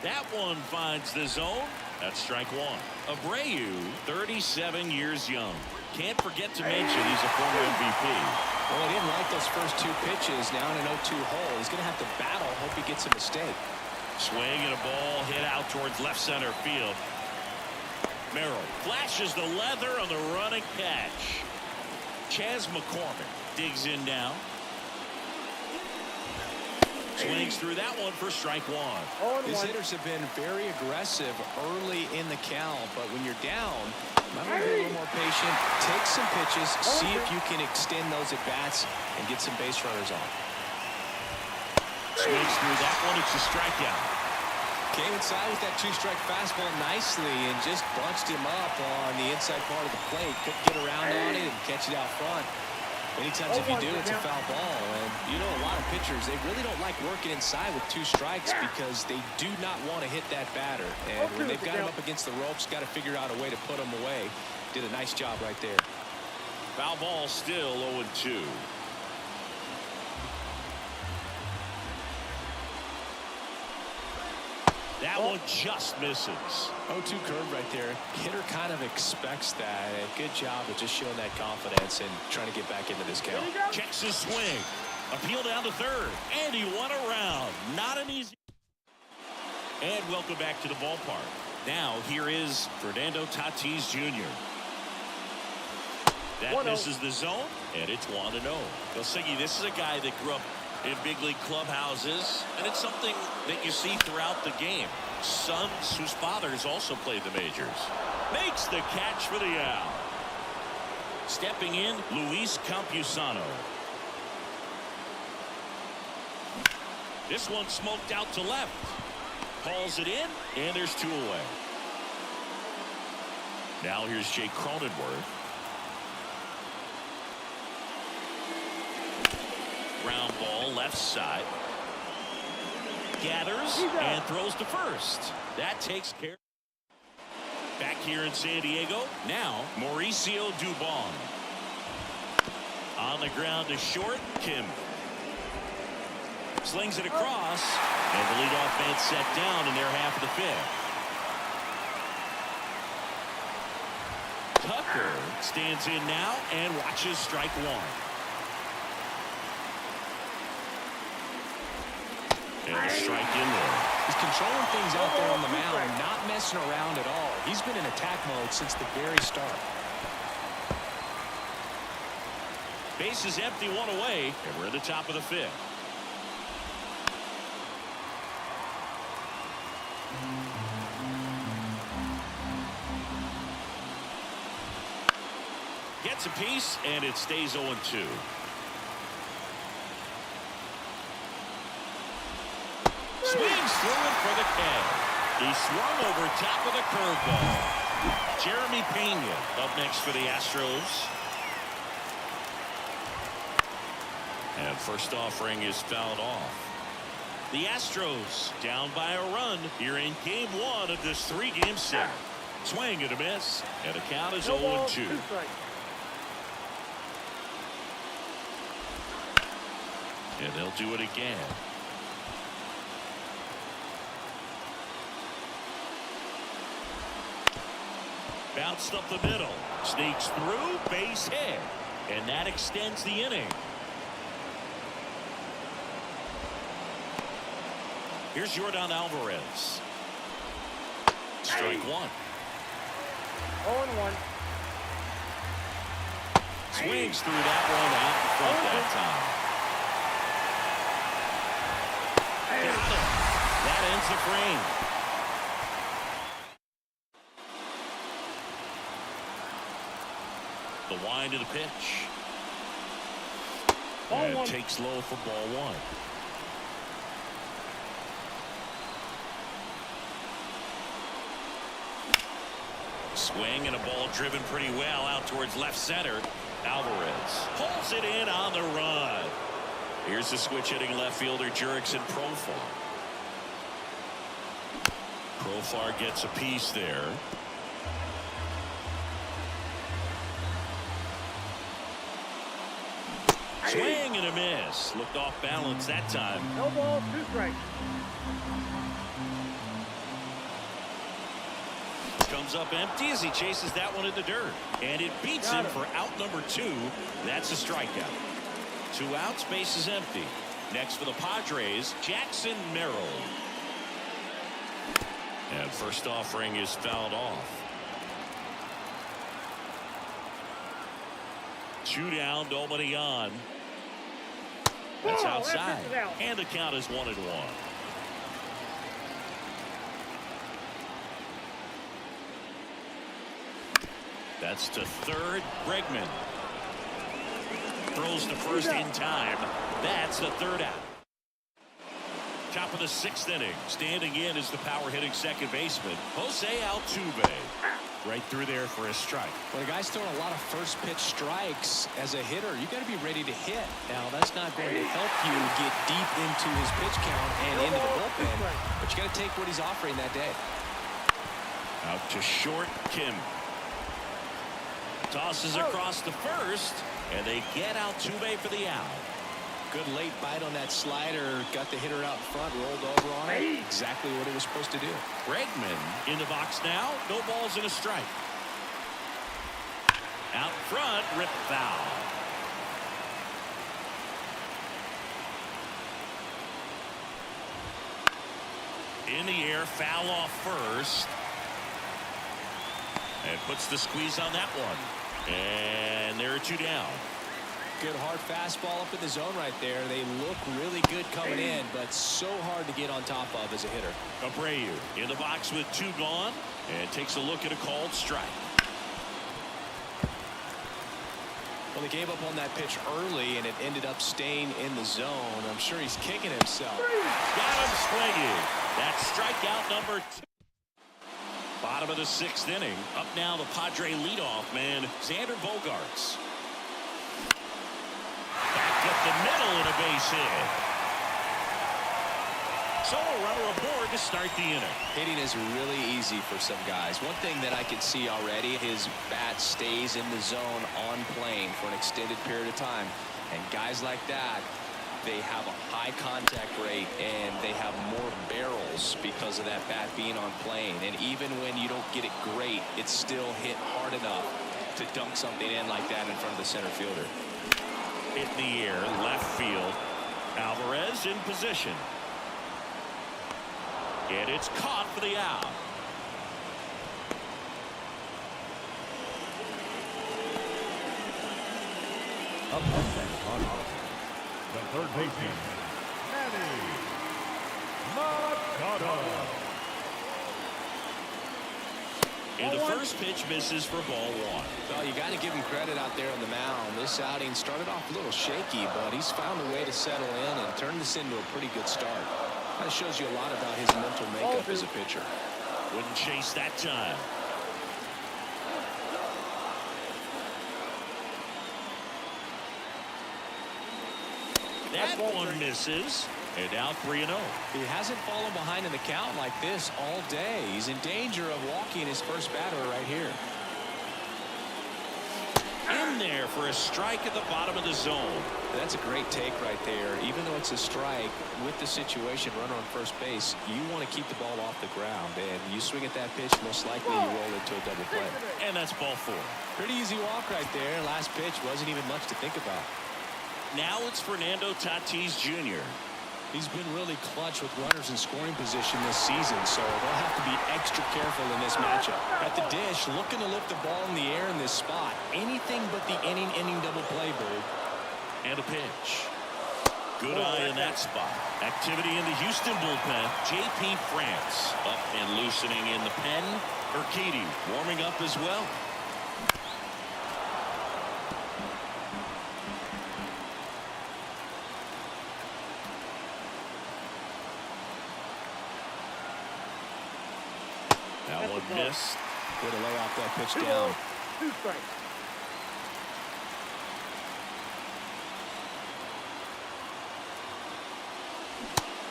That one finds the zone. That's strike 1. Abreu, 37 years young. Can't forget to mention he's a former MVP.
Well, he didn't like those first 2 pitches down an 0-2 hole. He's going to have to battle. Hope he gets a mistake.
Swing and a ball hit out towards left center field. Merrill flashes the leather on the running catch. Chas McCormick digs in now. Swings through that one for strike one.
These hitters have been very aggressive early in the count, but when you're down, might want to be a little more patient, take some pitches, see if you can extend those at-bats and get some base runners on.
Swings through that one. It's a strikeout.
Came inside with that two-strike fastball nicely and just bunched him up on the inside part of the plate. Couldn't get around on it and catch it out front. Many times if you do, it's a foul ball. And you know, a lot of pitchers, they really don't like working inside with two strikes because they do not want to hit that batter. And when they've got him up against the ropes, got to figure out a way to put him away. Did a nice job right there.
Foul ball, still 0-2. That one just misses.
0-2 curve right there. Hitter kind of expects that. Good job of just showing that confidence and trying to get back into this count.
Checks his swing. Appeal down to third. And he won around. Not an easy. And welcome back to the ballpark. Now here is Fernando Tatis Jr. That misses the zone. And it's 1-0. Gosigi, this is a guy that grew up in big league clubhouses, and it's something that you see throughout the game. Sons whose fathers also played the majors. Makes the catch for the out. Stepping in, Luis Campusano. This one smoked out to left. Hauls it in, and there's 2 away. Now here's Jake Cronenworth. Ground ball left side. Gathers and throws to first. That takes care. Back here in San Diego. Now Mauricio Dubon. On the ground to short. Kim. Slings it across. And the leadoff man set down in their half of the fifth. Tucker stands in now and watches strike one. And a strike in there.
He's controlling things out there on the mound, not messing around at all. He's been in attack mode since the very start.
Base is empty, 1 away, and we're at the top of the fifth. Gets a piece, and it stays 0-2. Swings through it for the K. He swung over top of the curveball. Jeremy Pena up next for the Astros. And first offering is fouled off. The Astros down by a run here in game 1 of this 3-game set. Swing and a miss, and the count is 0-2. And they'll do it again. Bounced up the middle. Sneaks through. Base hit. And that extends the inning. Here's Yordan Alvarez. Strike one.
0-1.
Swings through that one out in front that time. Got him. That ends the frame. The wind of the pitch. And takes low for ball one. Swing and a ball driven pretty well out towards left center. Alvarez pulls it in on the run. Here's the switch hitting left fielder Jurickson Profar. Profar gets a piece there. Swing and a miss. Looked off balance that time.
No ball, 2 strikes.
Comes up empty as he chases that one in the dirt. And it beats him for out number 2. That's a strikeout. 2 outs, base is empty. Next for the Padres, Jackson Merrill. And first offering is fouled off. 2 down, nobody on. That's
Ball,
outside.
that pitch is out.
And the count is 1-1. That's to third. Bregman throws to first in time. That's the third out. Top of the 6th inning. Standing in is the power hitting second baseman, Jose Altuve. Right through there for a strike.
When a guy's throwing a lot of first pitch strikes as a hitter, you got to be ready to hit. Now, that's not going to help you get deep into his pitch count and into the bullpen, but you got to take what he's offering that day.
Out to short. Kim tosses across the first, and they get Altuve for the out.
Good late bite on that slider. Got the hitter out in front, rolled over on it. Exactly what it was supposed to do.
Bregman in the box now. No balls and a strike. Out front, rip foul. In the air, foul off first. And puts the squeeze on that one. And there are 2 down.
Good hard fastball up in the zone right there. They look really good coming in, but so hard to get on top of as a hitter.
Abreu in the box with 2 gone and takes a look at a called strike.
Well, they gave up on that pitch early, and it ended up staying in the zone. I'm sure he's kicking himself.
Got him swinging. That's strikeout number 2. Bottom of the 6th inning. Up now the Padre leadoff man, Xander Bogaerts. Back up the middle and a base hit. So a runner aboard to start the inning.
Hitting is really easy for some guys. One thing that I can see already, his bat stays in the zone on plane for an extended period of time. And guys like that, they have a high contact rate and they have more barrels because of that bat being on plane. And even when you don't get it great, it's still hit hard enough to dunk something in like that in front of the center fielder.
Hit in the air, left field. Alvarez in position. And it's caught for the out.
Up next on offense, the third baseman, Manny Machado.
And the first pitch misses for ball 1.
Well, you got to give him credit out there on the mound. This outing started off a little shaky, but he's found a way to settle in and turn this into a pretty good start. That shows you a lot about his mental makeup as a pitcher.
Wouldn't chase that time. That one misses. And now 3-0.
He hasn't fallen behind in the count like this all day. He's in danger of walking his first batter right here.
In there for a strike at the bottom of the zone.
That's a great take right there. Even though it's a strike, with the situation, runner on first base, you want to keep the ball off the ground. And you swing at that pitch, most likely you roll into a double play.
And that's ball 4.
Pretty easy walk right there. Last pitch wasn't even much to think about.
Now it's Fernando Tatis Jr.
He's been really clutch with runners in scoring position this season, so they'll have to be extra careful in this matchup. At the dish, looking to lift the ball in the air in this spot. Anything but the inning double play, Bird.
And a pitch. Good eye in that spot. Activity in the Houston bullpen. J.P. France up and loosening in the pen. Urquidy warming up as well. That one missed.
Way to lay off that pitch down.
2 strikes.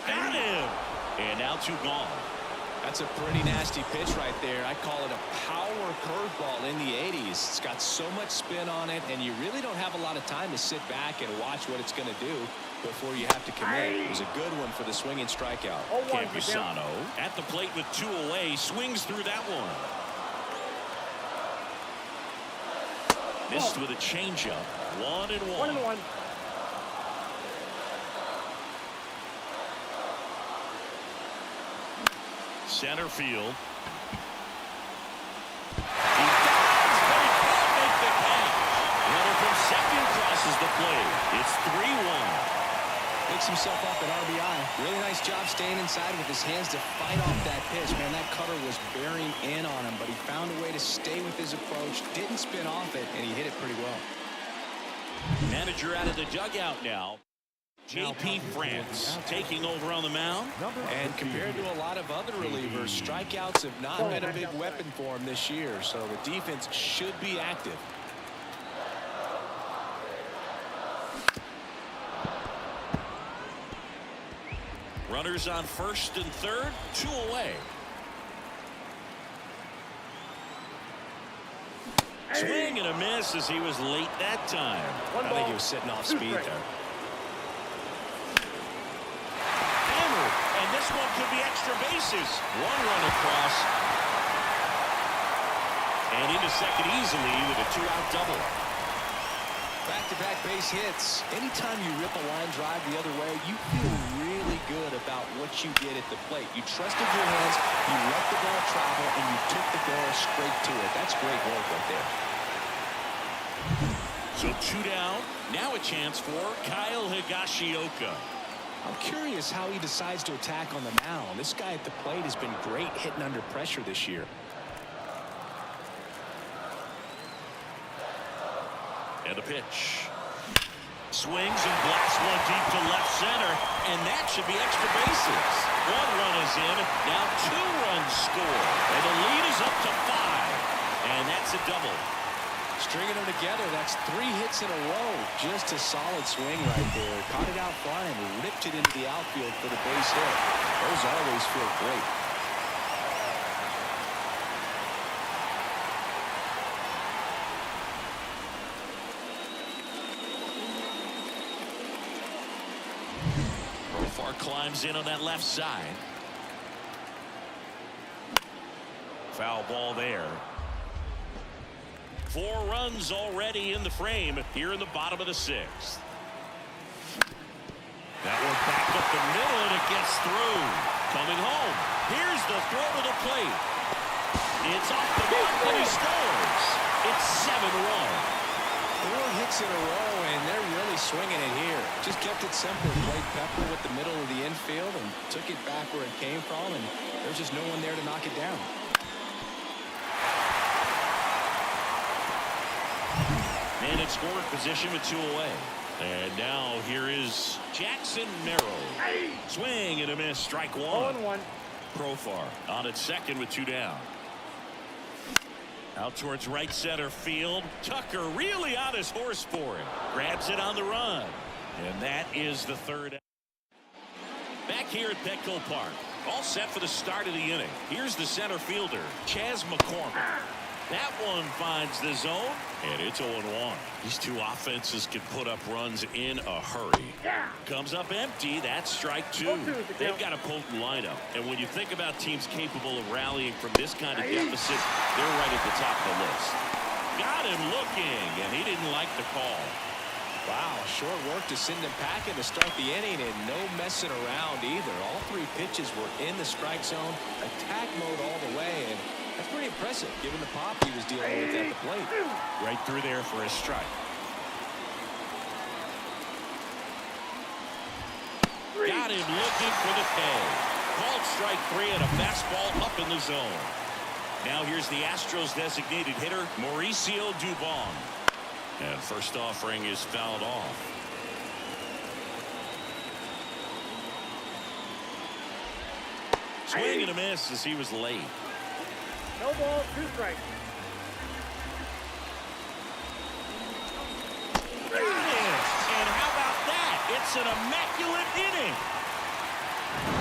Got him. And now 2 gone.
That's a pretty nasty pitch right there. I call it a power curveball in the 80s. It's got so much spin on it, and you really don't have a lot of time to sit back and watch what it's going to do before you have to commit. It was a good one for the swinging strikeout.
Campusano at the plate with 2 away, swings through that one. Missed with a changeup. 1-1.
1-1.
Center field. He dives, but he can't make the catch. Runner from second crosses the plate. It's 3-1.
picks himself up at RBI. Really nice job staying inside with his hands to fight off that pitch. Man, that cutter was bearing in on him, but he found a way to stay with his approach, didn't spin off it, and he hit it pretty well.
Manager out of the dugout now. J.P. France taking over on the mound.
And compared to a lot of other relievers, strikeouts have not been a big weapon for him this year, so the defense should be active.
Runners on first and third, 2 away. Swing and a miss as he was late that time.
I think he was sitting off speed there.
Hammered, and this one could be extra bases. 1 run across. And into second easily with a 2-out double.
Back-to-back base hits. Anytime you rip a line drive the other way, you feel really good about what you did at the plate. You trusted your hands, you let the ball travel, and you took the ball straight to it. That's great work right there.
So 2 down. Now a chance for Kyle Higashioka.
I'm curious how he decides to attack on the mound. This guy at the plate has been great hitting under pressure this year.
And a pitch. Swings and blasts one deep to left center, and that should be extra bases. 1 run is in, now 2 runs scored, and the lead is up to 5, and that's a double.
Stringing them together, that's 3 hits in a row. Just a solid swing right there. Caught it out flying, ripped it into the outfield for the base hit. Those always feel great.
Climbs in on that left side. Foul ball there. 4 runs already in the frame here in the bottom of the 6th. That one back up the middle, and it gets through. Coming home. Here's the throw to the plate. It's off the mark, and he scores. It's 7-1.
4 hits in a row, and they're really swinging it here. Just kept it simple. Played Pepper with the middle of the infield and took it back where it came from, and there's just no one there to knock it down.
Man in scoring position with 2 away. And now here is Jackson Merrill. Swing and a miss. Strike 1.
0-1.
Profar on at second with 2 down. Out towards right center field. Tucker really on his horse for him. Grabs it on the run. And that is the 3rd. Back here at Petco Park. All set for the start of the inning. Here's the center fielder, Chas McCormick. That one finds the zone, and it's 0-1. These 2 offenses can put up runs in a hurry. Comes up empty. That's strike 2. They've got a potent lineup, and when you think about teams capable of rallying from this kind of deficit, they're right at the top of the list. Got him looking, and he didn't like the call.
Wow, short work to send him packing to start the inning, and no messing around either. All 3 pitches were in the strike zone, attack mode all the way, and that's pretty impressive given the pop he was dealing with at the plate.
Right through there for a strike. Got him looking for the K. Called strike 3 and a fastball up in the zone. Now here's the Astros designated hitter, Mauricio Dubon. And first offering is fouled off. Swing and a miss as he was late.
No ball, 2 strikes.
Got it! And how about that? It's an immaculate inning.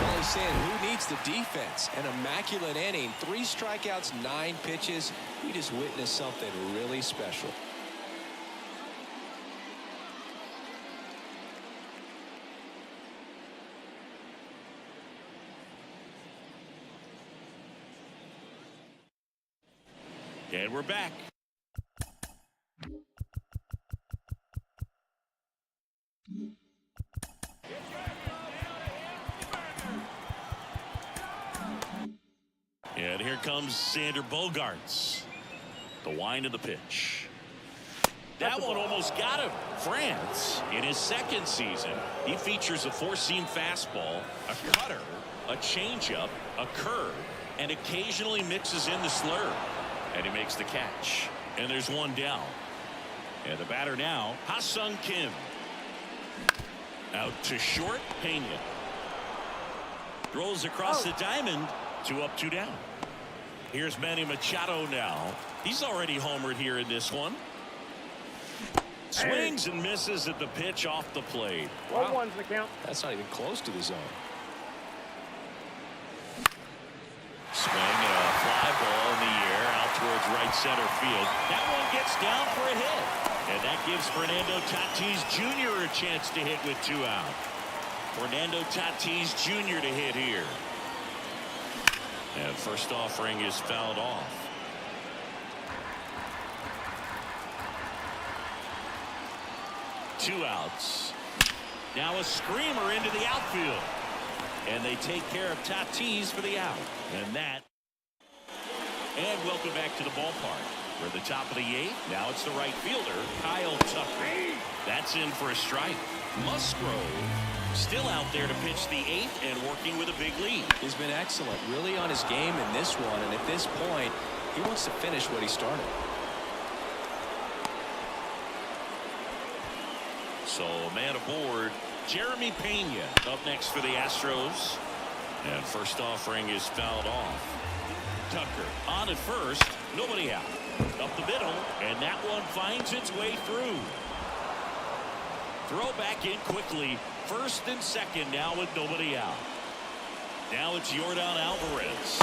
Well, he's saying who needs the defense? An immaculate inning. 3 strikeouts, 9 pitches. We just witnessed something really special.
And we're back. And here comes Sander Bogarts. The wind of the pitch. That one almost got him. France, in his second season, he features a four-seam fastball, a cutter, a changeup, a curve, and occasionally mixes in the slurve. And he makes the catch. And there's one down. And the batter now, Ha-Sung Kim. Out to short, Pena. Throws across the diamond. 2 up, 2 down. Here's Manny Machado now. He's already homered here in this one. Swings and misses at the pitch off the plate.
Wow. 1-1's the count.
That's not even close to the zone.
Swing and a fly ball in the air out towards right center field. That one gets down for a hit. And that gives Fernando Tatis Jr. a chance to hit with 2 out. Fernando Tatis Jr. to hit here. And first offering is fouled off. Two outs. Now a screamer into the outfield. And they take care of Tatis for the out. And welcome back to the ballpark. We're at the top of the 8th. Now it's the right fielder, Kyle Tucker. That's in for a strike. Musgrove still out there to pitch the 8th and working with a big lead.
He's been excellent, really on his game in this one. And at this point, he wants to finish what he started.
So a man aboard, Jeremy Pena up next for the Astros. And first offering is fouled off. Tucker on at first, nobody out. Up the middle, and that one finds its way through. Throw back in quickly. First and second now with nobody out. Now it's Yordan Alvarez.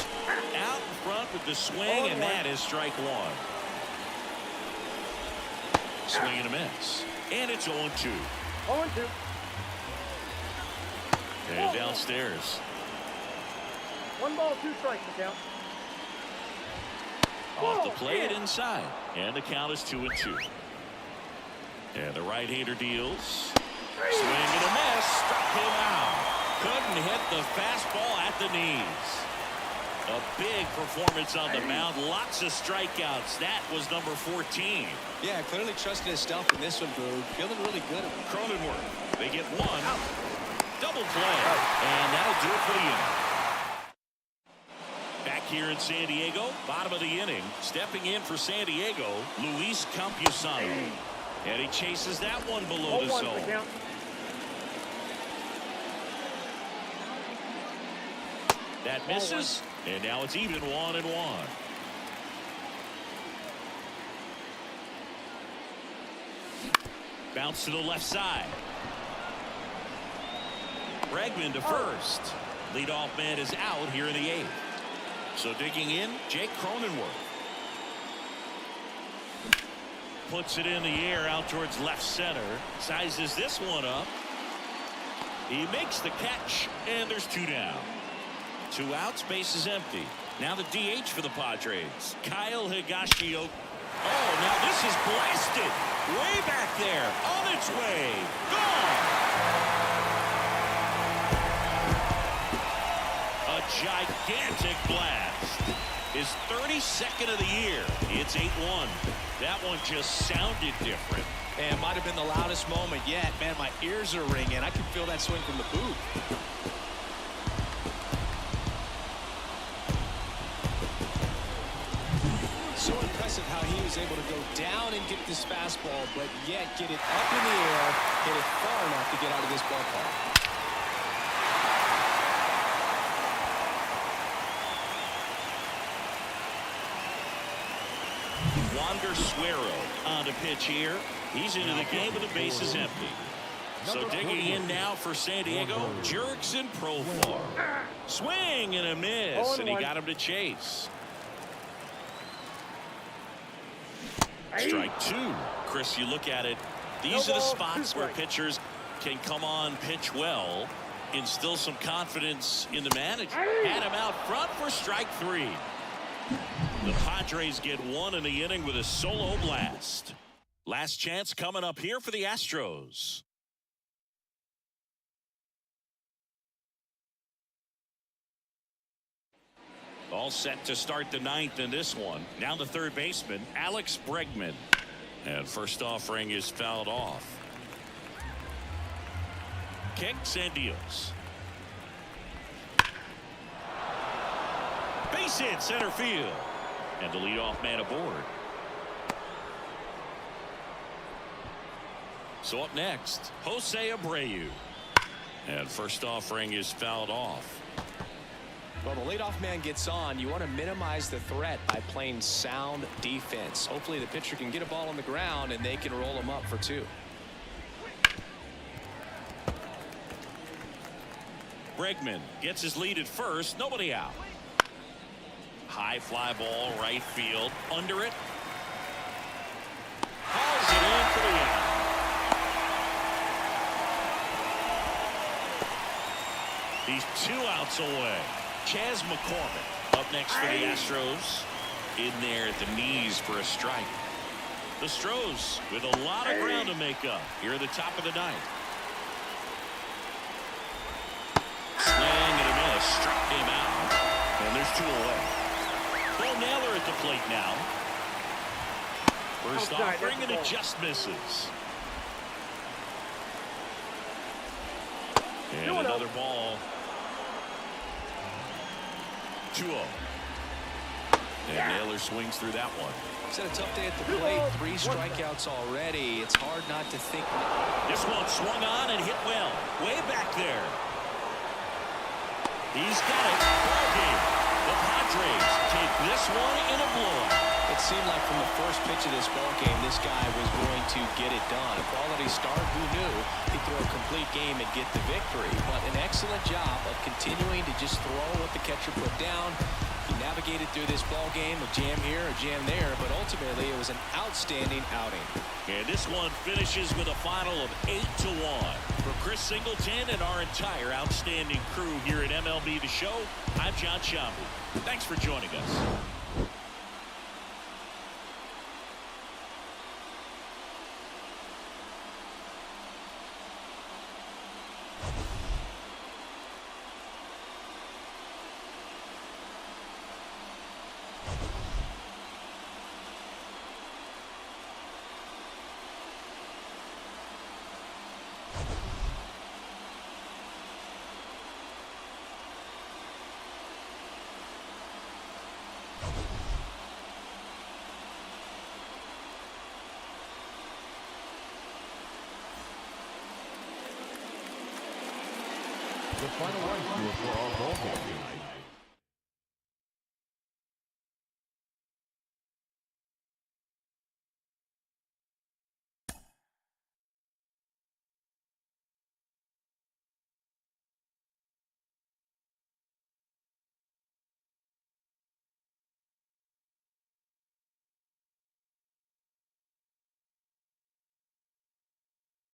Out in front with the swing, and that is strike 1. Swing and a miss. And it's 0-2.
0-2.
And downstairs.
1 ball, 2 strikes the count.
Off the plate inside. And the count is 2-2. And the right-hander deals. Swing and a miss. Struck him out. Couldn't hit the fastball at the knees. A big performance on the mound. Lots of strikeouts. That was number 14.
Yeah, clearly trusted his stuff in this one, Boog. Feeling really good.
Cronenworth. They get 1. Double play. And that'll do it for the inning. Back here in San Diego, bottom of the inning, stepping in for San Diego, Luis Campusano. And he chases that one below the zone. That misses, and now it's even 1-1. Bounce to the left side. Bregman to first. Leadoff man is out here in the 8th. So digging in, Jake Cronenworth. Puts it in the air out towards left center. Sizes this one up. He makes the catch, and there's 2 down. 2 outs, base is empty. Now the DH for the Padres, Kyle Higashioka. Oh, now this is blasted. Way back there, on its way. Gone. A gigantic blast. His 32nd of the year. It's 8-1. That one just sounded different.
Man, might have been the loudest moment yet. Man, my ears are ringing. I can feel that swing from the booth. So impressive how he was able to go down and get this fastball, but yet get it up in the air, hit it far enough to get out of this ballpark.
Wander Suero on to pitch here. He's into the game with the bases empty. So digging in now for San Diego, Jurickson Profar. Swing and a miss, and he got him to chase. Strike 2. Chris, you look at it. These are the spots where pitchers can come on, pitch well, instill some confidence in the manager. Had him out front for strike 3. The Padres get 1 in the inning with a solo blast. Last chance coming up here for the Astros. All set to start the 9th in this one. Now the third baseman, Alex Bregman. And first offering is fouled off. Kicks and deals. Base hit center field. And the leadoff man aboard. So up next, Jose Abreu. And first offering is fouled off.
Well, the leadoff man gets on. You want to minimize the threat by playing sound defense. Hopefully the pitcher can get a ball on the ground and they can roll him up for 2.
Bregman gets his lead at first. Nobody out. High fly ball right field. Under it. Hauls it in for the out. He's 2 outs away. Chas McCormick up next for the Astros. In there at the knees for a strike. The Astros with a lot of ground to make up here at the top of the 9th. Swing and a miss. Struck him out. And there's 2 away. Bo Naylor at the plate now. First offering and it just misses. And another ball. 2-0. And Naylor swings through that one.
He's had a tough day at the plate. 3 strikeouts already. It's hard not to think.
This one swung on and hit well. Way back there. He's got it. Ball game. The Padres take this one in a blowout.
It seemed like from the first pitch of this ball game, this guy was going to get it done. A quality start. Who knew he'd throw a complete game and get the victory? But an excellent job of continuing to just throw what the catcher put down. He navigated through this ball game, a jam here, a jam there, but ultimately it was an outstanding outing.
And this one finishes with a final of 8-1. For Chris Singleton and our entire outstanding crew here at MLB The Show, I'm John Shambu. Thanks for joining us.
The final line score for our ball game tonight